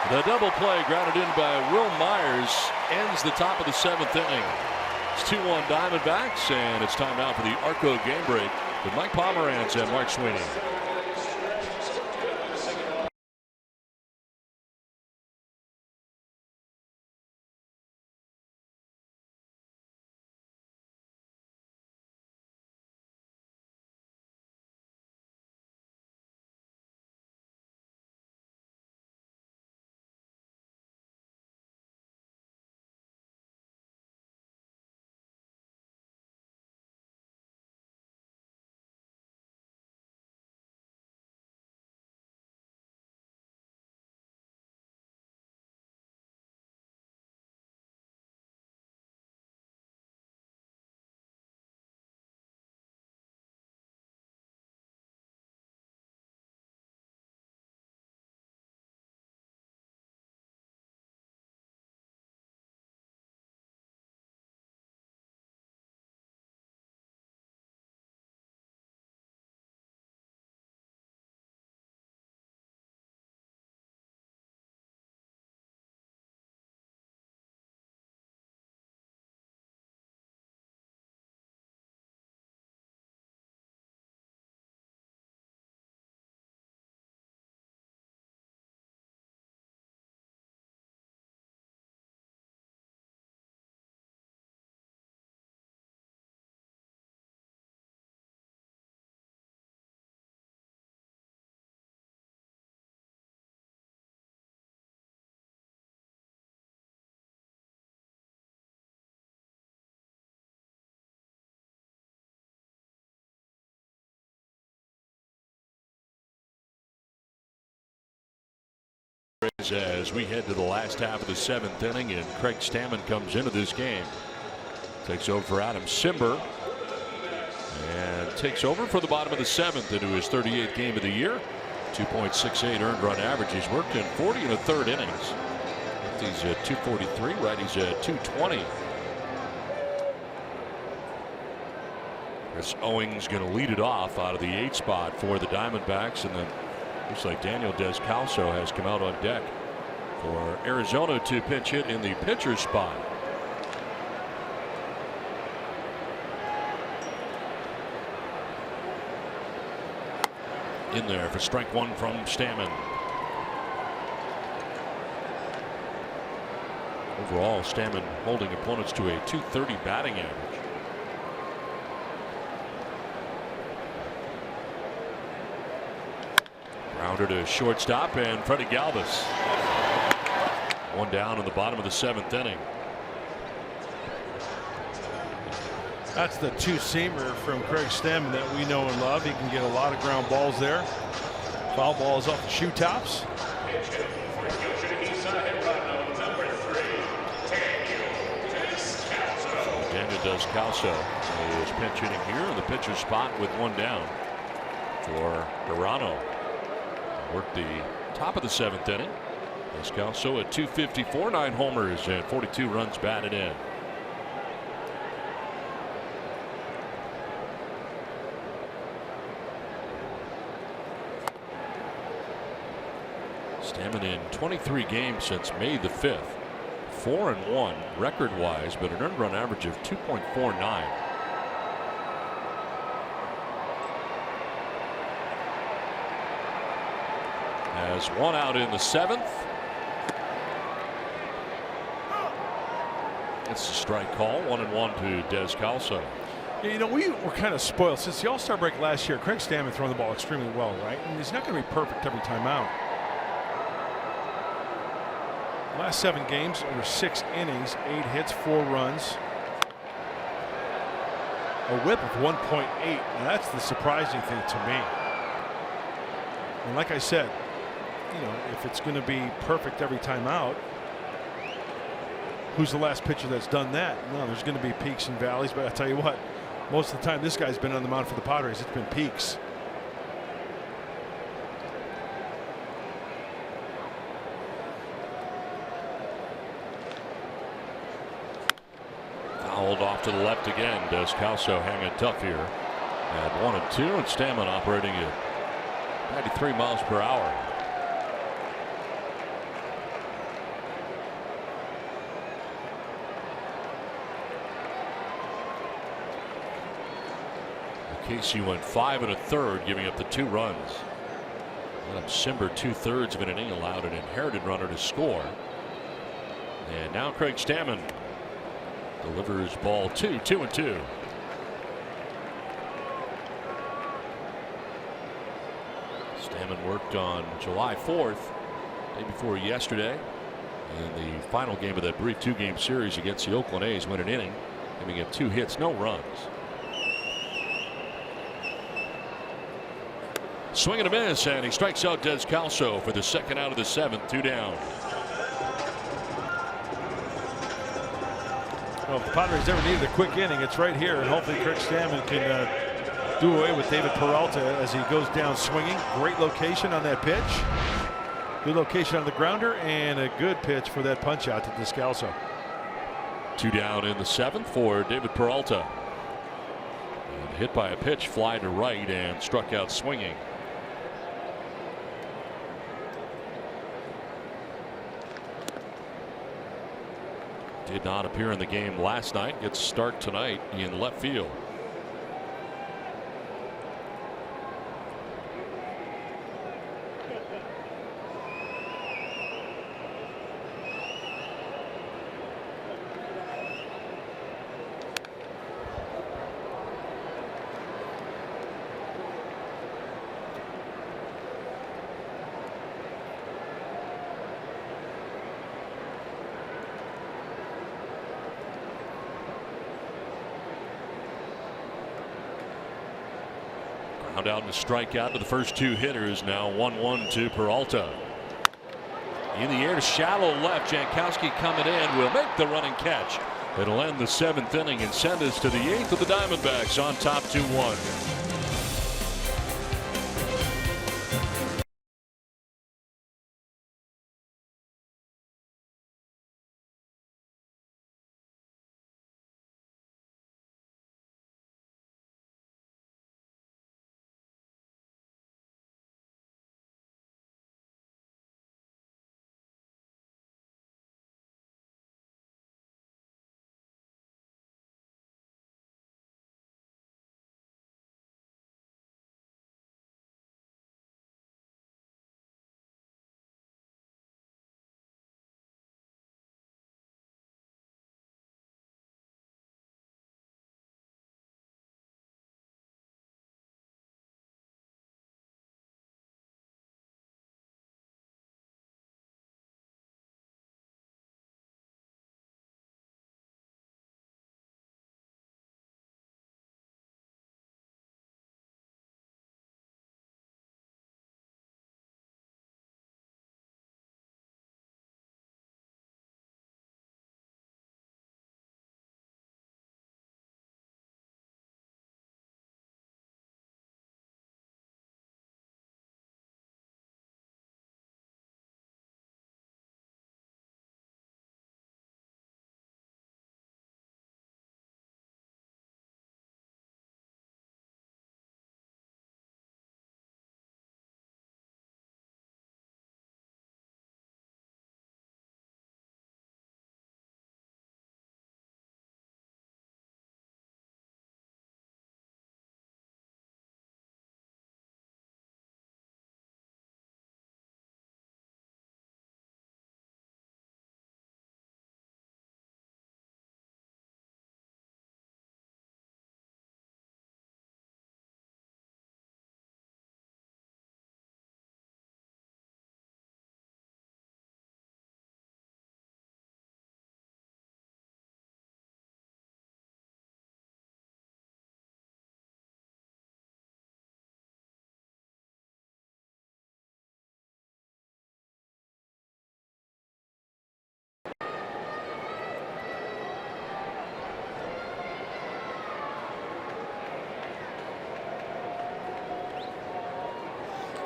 The double play grounded in by Will Myers ends the top of the 7th inning. It's 2-1 Diamondbacks, and it's time now for the Arco game break with Mike Pomerantz and Mark Sweeney. As we head to the last half of the 7th inning, and Craig Stammen comes into this game, takes over for Adam Simber, and takes over for the bottom of the 7th into his 38th game of the year. 2.68 earned run average. He's worked in 40 and a third innings. He's at 243, righties at 220. Chris Owings going to lead it off out of the 8th spot for the Diamondbacks, and then looks like Daniel Descalso has come out on deck for Arizona to pinch hit in the pitcher's spot. In there for strike 1 from Stammen. Overall, Stammen holding opponents to a .230 batting average. Grounder to shortstop, and Freddie Galvis. One down in the bottom of the 7th inning. That's the two-seamer from Craig Stammen that we know and love. He can get a lot of ground balls there. Foul balls off the shoe tops. Daniel Descalso is pinch hitting here in the pitcher's spot with one down for Hirano. Worked the top of the 7th inning. Descalso at 254, 9 homers and 42 runs batted in. Stammen in 23 games since May the 5th. 4-1 record-wise, but an earned run average of 2.49. Has one out in the 7th. It's a strike call. 1-1 to Descalso. Yeah, you know, we were kind of spoiled since the All-Star break last year. Craig Stammen throwing the ball extremely well, right? And he's not going to be perfect every time out. Last 7 games, over 6 innings, 8 hits, 4 runs, a whip of 1.8. Now that's the surprising thing to me. And like I said, you know, if it's going to be perfect every time out, who's the last pitcher that's done that? No, there's going to be peaks and valleys, but I tell you what, most of the time this guy's been on the mound for the Padres, it's been peaks. Fouled off to the left again. Descalso hanging tough here at 1-2, and Stammen operating at 93 miles per hour. Casey went 5 1/3, giving up the 2 runs. Adam Simber 2/3 of an inning, allowed an inherited runner to score. And now Craig Stammen delivers ball 2, 2-2. Stammen worked on July 4th, day before yesterday, in the final game of that brief 2-game series against the Oakland A's. Went an inning, giving up 2 hits, no runs. Swing and a miss, and he strikes out Descalso for the 2nd out of the 7th, 2 down. Well, if the Padres ever needed a quick inning, it's right here, and hopefully Craig Stammen can do away with David Peralta as he goes down swinging. Great location on that pitch. Good location on the grounder, and a good pitch for that punch out to Descalso. 2 down in the 7th for David Peralta. And hit by a pitch, fly to right, and struck out swinging. Did not appear in the game last night. Gets a start tonight in left field. Ground out and a strikeout to the first 2 hitters. Now 1-1 to Peralta. In the air to shallow left. Jankowski coming in will make the running catch. It'll end the 7th inning and send us to the 8th with the Diamondbacks on top 2-1.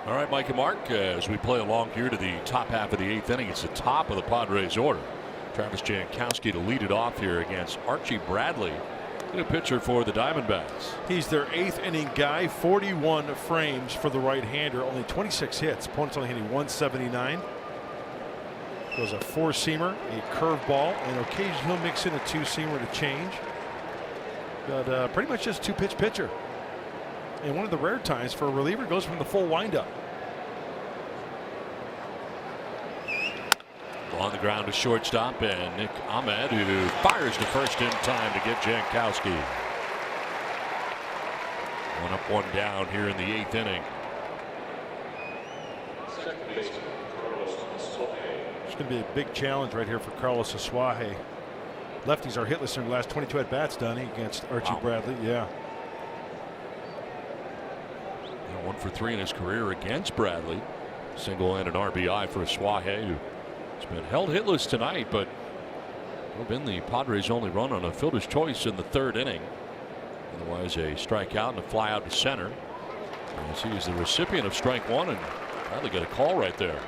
All right, Mike and Mark, as we play along here to the top half of the 8th inning, it's the top of the Padres order. Travis Jankowski to lead it off here against Archie Bradley, new pitcher for the Diamondbacks. He's their 8th inning guy, 41 frames for the right-hander, only 26 hits. Opponent's only hitting 179. Goes a 4-seamer, a curveball, and occasionally he'll mix in a 2-seamer to change. But pretty much just a 2-pitch pitcher. And one of the rare times for a reliever goes from the full windup. On the ground to shortstop, and Nick Ahmed, who fires to first in time to get Jankowski. 1 up, 1 down here in the 8th inning. It's going to be a big challenge right here for Carlos Asuaje. Lefties are hitless in the last 22 at-bats, Donnie, against Archie Bradley. Yeah. 1 for 3 in his career against Bradley. Single and an RBI for Asuaje, who has been held hitless tonight, but will been the Padres' only run on a fielder's choice in the 3rd inning. Otherwise, a strikeout and a fly out to center. As he is the recipient of strike 1, and Bradley got a call right there.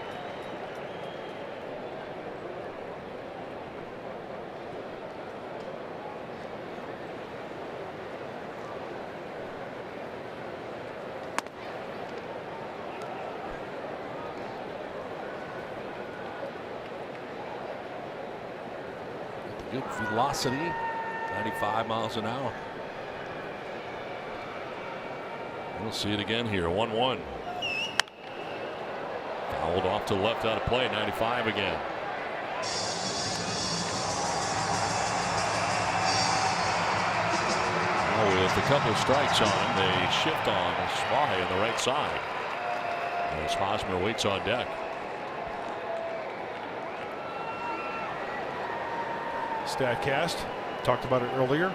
Good velocity, 95 miles an hour. We'll see it again here. 1-1. Fouled off to the left out of play. 95 again. Now with a couple of strikes on him, they shift on Asuaje on the right side as Hosmer waits on deck. StatCast talked about it earlier.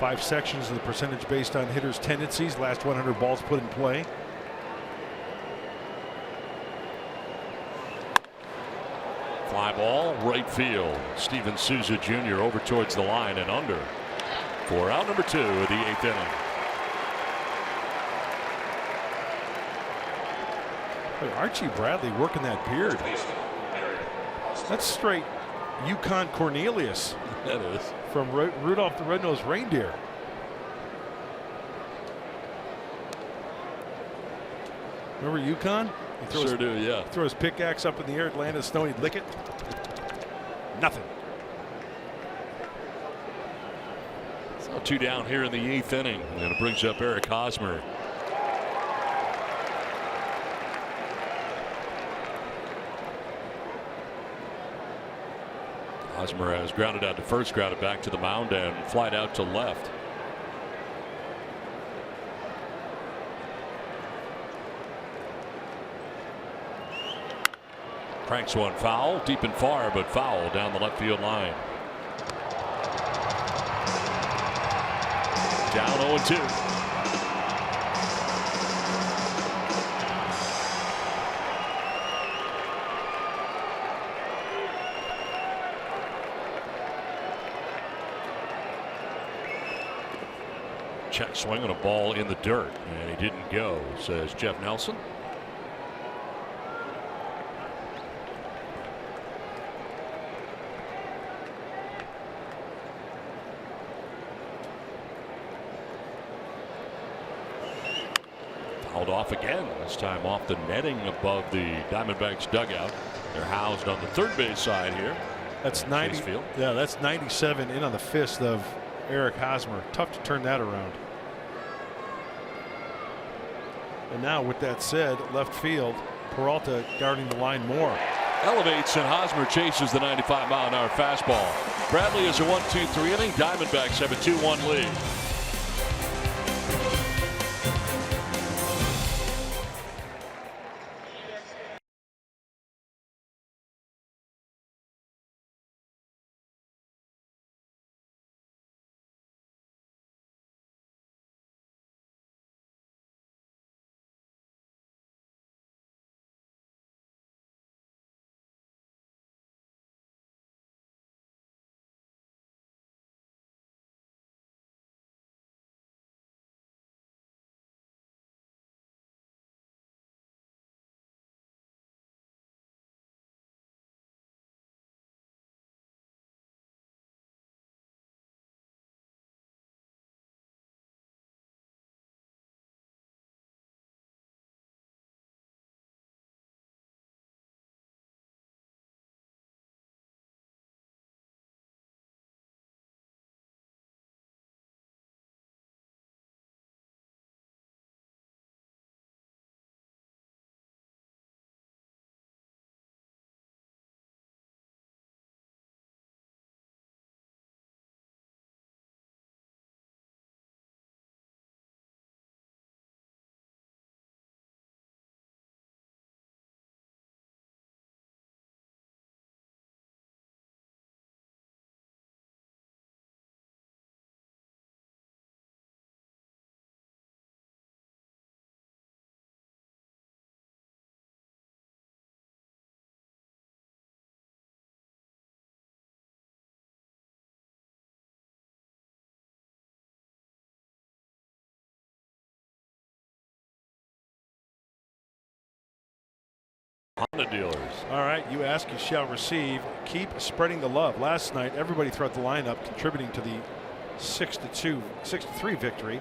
5 sections of the percentage based on hitters' tendencies. Last 100 balls put in play. Fly ball, right field. Steven Souza Jr. over towards the line and under for out number 2 of the 8th inning. Boy, Archie Bradley working that beard. That's straight Yukon Cornelius. That is. From Rudolph the Red-Nosed Reindeer. Remember Yukon? Sure do, yeah. Throw his pickaxe up in the air, land in the snow, he'd lick it. Nothing. So 2 down here in the 8th inning, and it brings up Eric Hosmer. Hosmer has grounded out to first, grounded back to the mound, and flied out to left. Cranks one foul, deep and far, but foul down the left field line. Down 0-2. Check swing on a ball in the dirt, and he didn't go, says Jeff Nelson. Fouled off again, this time off the netting above the Diamondbacks dugout. They're housed on the third base side here. That's 90. Yeah, that's 97 in on the fist of Eric Hosmer. Tough to turn that around. And now, with that said, left field, Peralta guarding the line more. Elevates and Hosmer chases the 95-mile-an-hour fastball. Bradley is a 1-2-3 inning. Diamondbacks have a 2-1 lead. Honda dealers. All right, you ask, you shall receive. Keep spreading the love. Last night, everybody throughout the lineup contributing to the 6-3 victory.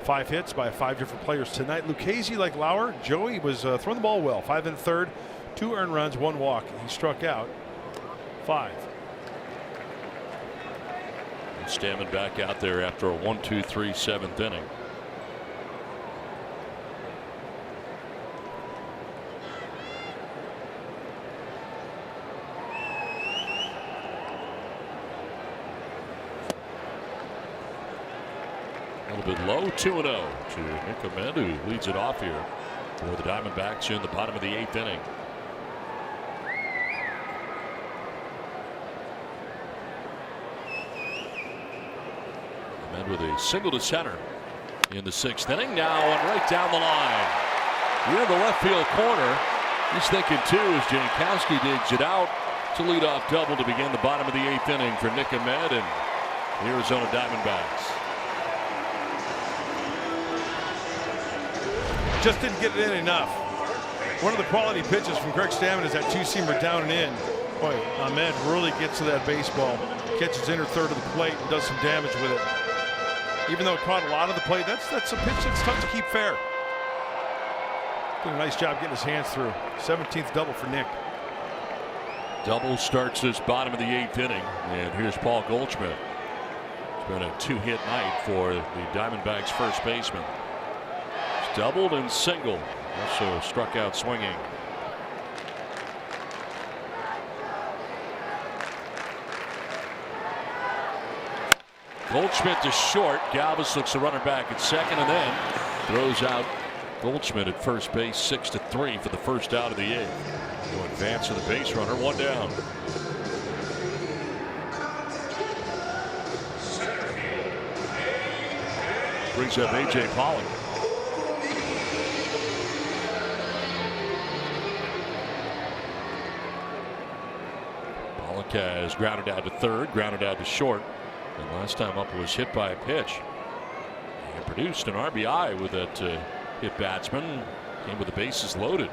5 hits by 5 different players tonight. Lucchese, like Lauer, Joey was throwing the ball well. 5 in third, 2 earned runs, 1 walk. He struck out 5. And Stammen back out there after a 1-2-3 7th inning. A little bit low, 2-0 to Nick Ahmed, who leads it off here for the Diamondbacks in the bottom of the 8th inning. Ahmed with a single to center in the 6th inning. Now and right down the line. Near the left field corner. He's thinking 2 as Jankowski digs it out. It's a leadoff double to begin the bottom of the 8th inning for Nick Ahmed and the Arizona Diamondbacks. Just didn't get it in enough. One of the quality pitches from Craig Stammen is that two-seamer down and in. Boy, Ahmed really gets to that baseball, catches inner third of the plate and does some damage with it. Even though it caught a lot of the plate, that's a pitch that's tough to keep fair. Did a nice job getting his hands through. 17th double for Nick. Double starts this bottom of the 8th inning, and here's Paul Goldschmidt. It's been a 2-hit night for the Diamondbacks first baseman. He's doubled and singled, also struck out swinging. Goldschmidt to short. Galvis looks the runner back at second and then throws out Goldschmidt at first base 6-3 for the first out of the 8th. No advance of the base runner, one down. Brings up A.J. Pollock. Pollock has grounded out to third, grounded out to short. And last time up was hit by a pitch. And produced an RBI with that hit batsman. Came with the bases loaded.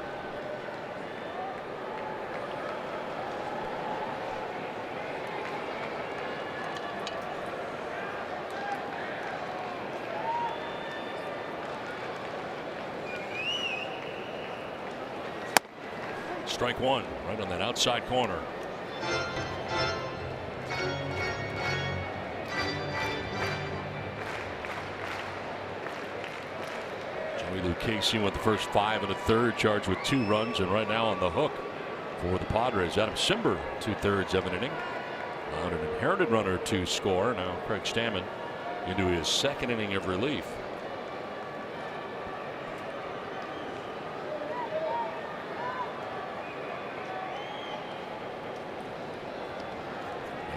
Strike one, right on that outside corner. Joey Lucchesi went the first 5 1/3, charged with 2 runs, and right now on the hook for the Padres. Adam Simber, 2/3 of an inning. On an inherited runner to score. Now Craig Stammen into his 2nd inning of relief.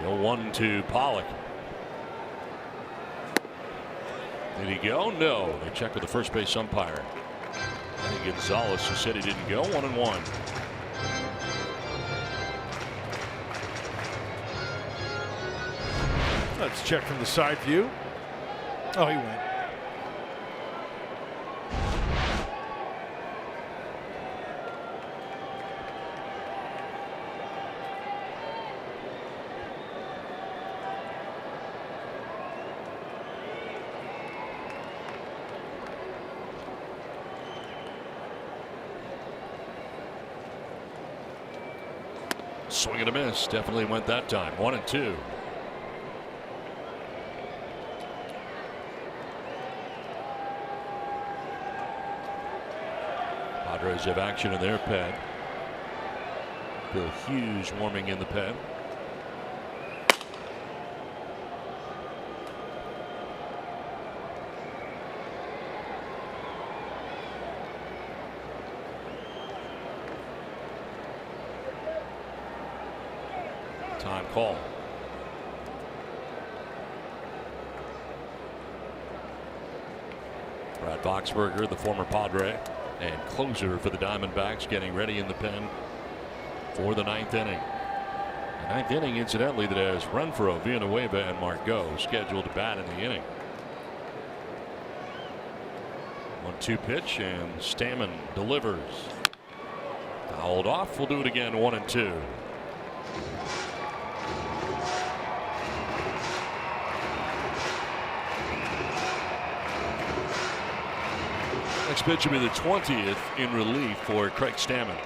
The 0-1 to Pollock. Did he go? No. They checked with the first base umpire. I think Gonzalez, who said he didn't go. 1-1. Let's check from the side view. Oh, he went. Swing and a miss. Definitely went that time. 1-2. Padres have action in their pen. Bill Hughes warming in the pen. Time call. Brad Boxberger, the former Padre and closer for the Diamondbacks, getting ready in the pen for the 9th inning. The 9th inning, incidentally, that has Renfroe, Villanueva, and Margot scheduled to bat in the inning. 1-2 pitch, and Stammen delivers. Fouled off. We'll do it again. 1-2. Next pitch will be the 20th in relief for Craig Stammen.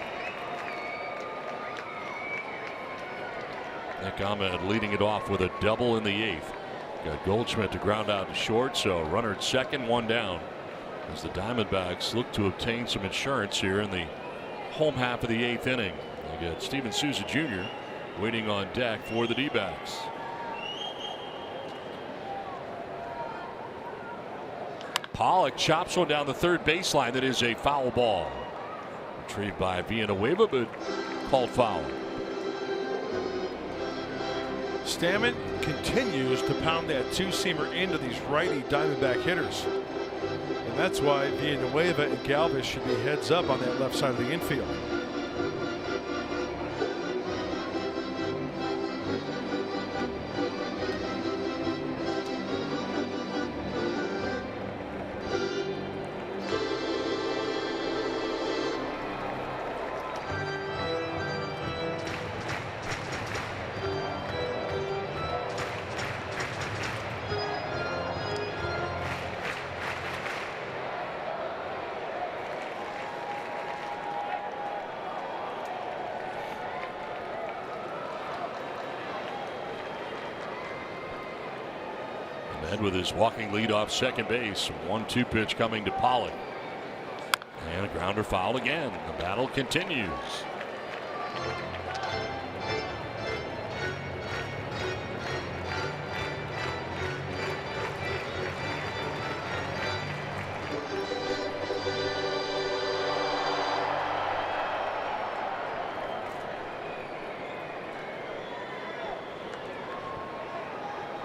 Nick Ahmed leading it off with a double in the 8th. Got Goldschmidt to ground out to short, so runner at second, 1 down. As the Diamondbacks look to obtain some insurance here in the home half of the 8th inning. They got Steven Souza Jr. waiting on deck for the D-backs. Pollock chops one down the third baseline. That is a foul ball. Retrieved by Villanueva, but called foul. Stammen continues to pound that two-seamer into these righty Diamondback hitters. And that's why Villanueva and Galvis should be heads up on that left side of the infield. Ahmed with his walking lead off second base. 1-2 pitch coming to Pollock. And a grounder foul again. The battle continues.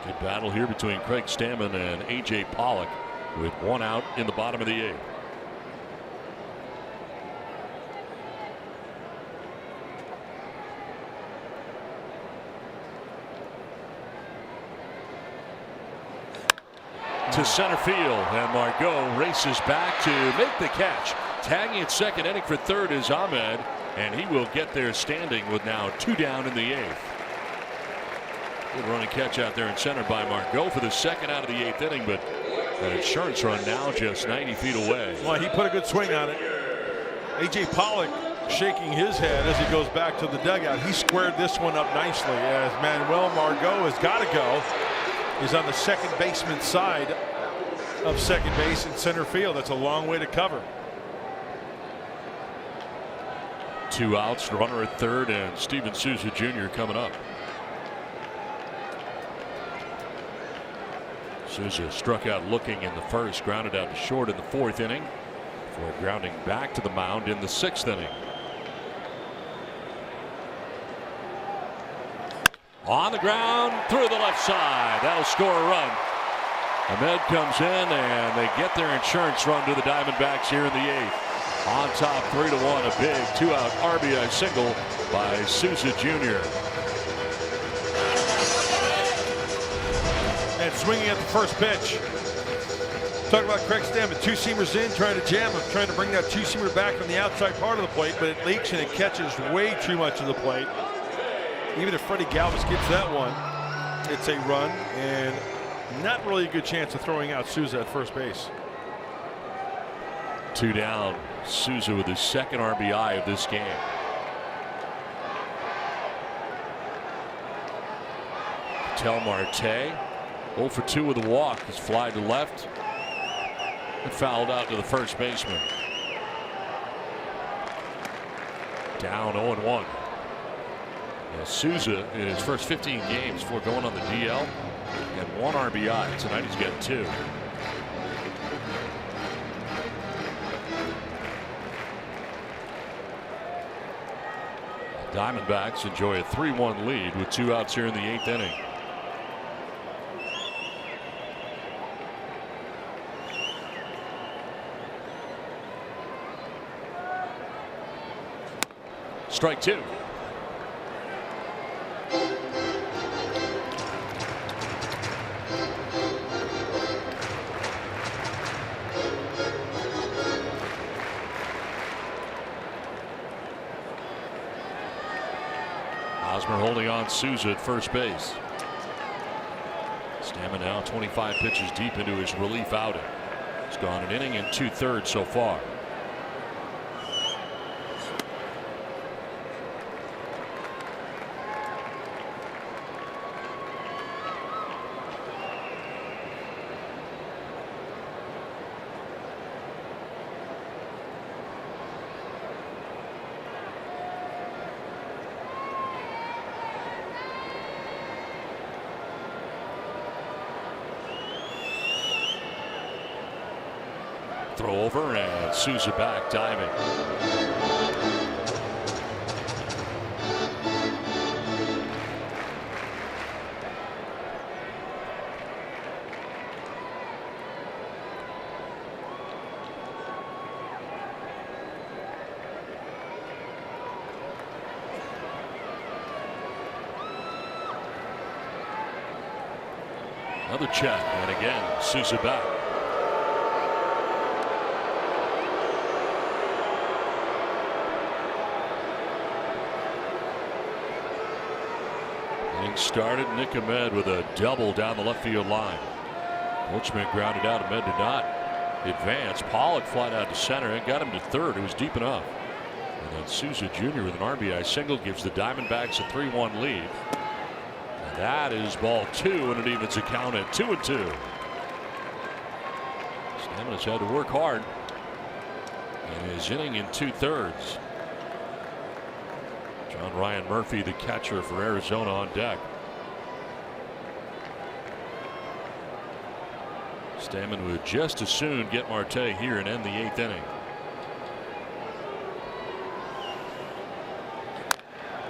Good battle here between Craig Stammen and A.J. Pollock with one out in the bottom of the eighth. To center field, and Margot races back to make the catch. Tagging at second, heading for third is Ahmed, and he will get there standing with now 2 down in the eighth. Good running catch out there in center by Margot for the second out of the eighth inning, but that insurance run now just 90 feet away. Well, he put a good swing on it. A.J. Pollock shaking his head as he goes back to the dugout. He squared this one up nicely as Manuel Margot has got to go. He's on the second baseman side of second base in center field. That's a long way to cover. 2 outs, runner at third, and Steven Souza Jr. coming up. Souza struck out looking in the first, grounded out to short in the fourth inning, before grounding back to the mound in the sixth inning. On the ground through the left side. That'll score a run. Ahmed comes in and they get their insurance run to the Diamondbacks here in the eighth. On top 3-1, a big 2-out RBI single by Souza Jr. And swinging at the first pitch. Talk about Craig Stammen, 2-seamers in, trying to jam him, trying to bring that 2-seamer back from the outside part of the plate, but it leaks and it catches way too much of the plate. Even if Freddie Galvis gets that one, it's a run and not really a good chance of throwing out Souza at first base. 2 down. Souza with his second RBI of this game. Tel Marte 0 for 2 with a walk. His fly to left and fouled out to the first baseman. Down 0-1. Yeah, Souza in his first 15 games before going on the DL had 1 RBI. Tonight he's got 2. Diamondbacks enjoy a 3-1 lead with 2 outs here in the 8th inning. Strike 2. Hosmer holding on Souza at first base. Stammen now 25 pitches deep into his relief outing. He's gone an inning and 2/3 so far. Throw over and Souza back diving. Another check, and again Souza back. Started Nick Ahmed with a double down the left field line. Goldschmidt grounded out. Ahmed did not advance. Pollock flied out to center and got him to third. It was deep enough. And then Souza Jr. with an RBI single gives the Diamondbacks a 3-1 lead. That is ball 2, and it evens the count at 2-2. Stamina's had to work hard in his inning in 2/3. John Ryan Murphy, the catcher for Arizona, on deck. Stammen would just as soon get Marte here and end the 8th inning.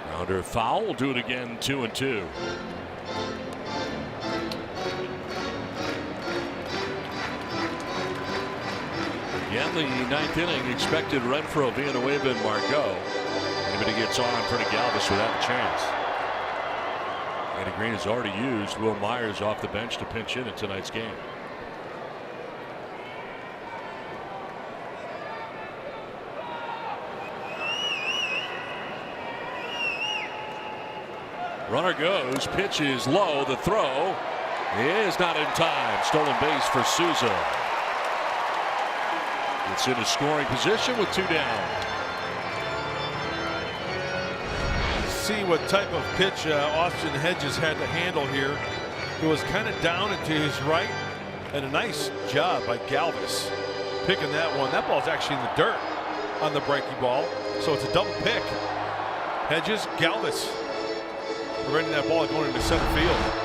Grounder foul, will do it again, 2-2. Again, the 9th inning, expected Renfroe, Villanueva, and Margot. Anybody gets on, Freddie Galvis without a chance. Andy Green has already used Will Myers off the bench to pinch in tonight's game. Runner goes, pitch is low, the throw is not in time. Stolen base for Souza. It's in a scoring position with 2 down. See what type of pitch Austin Hedges had to handle here. It was kind of down and to his right, and a nice job by Galvis picking that one. That ball's actually in the dirt on the breaking ball, so it's a double pick. Hedges, Galvis, preventing that ball going into center field.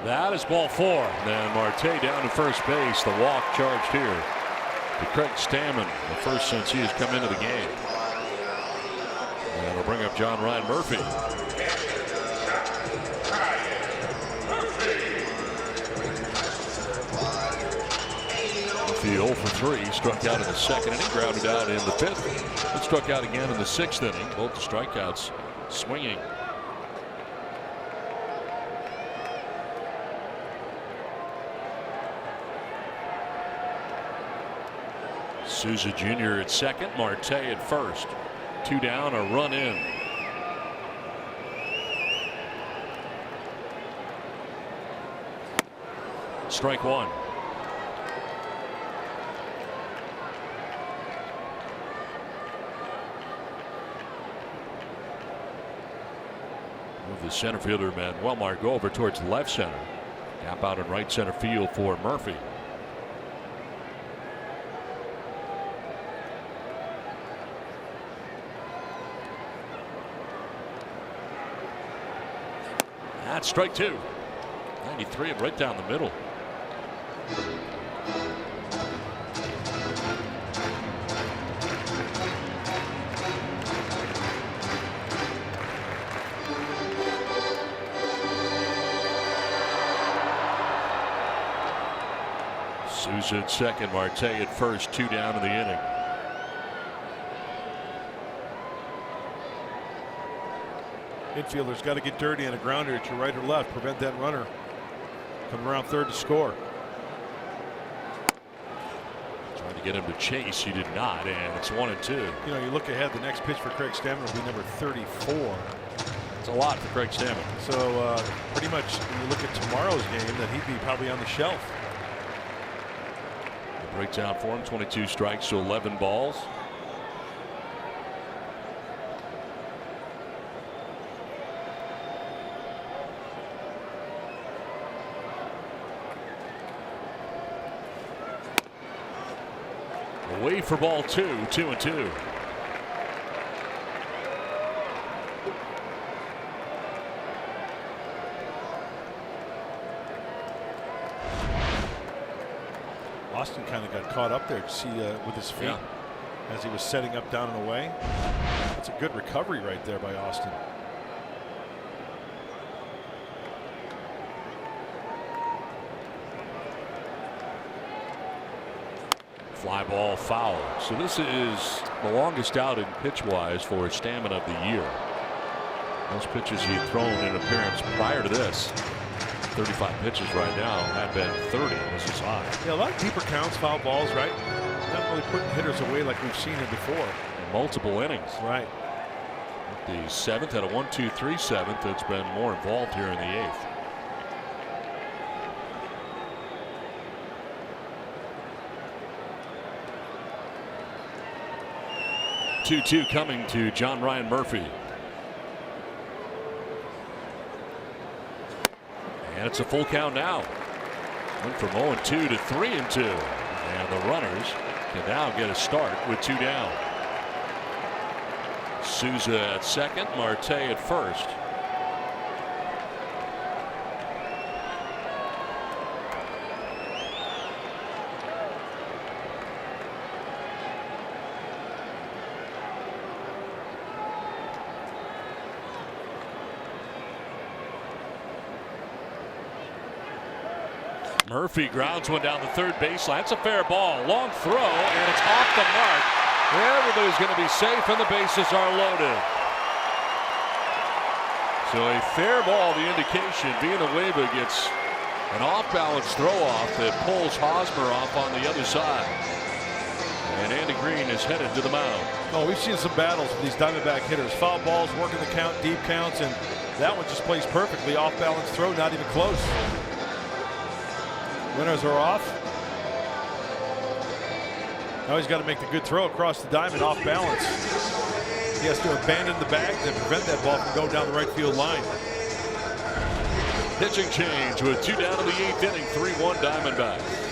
That is ball 4. And Marte down to first base. The walk charged here to Craig Stammen, the first since he has come into the game. And it'll bring up John Ryan Murphy. Murphy 0 for 3, struck out in the 2nd inning, grounded out in the 5th, and struck out again in the 6th inning. Both the strikeouts swinging. Souza Jr. at 2nd, Marte at 1st. 2 down, a run in. Strike 1. Move the center fielder, Manuel Margot, over towards left center. Gap out in right center field for Murphy. That's strike 2. 93 right down the middle. Souza at 2nd, Marte at 1st, 2 down in the inning. Infielder's got to get dirty on a grounder at your right or left, prevent that runner coming around 3rd to score. Trying to get him to chase, he did not, and it's 1-2. You know, you look ahead, the next pitch for Craig Stammen will be number 34. It's a lot for Craig Stammen. So pretty much when you look at tomorrow's game, that he'd be probably on the shelf. The breakdown for him, 22 strikes to 11 balls. Away for ball 2, 2-2. Austin kind of got caught up there to see with his feet as he was setting up down and away. That's a good recovery right there by Austin. Fly ball foul. So this is the longest outing pitch-wise for his stamina of the year. Most pitches he'd thrown in appearance prior to this, 35 pitches right now, had been 30. This is high. Yeah, a lot of deeper counts, foul balls, right? Not really putting hitters away like we've seen it before. In multiple innings. Right. The seventh had a 1-2-3 seventh. It's been more involved here in the eighth. Two coming to John Ryan Murphy. And it's a full count now. Went from 0-2 to 3-2. And the runners can now get a start with 2 down. Souza at second, Marte at first. Murphy grounds one down the third baseline. It's a fair ball. Long throw, and it's off the mark. Everybody's going to be safe, and the bases are loaded. So a fair ball, the indication. Villanueva gets an off-balance throw-off that pulls Hosmer off on the other side. And Andy Green is headed to the mound. Oh, we've seen some battles with these Diamondback hitters. Foul balls, working the count, deep counts, and that one just plays perfectly. Off-balance throw, not even close. Winners are off. Now he's got to make the good throw across the diamond off balance. He has to abandon the bag to prevent that ball from going down the right field line. Pitching change with 2 down in the 8th inning, 3-1 Diamondbacks.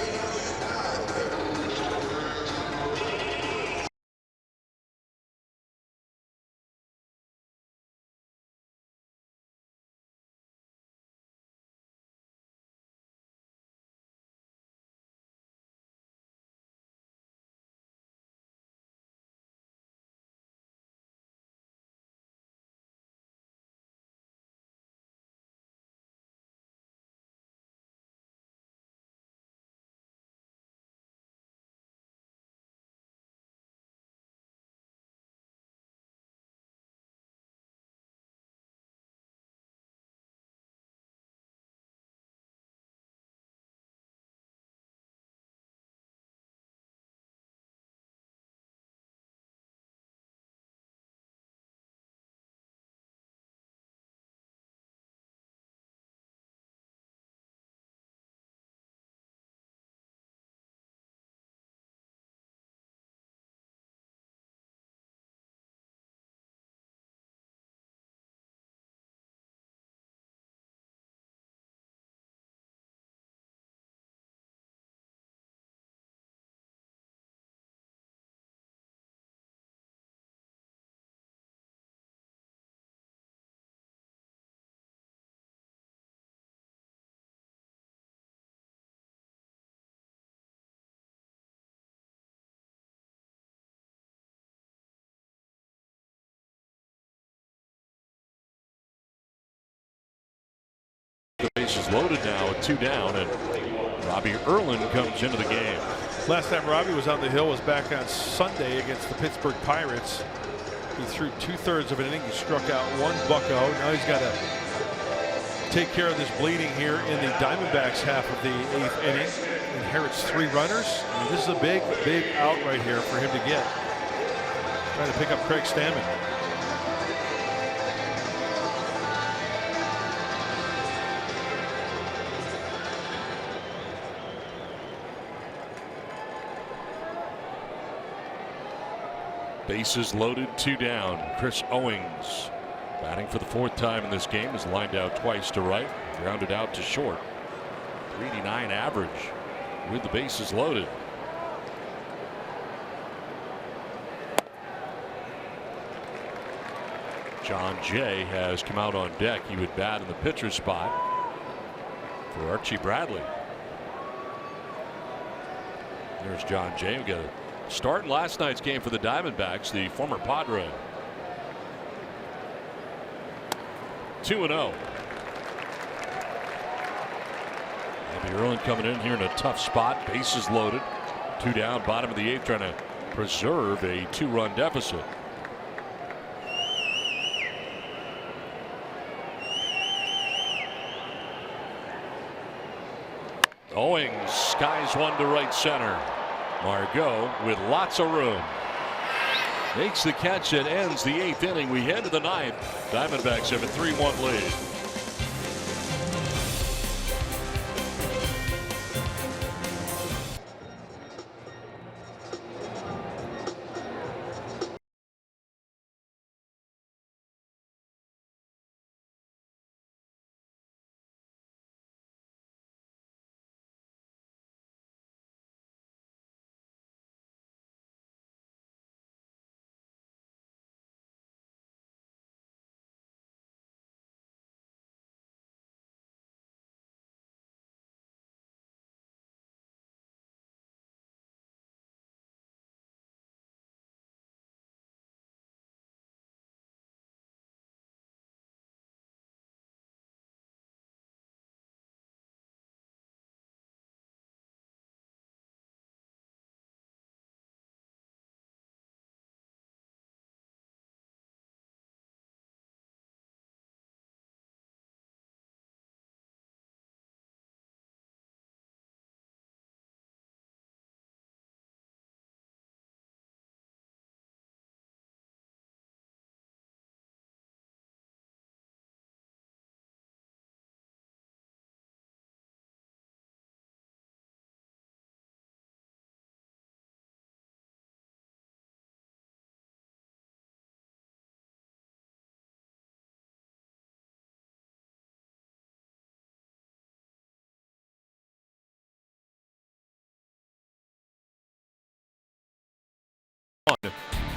The bases loaded now with 2 down, and Robbie Erlin comes into the game. Last time Robbie was on the hill was back on Sunday against the Pittsburgh Pirates. He threw 2/3 of an inning. He struck out 1 bucko. Now he's got to take care of this bleeding here in the Diamondbacks half of the 8th inning. Inherits 3 runners. And this is a big, big out right here for him to get. Trying to pick up Craig Stammen. Bases loaded, 2 down. Chris Owings, batting for the 4th time in this game, is lined out twice to right, grounded out to short. 389 average with the bases loaded. John Jay has come out on deck. He would bat in the pitcher's spot for Archie Bradley. There's John Jay. We got a start in last night's game for the Diamondbacks, the former Padre. 2-0. Abby Erlin coming in here in a tough spot. Bases loaded. 2 down, bottom of the 8th, trying to preserve a 2-run deficit. Owing skies one to right center. Margot with lots of room makes the catch that ends the 8th inning. We head to the 9th. Diamondbacks have a 3-1 lead.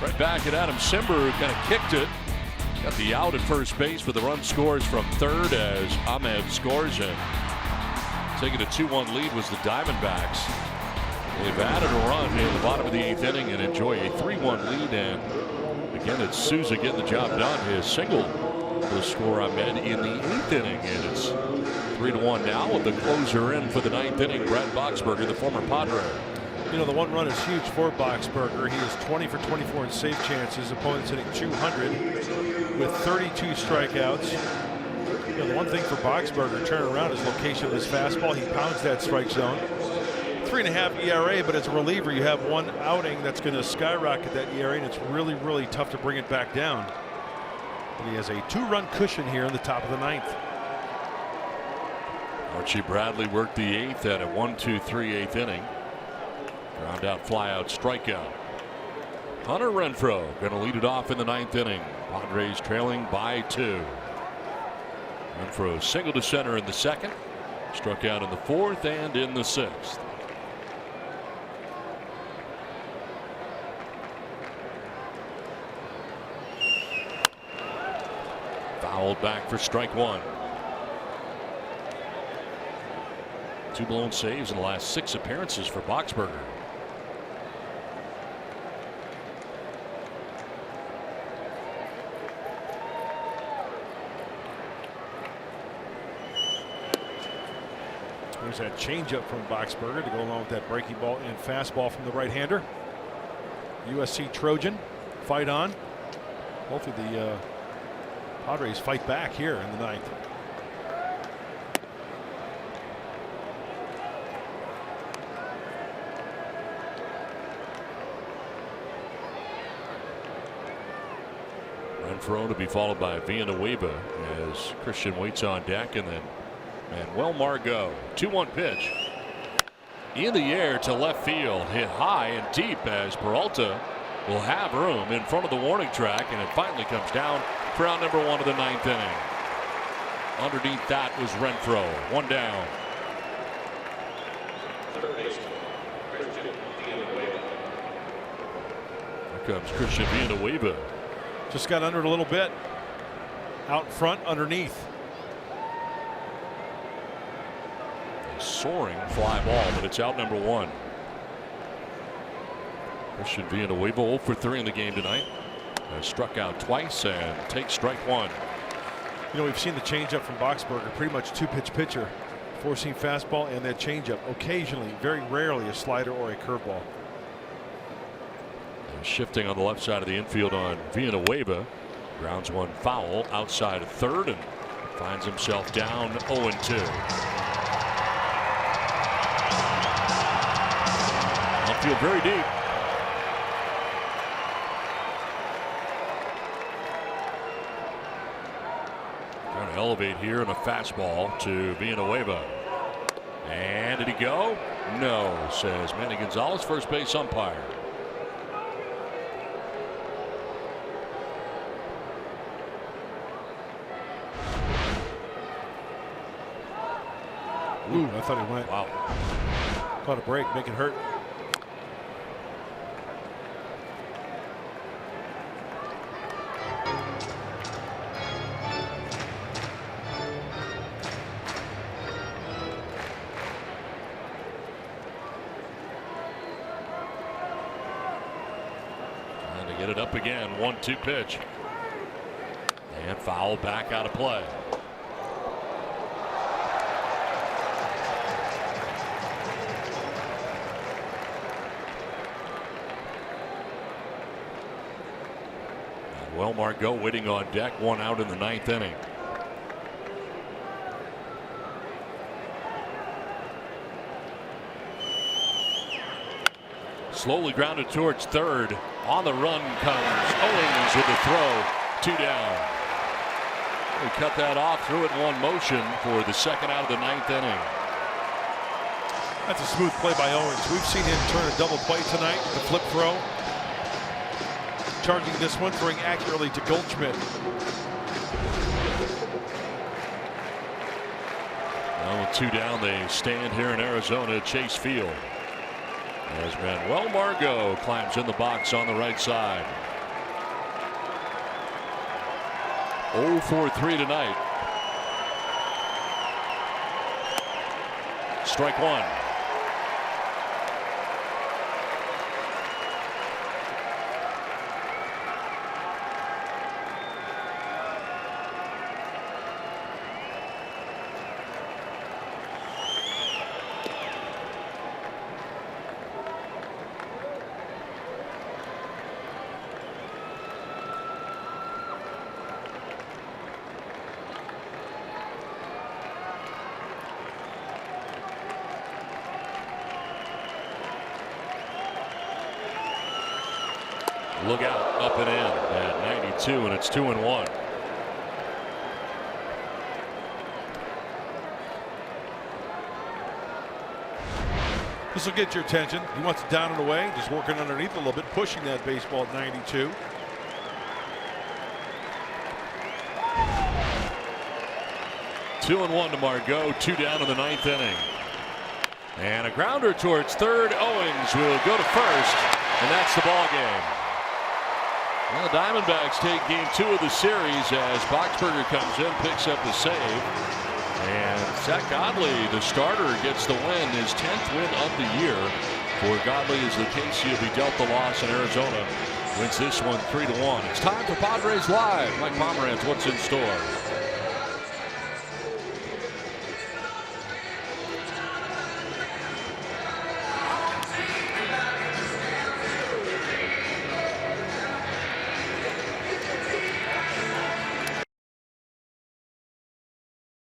Right back at Adam Simber, who kind of kicked it. Got the out at first base, but the run scores from third as Ahmed scores, and taking a 2-1 lead was the Diamondbacks. They've added a run in the bottom of the 8th inning and enjoy a 3-1 lead. And again, it's Souza getting the job done. His single will score Ahmed in the 8th inning, and it's 3-1 now with the closer in for the 9th inning, Brad Boxberger, the former Padre. You know, the one run is huge for Boxberger. He is 20 for 24 in save chances. Opponents hitting 200 with 32 strikeouts. You know, the one thing for Boxberger turning around is location of his fastball. He pounds that strike zone. 3.5 ERA, but as a reliever, you have one outing that's going to skyrocket that ERA, and it's really, really tough to bring it back down. But he has a 2-run cushion here in the top of the 9th. Archie Bradley worked the 8th at a 1-2-3 8th inning. Ground out, fly out, strikeout. Hunter Renfroe going to lead it off in the 9th inning. Padres trailing by 2. Renfroe single to center in the 2nd. Struck out in the 4th and in the 6th. Fouled back for strike 1. 2 blown saves in the last 6 appearances for Boxberger. There's that changeup from Boxberger to go along with that breaking ball and fastball from the right-hander. USC Trojan fight on. Both of the Padres fight back here in the 9th. Renfroe to be followed by Villanueva as Christian waits on deck, and then Manuel Margot. 2-1 pitch in the air to left field, hit high and deep as Peralta will have room in front of the warning track, and it finally comes down for out number 1 of the 9th inning. Underneath that was Renfroe. 1 down. Here comes Christian Villanueva. Just got under it a little bit. Out in front, underneath. A soaring fly ball, but it's out number 1. Christian Villanueva 0 for 3 in the game tonight. Has struck out twice and takes strike 1. You know, we've seen the changeup from Boxberger, pretty much two-pitch pitcher, forcing fastball and that changeup. Occasionally, very rarely, a slider or a curveball. Shifting on the left side of the infield on Villanueva. Grounds one foul outside of third and finds himself down 0-2. Outfield very deep. Trying to elevate here in a fastball to Villanueva. And did he go? No, says Manny Gonzalez, first base umpire. Ooh, I thought he went. Wow. Caught a break, make it hurt. Trying to get it up again. 1-2 pitch. And foul back out of play. Well, Margot waiting on deck, one out in the ninth inning. Slowly grounded towards third. On the run comes Owings with the throw. 2 down. He cut that off, threw it in one motion for the second out of the ninth inning. That's a smooth play by Owens. We've seen him turn a double play tonight, the flip throw. Charging this one, throwing accurately to Goldschmidt. Now with 2 down, they stand here in Arizona, Chase Field. As Manuel Margot climbs in the box on the right side. 0-for-3 tonight. Strike one. Look out, up and in at 92, and it's 2-1. This will get your attention. He wants it down and away, just working underneath a little bit, pushing that baseball at 92. Two and one to Margot, 2 down in the ninth inning. And a grounder towards third. Owings will go to first, and that's the ball game. Well, the Diamondbacks take game 2 of the series as Boxberger comes in, picks up the save. And Zach Godley, the starter, gets the win, his 10th win of the year. For Godley is the case, he'll be dealt the loss, in Arizona wins this one 3-1. It's time for Padres Live. Mike Pomerantz, what's in store?